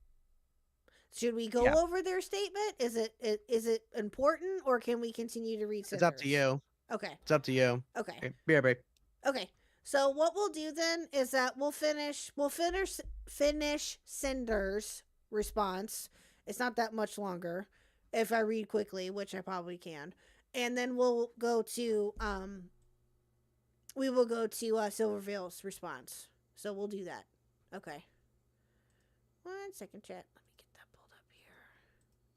Should we go over their statement? Is it important, or can we continue to read? It's up to you. Okay. It's up to you. Okay. Be right back. Okay. So what we'll do then is that we'll finish Cinder's response. It's not that much longer if I read quickly, which I probably can. And then we'll go to Silvervale's response. So we'll do that. Okay. 1 second, chat. Let me get that pulled up here.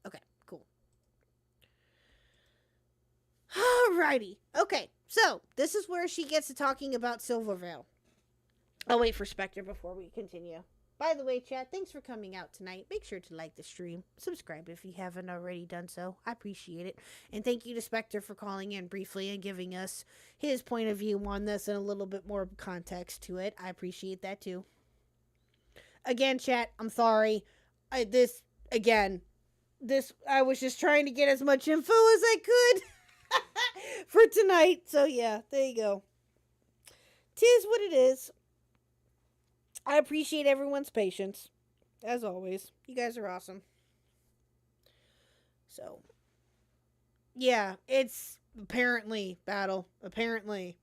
Okay, cool. Alrighty. Okay, so this is where she gets to talking about Silvervale. I'll wait for Spectre before we continue. By the way, chat, thanks for coming out tonight. Make sure to like the stream. Subscribe if you haven't already done so. I appreciate it. And thank you to Spectre for calling in briefly and giving us his point of view on this and a little bit more context to it. I appreciate that too. Again, chat, I'm sorry. I was just trying to get as much info as I could for tonight. So yeah, there you go. 'Tis what it is. I appreciate everyone's patience. As always. You guys are awesome. So, yeah, it's apparently battle. Apparently.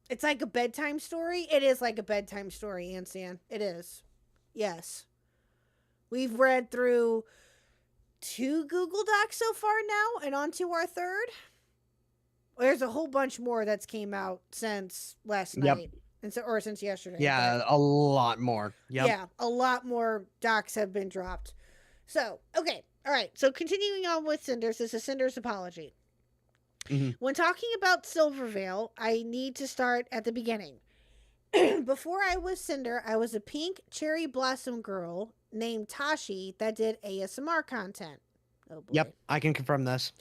It's like a bedtime story. It is like a bedtime story, Ansan. It is. Yes. We've read through 2 Google Docs so far now and on to our 3rd. There's a whole bunch more that's came out since last night. And or since yesterday. Yeah, a lot more. Yep. Yeah, a lot more docs have been dropped. So, okay. All right. So continuing on with Cinders, this is Cinder's apology. Mm-hmm. When talking about Silvervale, I need to start at the beginning. Before I was Cinder, I was a pink cherry blossom girl named Tashi that did ASMR content. Oh boy. Yep, I can confirm this.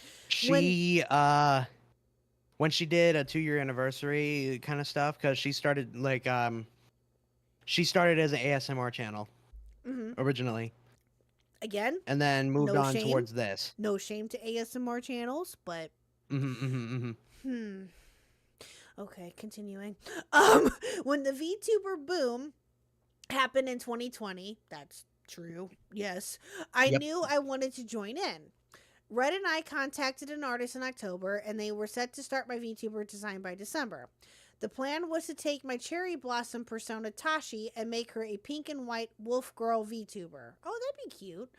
When she did a 2-year anniversary kind of stuff, because she started she started as an ASMR channel originally. Again, and then moved on shame. towards this. No shame to ASMR channels, but Okay, continuing. When the VTuber boom happened in 2020, that's true. Yes, I knew I wanted to join in. Red and I contacted an artist in October, and they were set to start my VTuber design by December. The plan was to take my cherry blossom persona Tashi and make her a pink and white wolf girl VTuber. Oh, that'd be cute.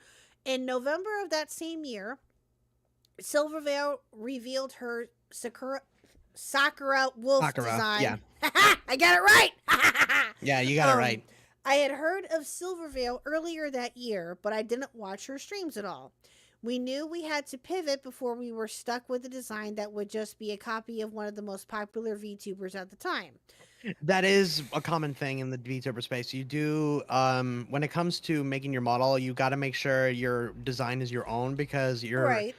In November of that same year, Silvervale revealed her Sakura wolf design. Yeah. I got it right. Yeah, you got it right. I had heard of Silvervale earlier that year, but I didn't watch her streams at all. We knew we had to pivot before we were stuck with a design that would just be a copy of one of the most popular VTubers at the time. That is a common thing in the VTuber space. You do, when it comes to making your model, you got to make sure your design is your own, because if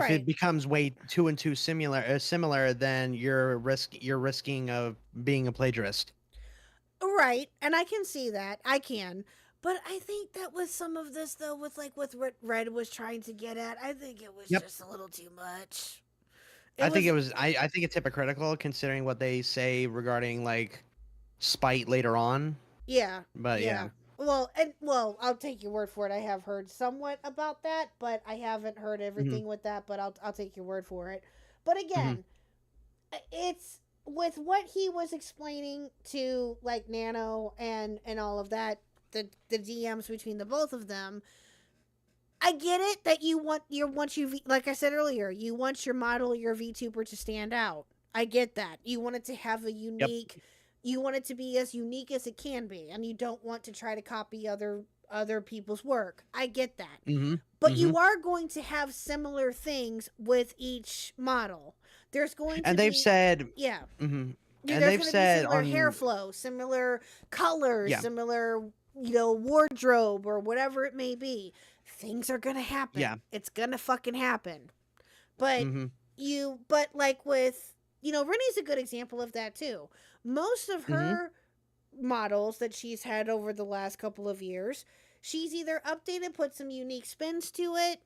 it becomes way too similar, then you're risking of being a plagiarist. Right, and I can see that. I can. But I think that with some of this, though, with what Red was trying to get at, I think it was just a little too much. I think it's hypocritical considering what they say regarding like spite later on. Yeah. But yeah. Well, I'll take your word for it. I have heard somewhat about that, but I haven't heard everything with that. But I'll take your word for it. But again, it's with what he was explaining to like Nano and all of that. The DMs between the both of them, I get it that like I said earlier, you want your model, your VTuber to stand out. I get that. You want it to have a unique, you want it to be as unique as it can be, and you don't want to try to copy other people's work. I get that. But you are going to have similar things with each model. There's going to and they've said and they've said similar hair flow, similar colors, similar wardrobe or whatever it may be. Things are gonna happen. Yeah. It's gonna fucking happen. But but like with, Rennie's a good example of that too. Most of her models that she's had over the last couple of years, she's either updated, put some unique spins to it,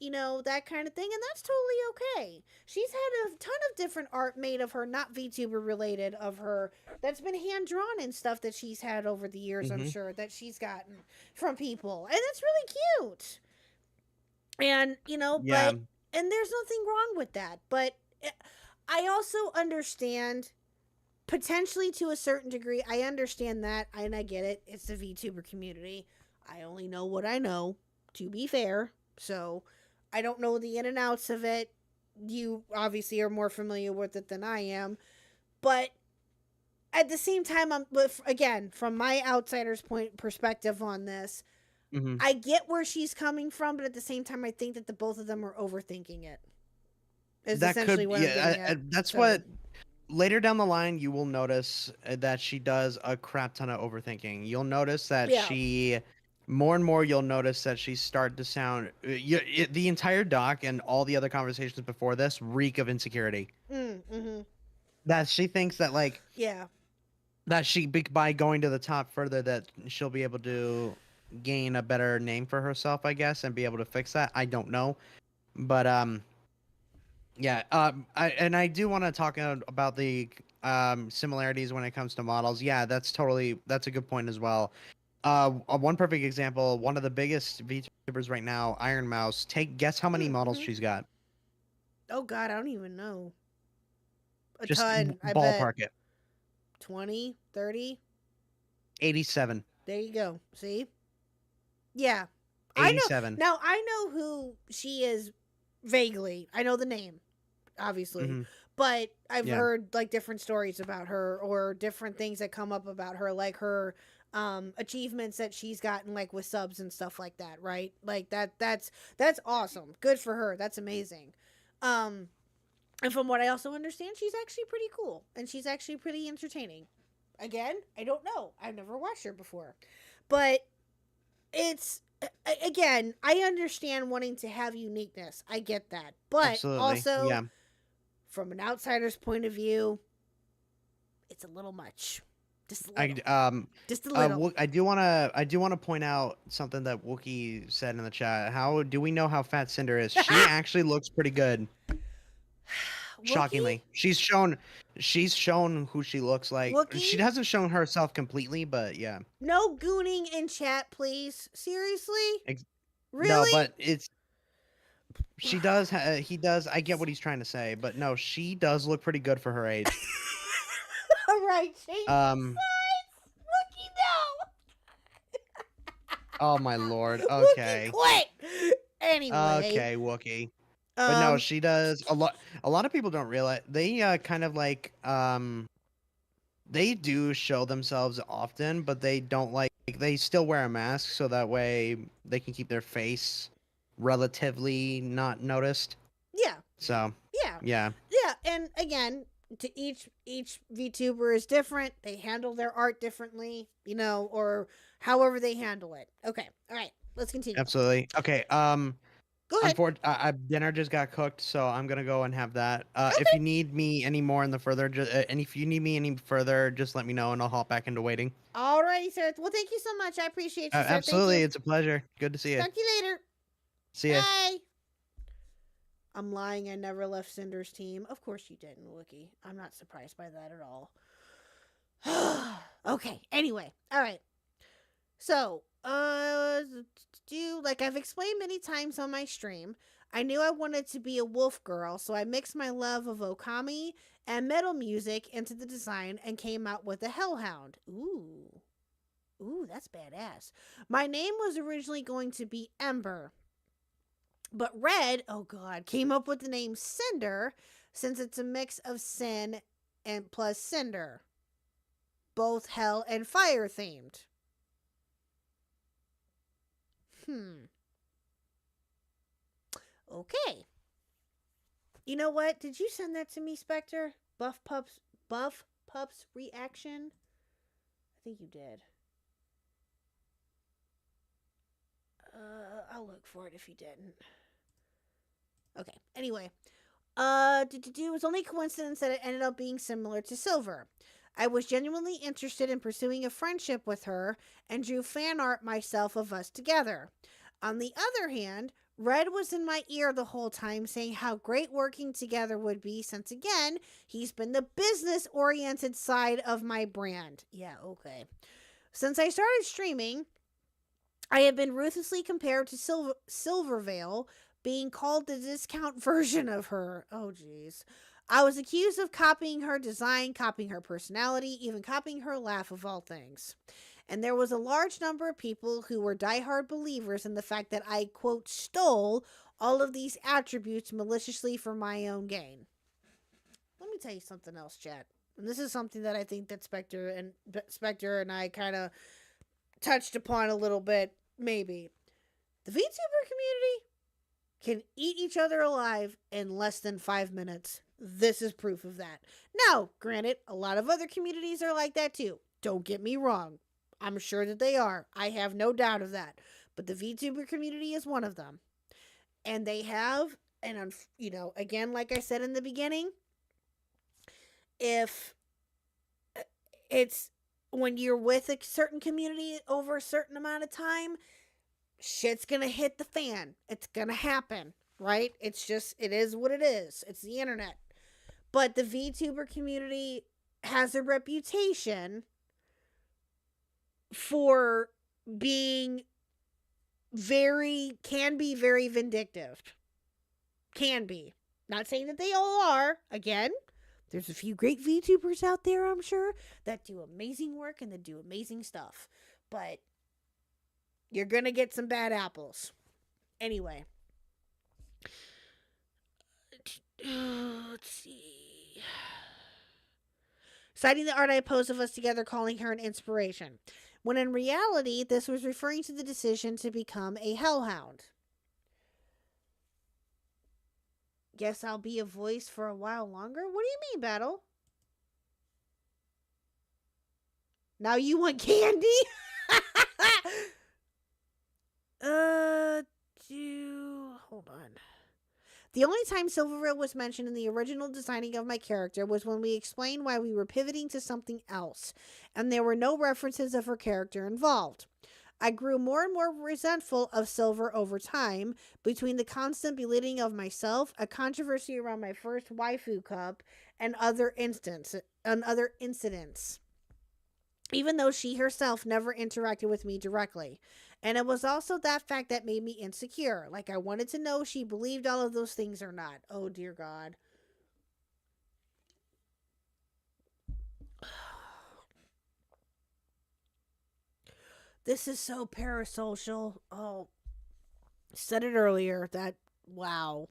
that kind of thing, and that's totally okay. She's had a ton of different art made of her, not VTuber related, of her that's been hand drawn and stuff that she's had over the years, I'm sure, that she's gotten from people. And it's really cute. And, but, and there's nothing wrong with that. But I also understand, potentially to a certain degree, I understand that, and I get it. It's the VTuber community. I only know what I know, to be fair. So I don't know the in and outs of it. You obviously are more familiar with it than I am. But at the same time, again, from my outsider's perspective on this, Hmm. I get where she's coming from, but at the same time, I think that the both of them are overthinking it. Is That essentially could, what I'm getting yeah, at. that's So, what later down the line you will notice that she does a crap ton of overthinking. You'll notice that yeah. she more and more you'll notice that she start to sound the entire doc and all the other conversations before this reek of insecurity. Mm-hmm. That she thinks that like Yeah. that by going to the top further that she'll be able to gain a better name for herself, I guess, and be able to fix that. I don't know. But yeah, I do want to talk about the similarities when it comes to models. Yeah, that's a good point as well. One perfect example, one of the biggest VTubers right now, Iron Mouse. Guess how many models Mm-hmm. she's got? Oh God, I don't even know. A Just ton, I bet. ballpark it. 20, 30. 87. There you go. See? Yeah. I know. 87. Now, I know who she is vaguely. I know the name, obviously. Hmm. But I've Yeah. heard like different stories about her or different things that come up about her, like her achievements that she's gotten like with subs and stuff like that, right? Like that's awesome. Good for her. That's amazing. Um and from what I also understand, she's actually pretty cool and she's actually pretty entertaining. Again, I don't know. I've never watched her before. But it's again, I understand wanting to have uniqueness. I get that. But Absolutely. also Yeah. from an outsider's point of view, it's a little much. Just a I little. um Just a little. I do wanna point out something that Wookie said in the chat. How do we know how fat Cinder is? She actually looks pretty good. Shockingly, she's shown who she looks like. She Wookie? hasn't shown herself completely, but yeah. No gooning in chat, please. Seriously? Ex- No, Really? but she does. He does. I get what he's trying to say, but no, she does look pretty good for her age. All right, change Um. sides. Wookie, no. Oh my lord. Wookie, Okay. quit. Anyway. Okay, Wookie. But no, she does a lot. A lot of people don't realize they kind of like they do show themselves often, but they don't like they still wear a mask so that way they can keep their face relatively not noticed. Yeah. So Yeah. yeah, Yeah, and again, to each VTuber is different. They handle their art differently, or however they handle it. Okay, all right, let's continue. absolutely. Okay. Go ahead. Dinner just got cooked, so I'm gonna go and have that. If Okay. you need me any more in the further, and if you need me any further, just let me know, and I'll hop back into waiting. Alrighty, sir. Well, thank you so much. I appreciate you, sir. Absolutely, Thank you. it's a pleasure. Good to see you. Talk to you later. See ya. Bye. I'm lying. I never left Cinder's team. Of course you didn't, Wookie. I'm not surprised by that at all. Okay. Anyway, all right. So, like I've explained many times on my stream, I knew I wanted to be a wolf girl, so I mixed my love of okami and metal music into the design and came out with a hellhound. Ooh, that's badass. My name was originally going to be Ember, but Red, oh god, came up with the name Cinder since it's a mix of sin and plus cinder, both hell and fire themed. Okay. You know what? Did you send that to me, Spectre? Buff Pups reaction? I think you did. I'll look for it if you didn't. Okay. Anyway. It was only coincidence that it ended up being similar to Silver. I was genuinely interested in pursuing a friendship with her and drew fan art myself of us together. On the other hand, Red was in my ear the whole time saying how great working together would be since, again, he's been the business-oriented side of my brand. Yeah, okay. Since I started streaming, I have been ruthlessly compared to Silvervale, being called the discount version of her. Oh, jeez. I was accused of copying her design, copying her personality, even copying her laugh of all things. And there was a large number of people who were diehard believers in the fact that I, quote, stole all of these attributes maliciously for my own gain. Let me tell you something else, chat. And this is something that I think that Spectre and I kind of touched upon a little bit, maybe. The VTuber community can eat each other alive in less than 5 minutes. This is proof of that. Now, granted, a lot of other communities are like that too. Don't get me wrong. I'm sure that they are. I have no doubt of that. But the VTuber community is one of them. And they have, and again, like I said in the beginning, if it's when you're with a certain community over a certain amount of time, shit's gonna hit the fan. It's gonna happen, right? It is what it is. It's the internet. But the VTuber community has a reputation for being can be very vindictive. Can be. Not saying that they all are. Again, there's a few great VTubers out there, I'm sure, that do amazing work and that do amazing stuff. But you're gonna get some bad apples. Anyway. Let's see. Citing the art I posed of us together, calling her an inspiration. When in reality, this was referring to the decision to become a hellhound. Guess I'll be a voice for a while longer? What do you mean, Battle? Now you want candy? Hold on. The only time Silverville was mentioned in the original designing of my character was when we explained why we were pivoting to something else, and there were no references of her character involved. I grew more and more resentful of Silver over time, between the constant belittling of myself, a controversy around my first waifu cup, and other incidents. Even though she herself never interacted with me directly. And it was also that fact that made me insecure. Like, I wanted to know if she believed all of those things or not. Oh, dear God. This is so parasocial. Oh, said it earlier. That, wow.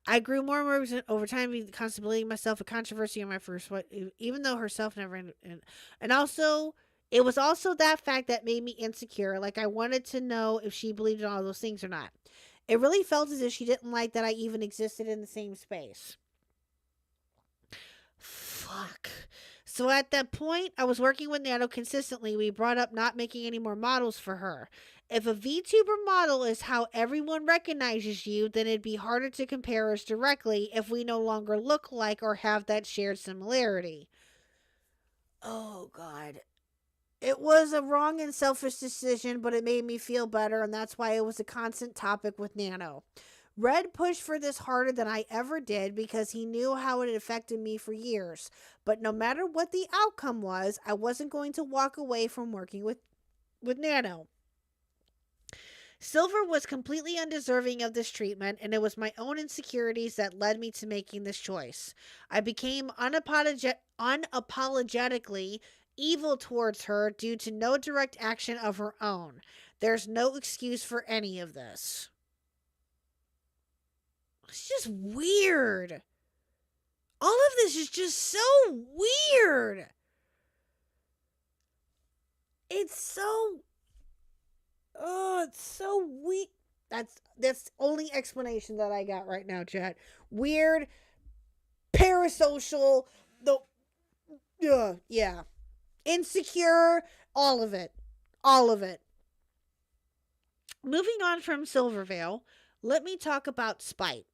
I grew more and more resent over time, constantly believing myself a controversy on my first one, even though herself never. And also, it was also that fact that made me insecure. Like, I wanted to know if she believed in all those things or not. It really felt as if she didn't like that I even existed in the same space. Fuck. So at that point, I was working with Nano consistently. We brought up not making any more models for her. If a VTuber model is how everyone recognizes you, then it'd be harder to compare us directly if we no longer look like or have that shared similarity. Oh, God. It was a wrong and selfish decision, but it made me feel better, and that's why it was a constant topic with Nano. Red pushed for this harder than I ever did because he knew how it affected me for years. But no matter what the outcome was, I wasn't going to walk away from working with Nano. Silver was completely undeserving of this treatment, and it was my own insecurities that led me to making this choice. I became unapologetically evil towards her due to no direct action of her own. There's no excuse for any of this. It's just weird. All of this is just so weird. It's so weird. That's the only explanation that I got right now, chat. Weird, parasocial, yeah. Insecure, all of it. All of it. Moving on from Silvervale, let me talk about Spite.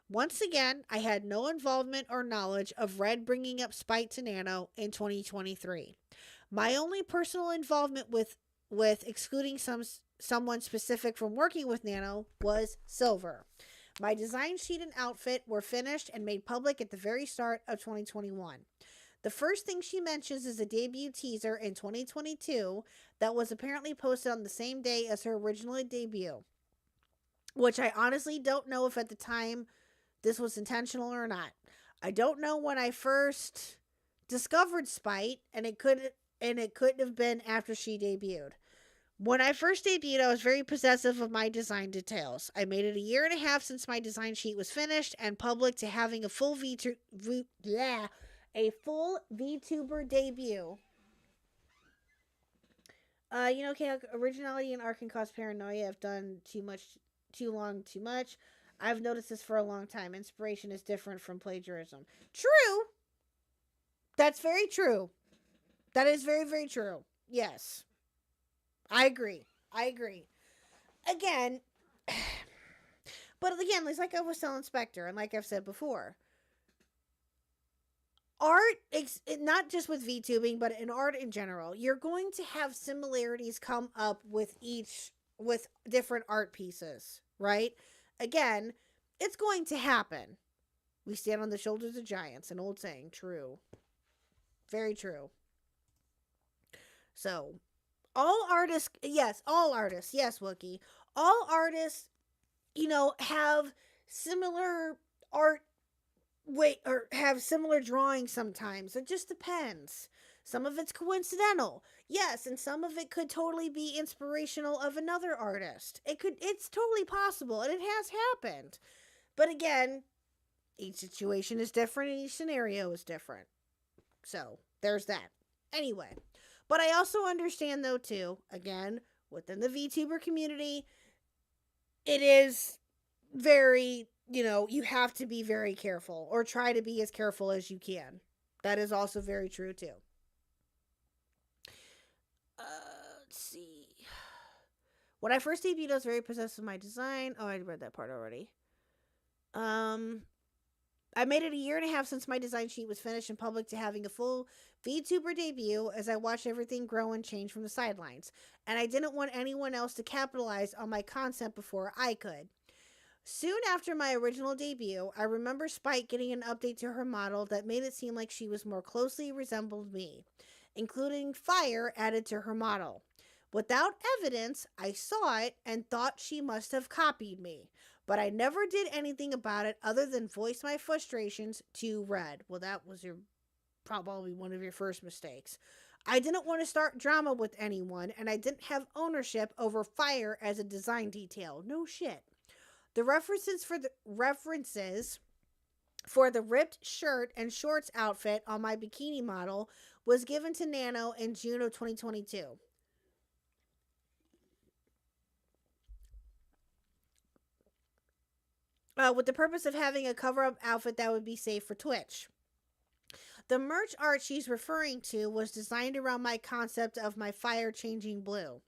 Once again, I had no involvement or knowledge of Red bringing up Spite to Nano in 2023. My only personal involvement with excluding someone specific from working with Nano was Silver. My design sheet and outfit were finished and made public at the very start of 2021. The first thing she mentions is a debut teaser in 2022 that was apparently posted on the same day as her original debut, which I honestly don't know if at the time this was intentional or not. I don't know when I first discovered Spite, and it couldn't have been after she debuted. When I first debuted, I was very possessive of my design details. I made it a year and a half since my design sheet was finished and public to having a full VTuber debut. Okay, originality and art can cause paranoia. I've done too much, too long, too much. I've noticed this for a long time. Inspiration is different from plagiarism. True. That's very true. That is very, very true. Yes. I agree. Again, but again, it's like I was telling Spectre, and like I've said before, art, not just with VTubing, but in art in general, you're going to have similarities come up with different art pieces, right? Again, it's going to happen. We stand on the shoulders of giants, an old saying, true. Very true. So, all artists, yes, Wookie. All artists, have similar art, or have similar drawings sometimes. It just depends. Some of it's coincidental. Yes, and some of it could totally be inspirational of another artist. It's totally possible, and it has happened. But again, each situation is different and each scenario is different. So, there's that. Anyway, but I also understand, though, too, again, within the VTuber community, it is very, you have to be very careful, or try to be as careful as you can. That is also very true, too. Let's see. When I first debuted, I was very possessed with my design. Oh, I read that part already. I made it a year and a half since my design sheet was finished and public to having a full VTuber debut as I watched everything grow and change from the sidelines. And I didn't want anyone else to capitalize on my concept before I could. Soon after my original debut, I remember Spike getting an update to her model that made it seem like she was more closely resembled me, including fire added to her model. Without evidence, I saw it and thought she must have copied me. But I never did anything about it other than voice my frustrations to Red. Well, that was probably one of your first mistakes. I didn't want to start drama with anyone, and I didn't have ownership over fire as a design detail. No shit. The references for the ripped shirt and shorts outfit on my bikini model was given to Nano in June of 2022. With the purpose of having a cover-up outfit that would be safe for Twitch. The merch art she's referring to was designed around my concept of my fire changing blue.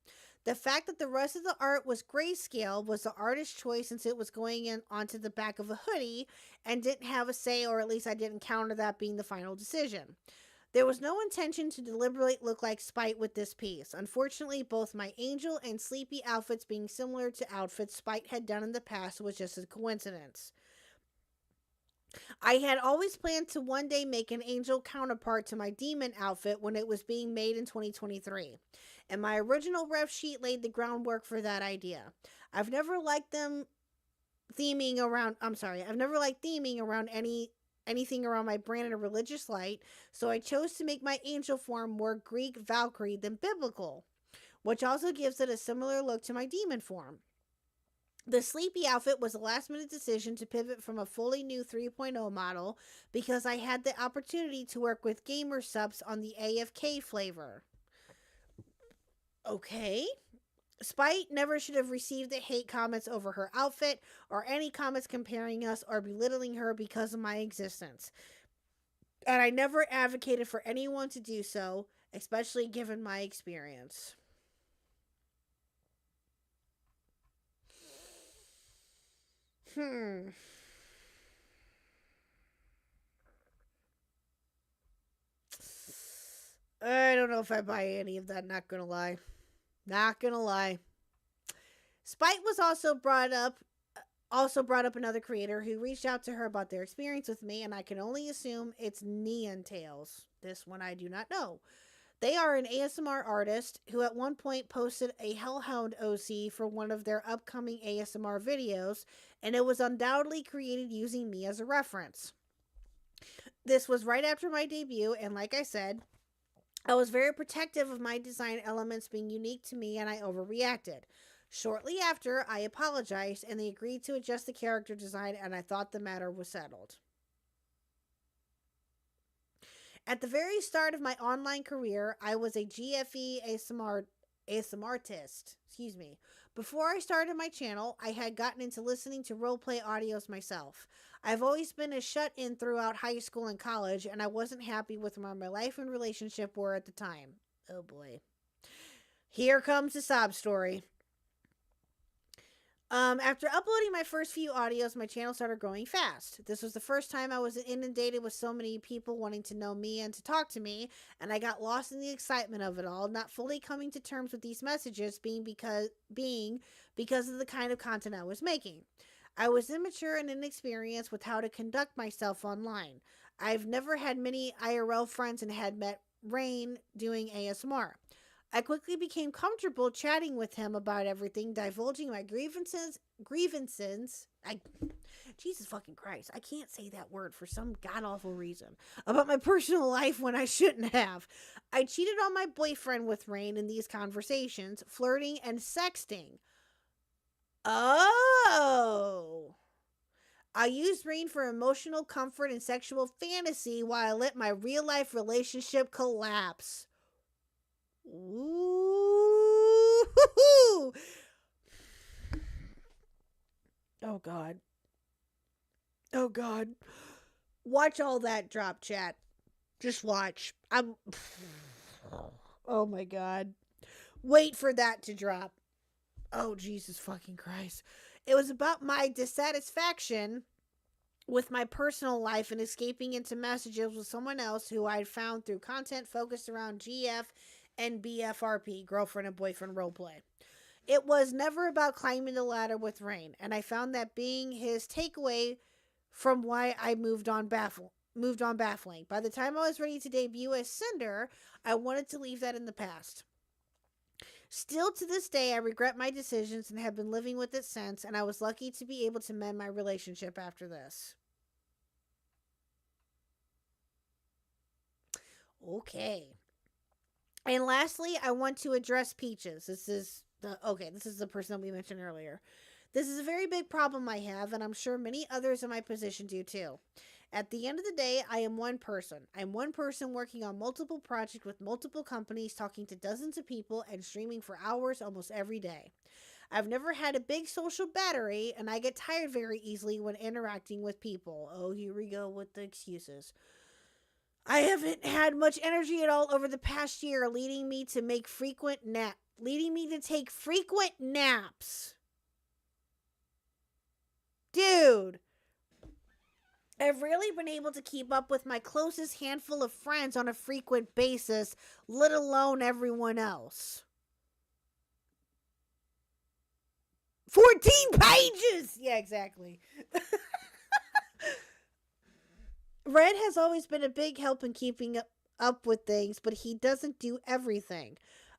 The fact that the rest of the art was grayscale was the artist's choice, since it was going in onto the back of a hoodie and didn't have a say, or at least I didn't counter that being the final decision. There was no intention to deliberately look like Spite with this piece. Unfortunately, both my Angel and Sleepy outfits being similar to outfits Spite had done in the past was just a coincidence. I had always planned to one day make an Angel counterpart to my Demon outfit when it was being made in 2023. And my original ref sheet laid the groundwork for that idea. I've never liked theming around anything around my brand in a religious light, so I chose to make my Angel form more Greek Valkyrie than biblical, which also gives it a similar look to my Demon form. The Sleepy outfit was a last-minute decision to pivot from a fully new 3.0 model because I had the opportunity to work with gamer subs on the AFK flavor. Okay. Spite never should have received the hate comments over her outfit, or any comments comparing us or belittling her because of my existence. And I never advocated for anyone to do so, especially given my experience. I don't know if I buy any of that, not gonna lie. Not gonna lie. Spite was also brought up also brought up another creator who reached out to her about their experience with me, and I can only assume it's Neon Tales. This one I do not know. They are an ASMR artist who at one point posted a Hellhound OC for one of their upcoming ASMR videos, and it was undoubtedly created using me as a reference. This was right after my debut, and like I said, I was very protective of my design elements being unique to me, and I overreacted. Shortly after, I apologized, and they agreed to adjust the character design, and I thought the matter was settled. At the very start of my online career, I was a GFE ASMRtist. Excuse me. Before I started my channel, I had gotten into listening to roleplay audios myself. I've always been a shut-in throughout high school and college, and I wasn't happy with where my life and relationship were at the time. Oh boy. Here comes the sob story. After uploading my first few audios, my channel started growing fast. This was the first time I was inundated with so many people wanting to know me and to talk to me, and I got lost in the excitement of it all, not fully coming to terms with these messages being because of the kind of content I was making. I was immature and inexperienced with how to conduct myself online. I've never had many IRL friends and had met Rain doing ASMR. I quickly became comfortable chatting with him about everything, divulging my grievances. Jesus fucking Christ, I can't say that word for some god-awful reason. About my personal life when I shouldn't have. I cheated on my boyfriend with Rain in these conversations, flirting and sexting. Oh. I used Rain for emotional comfort and sexual fantasy while I let my real-life relationship collapse. Ooh. Oh God. Oh God. Watch all that drop, chat. Just watch. Oh my God. Wait for that to drop. Oh Jesus fucking Christ. It was about my dissatisfaction with my personal life and escaping into messages with someone else who I'd found through content focused around GF and BFRP, girlfriend and boyfriend roleplay. It was never about climbing the ladder with Rain, and I found that being his takeaway from why I moved on baffling. By the time I was ready to debut as Cinder, I wanted to leave that in the past. Still to this day, I regret my decisions and have been living with it since, and I was lucky to be able to mend my relationship after this. Okay. And lastly, I want to address Peaches. This is the person that we mentioned earlier. This is a very big problem I have, and I'm sure many others in my position do too. At the end of the day, I am one person. I'm one person working on multiple projects with multiple companies, talking to dozens of people, and streaming for hours almost every day. I've never had a big social battery, and I get tired very easily when interacting with people. Oh, here we go with the excuses. I haven't had much energy at all over the past year, leading me to take frequent naps. Dude, I've rarely been able to keep up with my closest handful of friends on a frequent basis, let alone everyone else. 14 pages! Yeah, exactly. Red has always been a big help in keeping up with things, but he doesn't do everything.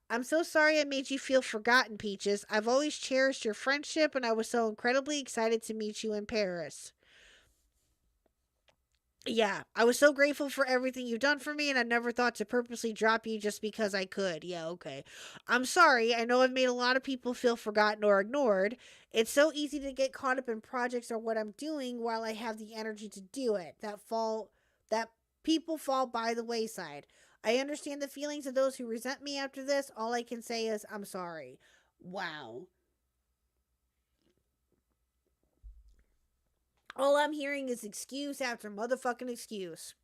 I'm so sorry I made you feel forgotten, Peaches. I've always cherished your friendship, and I was so incredibly excited to meet you in Paris. Yeah, I was so grateful for everything you've done for me, and I never thought to purposely drop you just because I could. Yeah, okay. I'm sorry. I know I've made a lot of people feel forgotten or ignored. It's so easy to get caught up in projects or what I'm doing while I have the energy to do it. That people fall by the wayside. I understand the feelings of those who resent me after this. All I can say is I'm sorry. Wow. All I'm hearing is excuse after motherfucking excuse.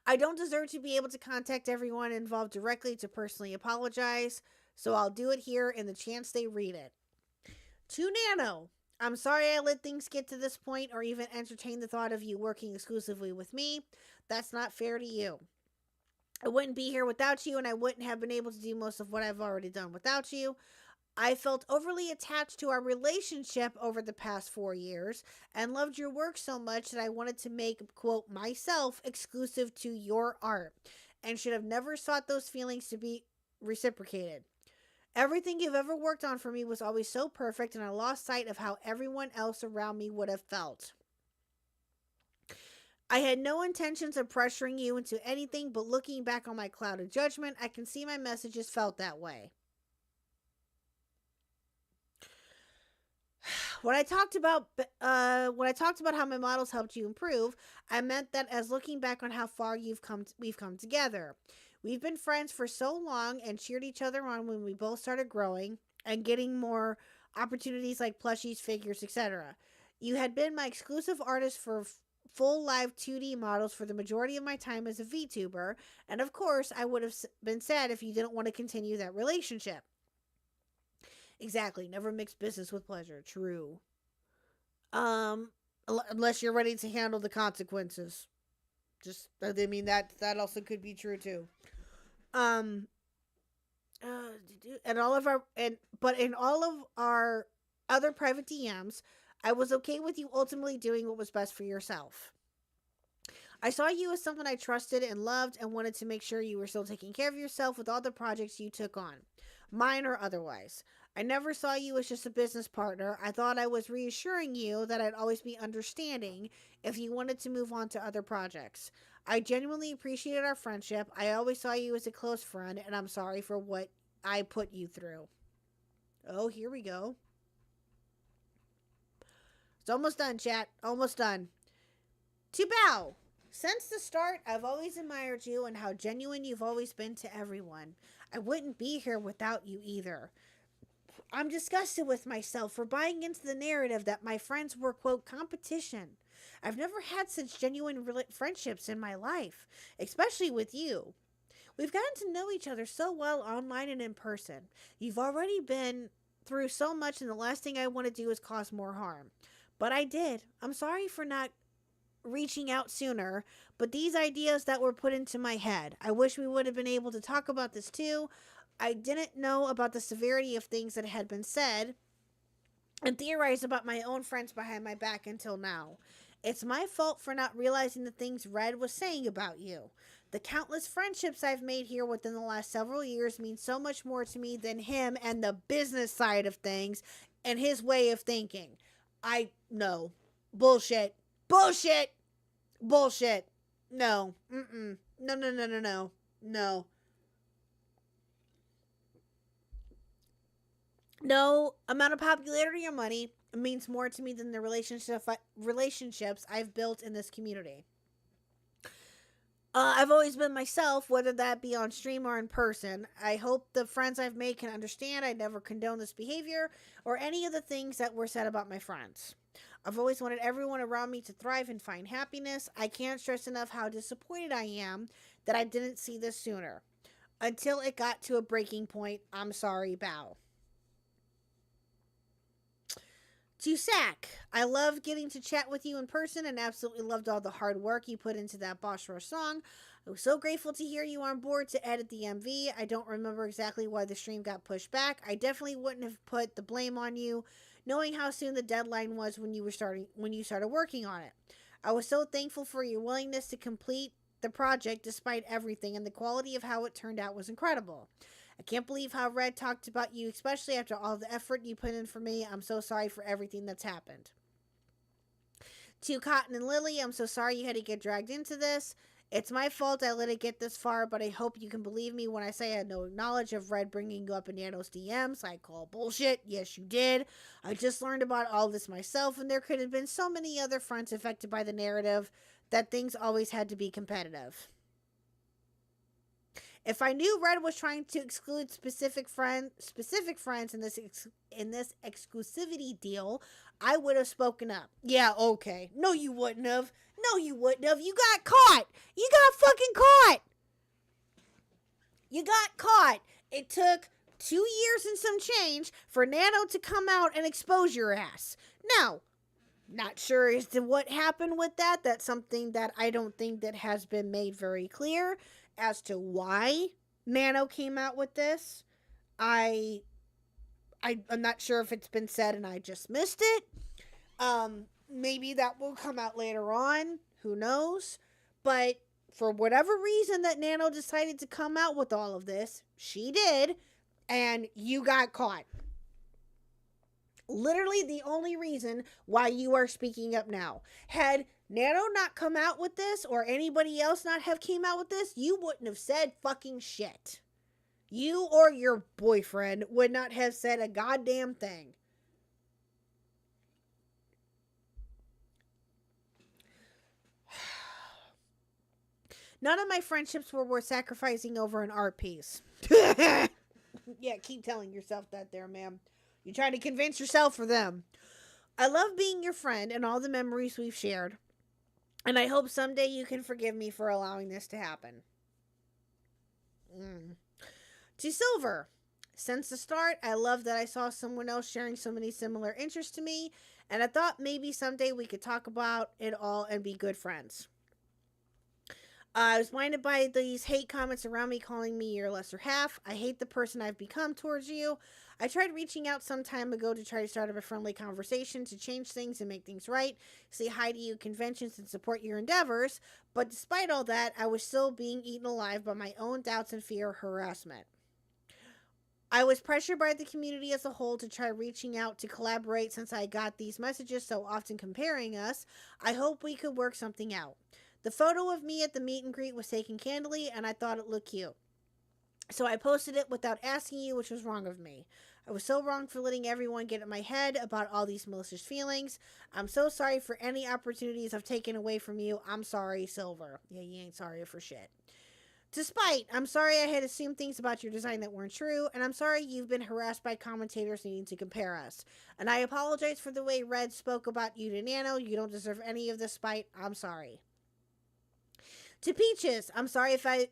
I don't deserve to be able to contact everyone involved directly to personally apologize, so I'll do it here in the chance they read it. To Nano, I'm sorry I let things get to this point or even entertain the thought of you working exclusively with me. That's not fair to you. I wouldn't be here without you, and I wouldn't have been able to do most of what I've already done without you. I felt overly attached to our relationship over the past 4 years and loved your work so much that I wanted to make, quote, myself exclusive to your art and should have never sought those feelings to be reciprocated. Everything you've ever worked on for me was always so perfect, and I lost sight of how everyone else around me would have felt. I had no intentions of pressuring you into anything, but looking back on my cloud of judgment, I can see my messages felt that way. When I talked about how my models helped you improve, I meant that as looking back on how far we've come together. We've been friends for so long and cheered each other on when we both started growing and getting more opportunities like plushies, figures, etc. You had been my exclusive artist for full live 2D models for the majority of my time as a VTuber, and of course, I would have been sad if you didn't want to continue that relationship. Exactly, never mix business with pleasure. True. Unless you're ready to handle the consequences. That also could be true too. And in all of our other private DMs, I was okay with you ultimately doing what was best for yourself. I saw you as someone I trusted and loved and wanted to make sure you were still taking care of yourself with all the projects you took on, mine or otherwise. I never saw you as just a business partner. I thought I was reassuring you that I'd always be understanding if you wanted to move on to other projects. I genuinely appreciated our friendship. I always saw you as a close friend, and I'm sorry for what I put you through. Oh, here we go. It's almost done, chat. Almost done. To Bao. Since the start, I've always admired you and how genuine you've always been to everyone. I wouldn't be here without you either. I'm disgusted with myself for buying into the narrative that my friends were, quote, competition. I've never had such genuine friendships in my life, especially with you. We've gotten to know each other so well online and in person. You've already been through so much, and the last thing I want to do is cause more harm. But I did. I'm sorry for not reaching out sooner, but these ideas that were put into my head, I wish we would have been able to talk about this too. I didn't know about the severity of things that had been said and theorized about my own friends behind my back until now. It's my fault for not realizing the things Red was saying about you. The countless friendships I've made here within the last several years mean so much more to me than him and the business side of things and his way of thinking. I know. Bullshit. Bullshit. Bullshit. No. Mm-mm. No. No. No amount of popularity or money means more to me than the relationships I've built in this community. I've always been myself, whether that be on stream or in person. I hope the friends I've made can understand I never condone this behavior or any of the things that were said about my friends. I've always wanted everyone around me to thrive and find happiness. I can't stress enough how disappointed I am that I didn't see this sooner. Until it got to a breaking point. I'm sorry, Bao. To Sack, I loved getting to chat with you in person and absolutely loved all the hard work you put into that Boss Rush song. I was so grateful to hear you on board to edit the MV. I don't remember exactly why the stream got pushed back. I definitely wouldn't have put the blame on you, knowing how soon the deadline was when you started working on it. I was so thankful for your willingness to complete the project despite everything, and the quality of how it turned out was incredible. I can't believe how Red talked about you, especially after all the effort you put in for me. I'm so sorry for everything that's happened. To Cotton and Lily, I'm so sorry you had to get dragged into this. It's my fault I let it get this far, but I hope you can believe me when I say I had no knowledge of Red bringing you up in Nano's DMs. I call bullshit. Yes, you did. I just learned about all this myself, and there could have been so many other fronts affected by the narrative that things always had to be competitive. If I knew Red was trying to exclude specific friends in this exclusivity deal, I would have spoken up. Yeah, okay. No, you wouldn't have. You got caught. You got fucking caught. You got caught. It took 2 years and some change for Nano to come out and expose your ass. Now, not sure as to what happened with that. That's something that I don't think that has been made very clear as to why Nano came out with this. I I'm not sure if it's been said and I just missed it. Maybe that will come out later on. Who knows? But for whatever reason that Nano decided to come out with all of this, she did, and you got caught. Literally the only reason why you are speaking up now. Had Nano not come out with this, or anybody else not have came out with this, you wouldn't have said fucking shit. You or your boyfriend would not have said a goddamn thing. None of my friendships were worth sacrificing over an art piece. Yeah, keep telling yourself that there, ma'am. You're trying to convince yourself for them. I love being your friend and all the memories we've shared. And I hope someday you can forgive me for allowing this to happen. To Silver. Since the start, I love that I saw someone else sharing so many similar interests to me. And I thought maybe someday we could talk about it all and be good friends. I was blinded by these hate comments around me calling me your lesser half. I hate the person I've become towards you. I tried reaching out some time ago to try to start up a friendly conversation to change things and make things right, say hi to you at conventions and support your endeavors, but despite all that, I was still being eaten alive by my own doubts and fear of harassment. I was pressured by the community as a whole to try reaching out to collaborate since I got these messages so often comparing us. I hope we could work something out. The photo of me at the meet and greet was taken candidly, and I thought it looked cute. So I posted it without asking you, which was wrong of me. I was so wrong for letting everyone get in my head about all these malicious feelings. I'm so sorry for any opportunities I've taken away from you. I'm sorry, Silver. Yeah, you ain't sorry for shit. Despite, I'm sorry I had assumed things about your design that weren't true, and I'm sorry you've been harassed by commentators needing to compare us. And I apologize for the way Red spoke about you to Nano. You don't deserve any of this spite. I'm sorry. To Peaches, I'm sorry if I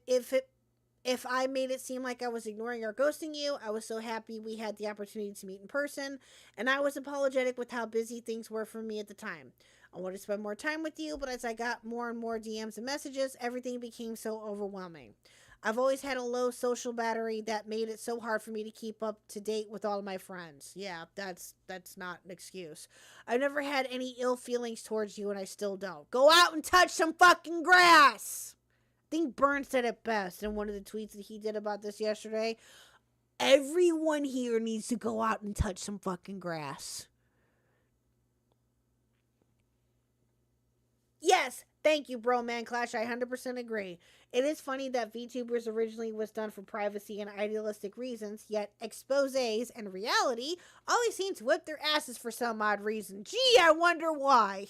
made it seem like I was ignoring or ghosting you. I was so happy we had the opportunity to meet in person, and I was apologetic with how busy things were for me at the time. I wanted to spend more time with you, but as I got more and more DMs and messages, everything became so overwhelming. I've always had a low social battery that made it so hard for me to keep up to date with all of my friends. Yeah, that's not an excuse. I've never had any ill feelings towards you, and I still don't. Go out and touch some fucking grass! I think Byrne said it best in one of the tweets that he did about this yesterday. Everyone here needs to go out and touch some fucking grass. Yes, thank you, Bro Man Clash. I 100% agree. It is funny that VTubers originally was done for privacy and idealistic reasons, yet exposés and reality always seem to whip their asses for some odd reason. Gee, I wonder why.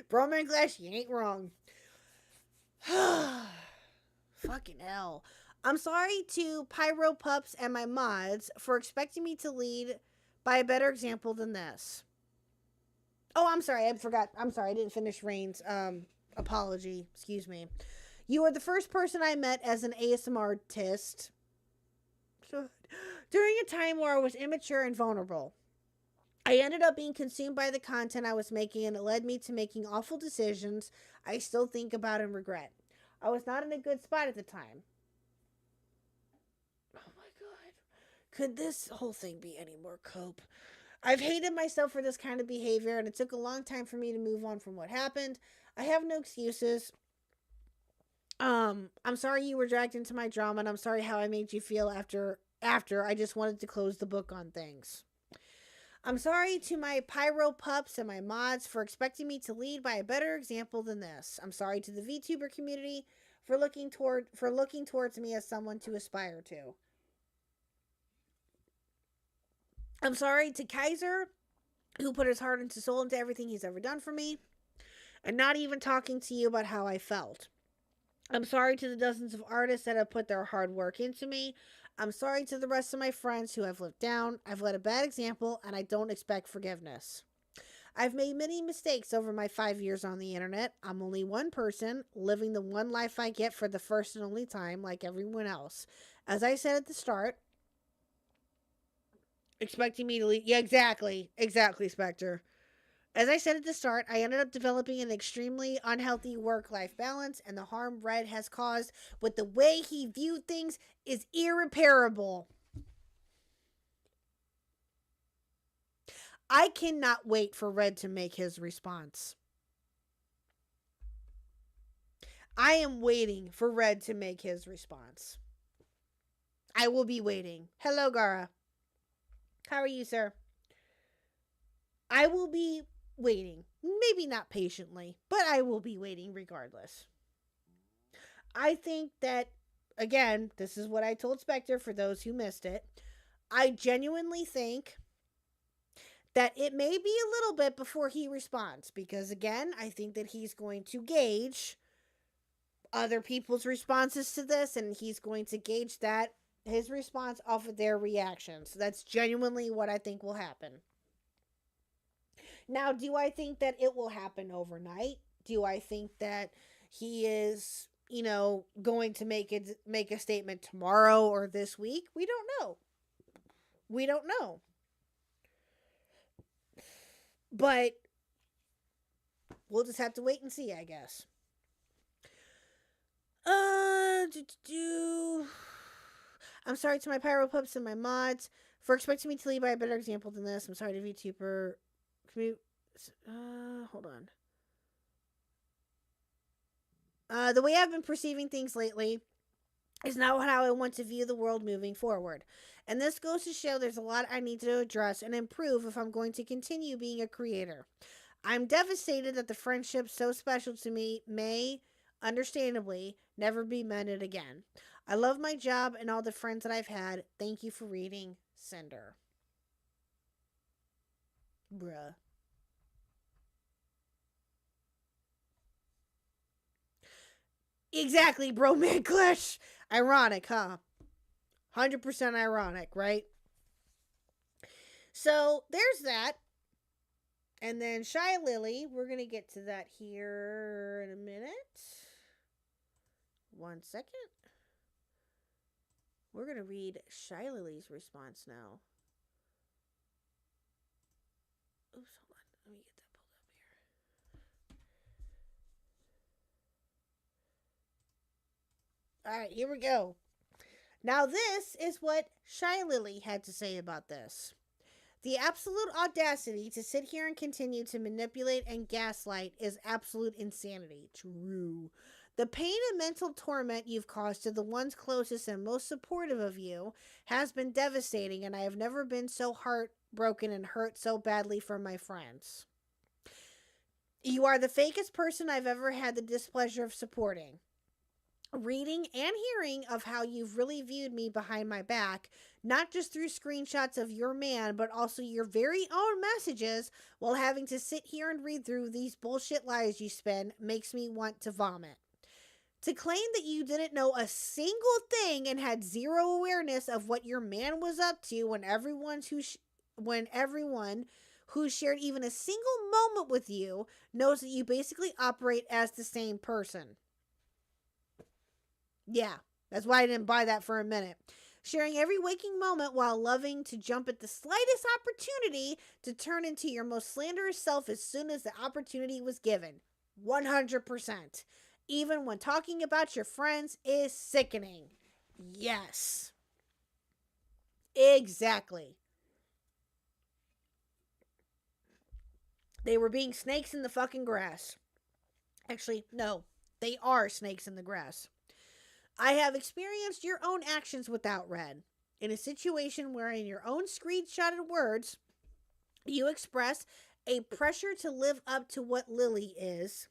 Bro Man Clash, you ain't wrong. Fucking hell. I'm sorry to Pyro Pups and my mods for expecting me to lead by a better example than this. Oh, I'm sorry. I forgot. I'm sorry. I didn't finish Rain's apology. Excuse me. You are the first person I met as an ASMR artist during a time where I was immature and vulnerable. I ended up being consumed by the content I was making, and it led me to making awful decisions I still think about and regret. I was not in a good spot at the time. Oh my god. Could this whole thing be any more cope? I've hated myself for this kind of behavior, and it took a long time for me to move on from what happened. I have no excuses. I'm sorry you were dragged into my drama, and I'm sorry how I made you feel after I just wanted to close the book on things. I'm sorry to my Pyro Pups and my mods for expecting me to lead by a better example than this. I'm sorry to the VTuber community for looking towards me as someone to aspire to. I'm sorry to Kaiser, who put his heart and soul into everything he's ever done for me, and not even talking to you about how I felt. I'm sorry to the dozens of artists that have put their hard work into me. I'm sorry to the rest of my friends who I've let down. I've led a bad example, and I don't expect forgiveness. I've made many mistakes over my 5 years on the internet. I'm only one person, living the one life I get for the first and only time, like everyone else. As I said at the start, expecting me to leave. Yeah, exactly, Spectre. As I said at the start, I ended up developing an extremely unhealthy work-life balance, and the harm Red has caused with the way he viewed things is irreparable. I cannot wait for Red to make his response. I am waiting for Red to make his response. I will be waiting. Hello, Gara. How are you, sir? I will be waiting. Maybe not patiently, but I will be waiting regardless. I think that, again, this is what I told Spectre for those who missed it. I genuinely think that it may be a little bit before he responds, because, again, I think that he's going to gauge other people's responses to this, and he's going to gauge that his response off of their reactions. So that's genuinely what I think will happen. Now, do I think that it will happen overnight? Do I think that he is, going to make a statement tomorrow or this week? We don't know. We don't know. But we'll just have to wait and see, I guess. I'm sorry to my pyro pups and my mods for expecting me to lead by a better example than this. I'm sorry to VTuber. Hold on. The way I've been perceiving things lately is not how I want to view the world moving forward. And this goes to show there's a lot I need to address and improve if I'm going to continue being a creator. I'm devastated that the friendship so special to me may, understandably, never be mended again. I love my job and all the friends that I've had. Thank you for reading, Cinder. Bruh. Exactly, bro, man, Clash. Ironic, huh? 100% ironic, right? So, there's that. And then Shy Lily, we're going to get to that here in a minute. 1 second. We're going to read Shy Lily's response now. Oops, hold on. Let me get that pulled up here. Alright, here we go. Now this is what Shy Lily had to say about this. The absolute audacity to sit here and continue to manipulate and gaslight is absolute insanity. True. The pain and mental torment you've caused to the ones closest and most supportive of you has been devastating, and I have never been so heartbroken and hurt so badly for my friends. You are the fakest person I've ever had the displeasure of supporting. Reading and hearing of how you've really viewed me behind my back, not just through screenshots of your man, but also your very own messages, while having to sit here and read through these bullshit lies you spin, makes me want to vomit. To claim that you didn't know a single thing and had zero awareness of what your man was up to when everyone who shared even a single moment with you knows that you basically operate as the same person. Yeah, that's why I didn't buy that for a minute. Sharing every waking moment while loving to jump at the slightest opportunity to turn into your most slanderous self as soon as the opportunity was given. 100%. Even when talking about your friends is sickening. Yes. Exactly. They were being snakes in the fucking grass. Actually, no. They are snakes in the grass. I have experienced your own actions without Red. In a situation where in your own screenshotted words, you express a pressure to live up to what Lily is,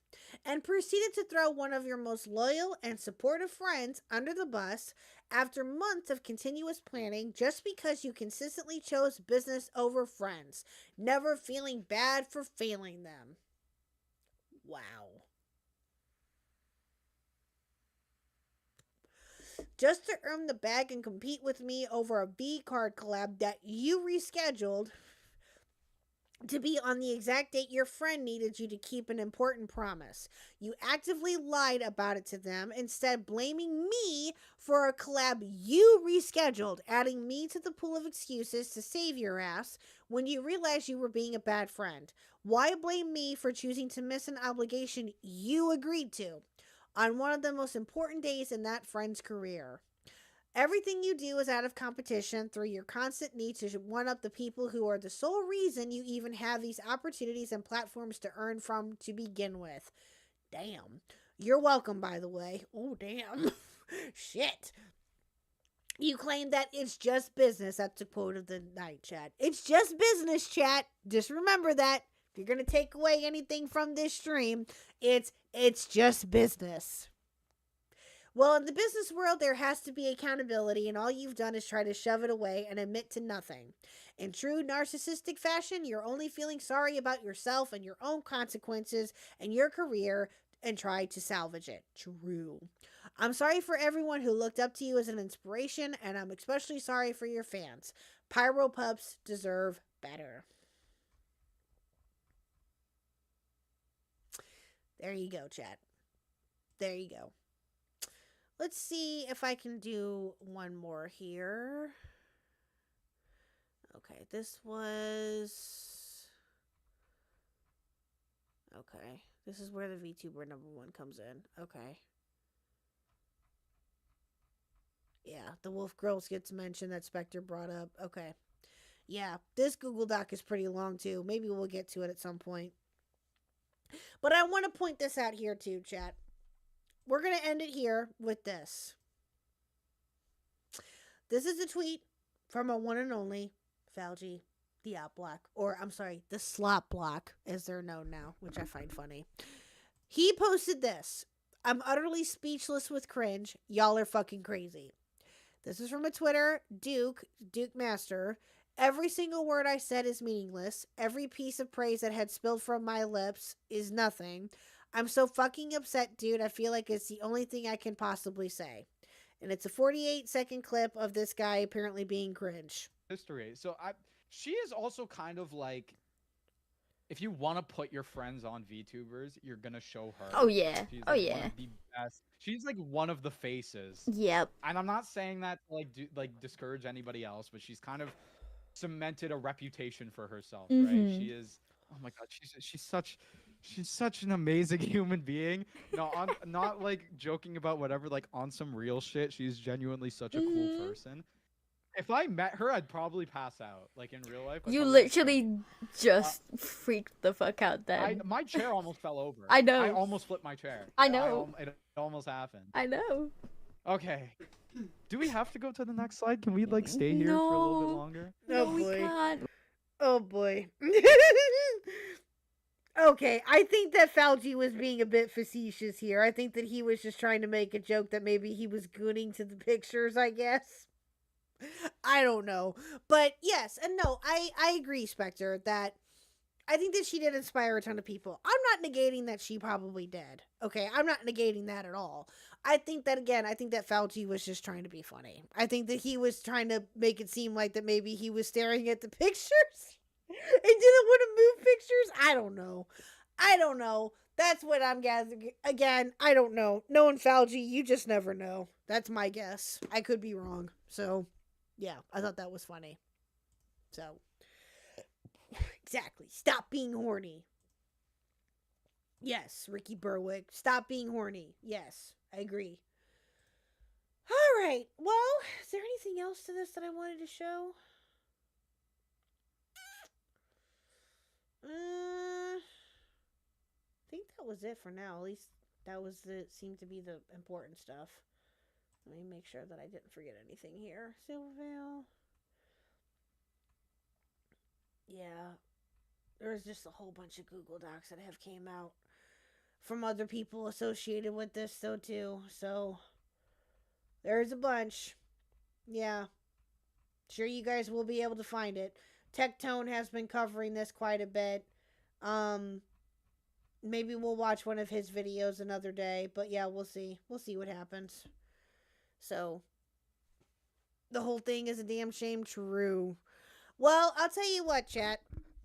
and proceeded to throw one of your most loyal and supportive friends under the bus after months of continuous planning just because you consistently chose business over friends, never feeling bad for failing them. Wow. Just to earn the bag and compete with me over a V card collab that you rescheduled to be on the exact date your friend needed you to keep an important promise. You actively lied about it to them, instead blaming me for a collab you rescheduled, adding me to the pool of excuses to save your ass when you realized you were being a bad friend. Why blame me for choosing to miss an obligation you agreed to on one of the most important days in that friend's career? Everything you do is out of competition through your constant need to one up the people who are the sole reason you even have these opportunities and platforms to earn from to begin with. Damn. You're welcome, by the way. Oh, damn. Shit. You claim that it's just business. That's the quote of the night, chat. It's just business, chat. Just remember that. If you're going to take away anything from this stream, it's just business. Well, in the business world, there has to be accountability, and all you've done is try to shove it away and admit to nothing. In true narcissistic fashion, you're only feeling sorry about yourself and your own consequences and your career and try to salvage it. True. I'm sorry for everyone who looked up to you as an inspiration, and I'm especially sorry for your fans. Pyro Pups deserve better. There you go, chat. There you go. Let's see if I can do one more here. Okay, this was... Okay, this is where the VTuber #1 comes in. Okay. Yeah, the Wolf Girls gets mentioned that Spectre brought up. Okay. Yeah, this Google Doc is pretty long too. Maybe we'll get to it at some point. But I want to point this out here too, chat. We're going to end it here with this. This is a tweet from a one and only Falgi, the Op Block. Or, I'm sorry, the Slop Block, as they're known now, which I find funny. He posted this. I'm utterly speechless with cringe. Y'all are fucking crazy. This is from a Twitter, Duke Master. Every single word I said is meaningless. Every piece of praise that had spilled from my lips is nothing. I'm so fucking upset, dude. I feel like it's the only thing I can possibly say. And it's a 48-second clip of this guy apparently being cringe. History. So she is also kind of like, if you want to put your friends on VTubers, you're going to show her. Oh, yeah. She's Oh, like yeah. one of the best. She's like one of the faces. Yep. And I'm not saying that to like discourage anybody else, but she's kind of cemented a reputation for herself, right? She is, oh my god, she's such an amazing human being. No, not like joking about whatever, like on some real shit. She's genuinely such a cool person. If I met her, I'd probably pass out. Like in real life. You literally just freaked the fuck out then. My chair almost fell over. I know. I almost flipped my chair. I know. It almost happened. I know. Okay. Do we have to go to the next slide? Can we like stay here for a little bit longer? Oh No, we boy. can't. Oh boy. Okay, I think that Falgi was being a bit facetious here. I think that he was just trying to make a joke that maybe he was gooning to the pictures, I guess. I don't know. But yes, and no, I agree, Spectre, that I think that she did inspire a ton of people. I'm not negating that she probably did. Okay, I'm not negating that at all. I think that, again, I think that Fauci was just trying to be funny. I think that he was trying to make it seem like that maybe he was staring at the pictures and didn't want to move pictures. I don't know. That's what I'm gathering. Again, I don't know. Knowing Fauci, you just never know. That's my guess. I could be wrong. So, yeah, I thought that was funny. So, exactly. Stop being horny. Yes, Ricky Berwick. Stop being horny. Yes, I agree. All right. Well, is there anything else to this that I wanted to show? I think that was it for now. At least that was seemed to be the important stuff. Let me make sure that I didn't forget anything here. Silvervale. Yeah. There's just a whole bunch of Google Docs that have came out from other people associated with this though too. So there's a bunch. Yeah. Sure you guys will be able to find it. Tectone has been covering this quite a bit. Maybe we'll watch one of his videos another day, but yeah, we'll see. We'll see what happens. So the whole thing is a damn shame true. Well, I'll tell you what, chat.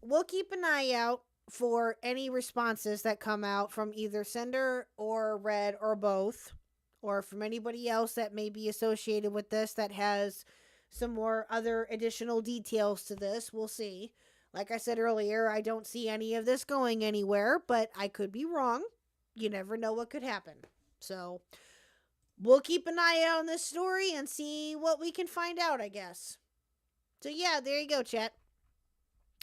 we'll keep an eye out for any responses that come out from either Sender or Red or both, or from anybody else that may be associated with this that has some more other additional details to this. We'll see. Like I said earlier, I don't see any of this going anywhere, but I could be wrong. You never know what could happen. So we'll keep an eye out on this story and see what we can find out, I guess. So yeah, there you go, chat.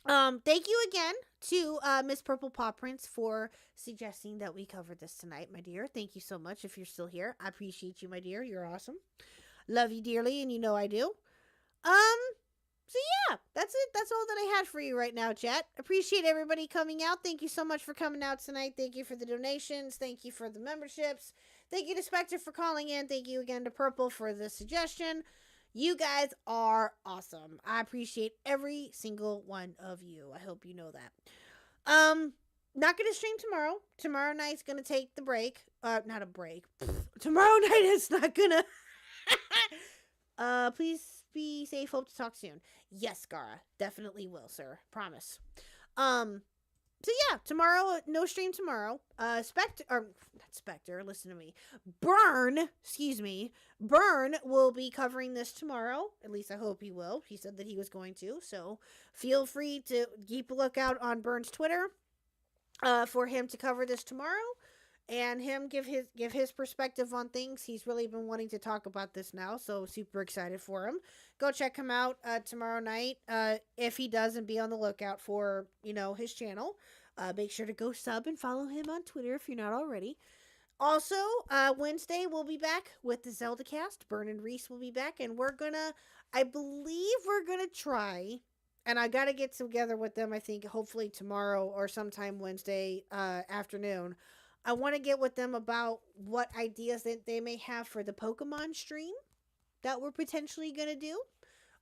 Thank you again to Miss Purple Paw Prints for suggesting that we cover this tonight, my dear. Thank you so much if you're still here. I appreciate you, my dear. You're awesome. Love you dearly, and you know I do. So yeah, that's it. That's all that I had for you right now, chat. Appreciate everybody coming out. Thank you so much for coming out tonight. Thank you for the donations. Thank you for the memberships. Thank you to Spectre for calling in. Thank you again to Purple for the suggestion. You guys are awesome. I appreciate every single one of you. I hope you know that. Not gonna stream tomorrow. Tomorrow night's gonna take the break. Not a break. Tomorrow night is not gonna. Please be safe. Hope to talk soon. Yes, Gara, definitely will, sir. Promise. So yeah, tomorrow, no stream tomorrow. Spectre, listen to me. Burn will be covering this tomorrow. At least I hope he will. He said that he was going to. So feel free to keep a lookout on Burn's Twitter for him to cover this tomorrow and him give his perspective on things. He's really been wanting to talk about this now, so super excited for him. Go check him out tomorrow night if he does, and be on the lookout for, his channel. Make sure to go sub and follow him on Twitter if you're not already. Also, Wednesday we'll be back with the Zeldacast. Burn and Reese will be back, and I believe we're gonna try, and I gotta get together with them, I think hopefully tomorrow or sometime Wednesday afternoon. I want to get with them about what ideas that they may have for the Pokemon stream that we're potentially going to do,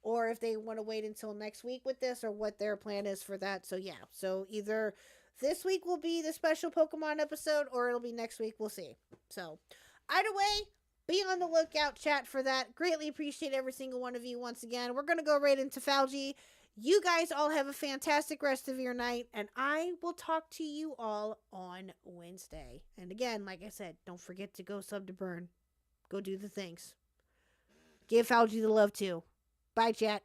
or if they want to wait until next week with this, or what their plan is for that. So yeah, so either this week will be the special Pokemon episode, or it'll be next week. We'll see. So either way, be on the lookout, chat, for that. Greatly appreciate every single one of you once again. We're going to go right into Falgi. You guys all have a fantastic rest of your night, and I will talk to you all on Wednesday. And again, like I said, don't forget to go sub to Burn. Go do the things. Give Falgi the love too. Bye, chat.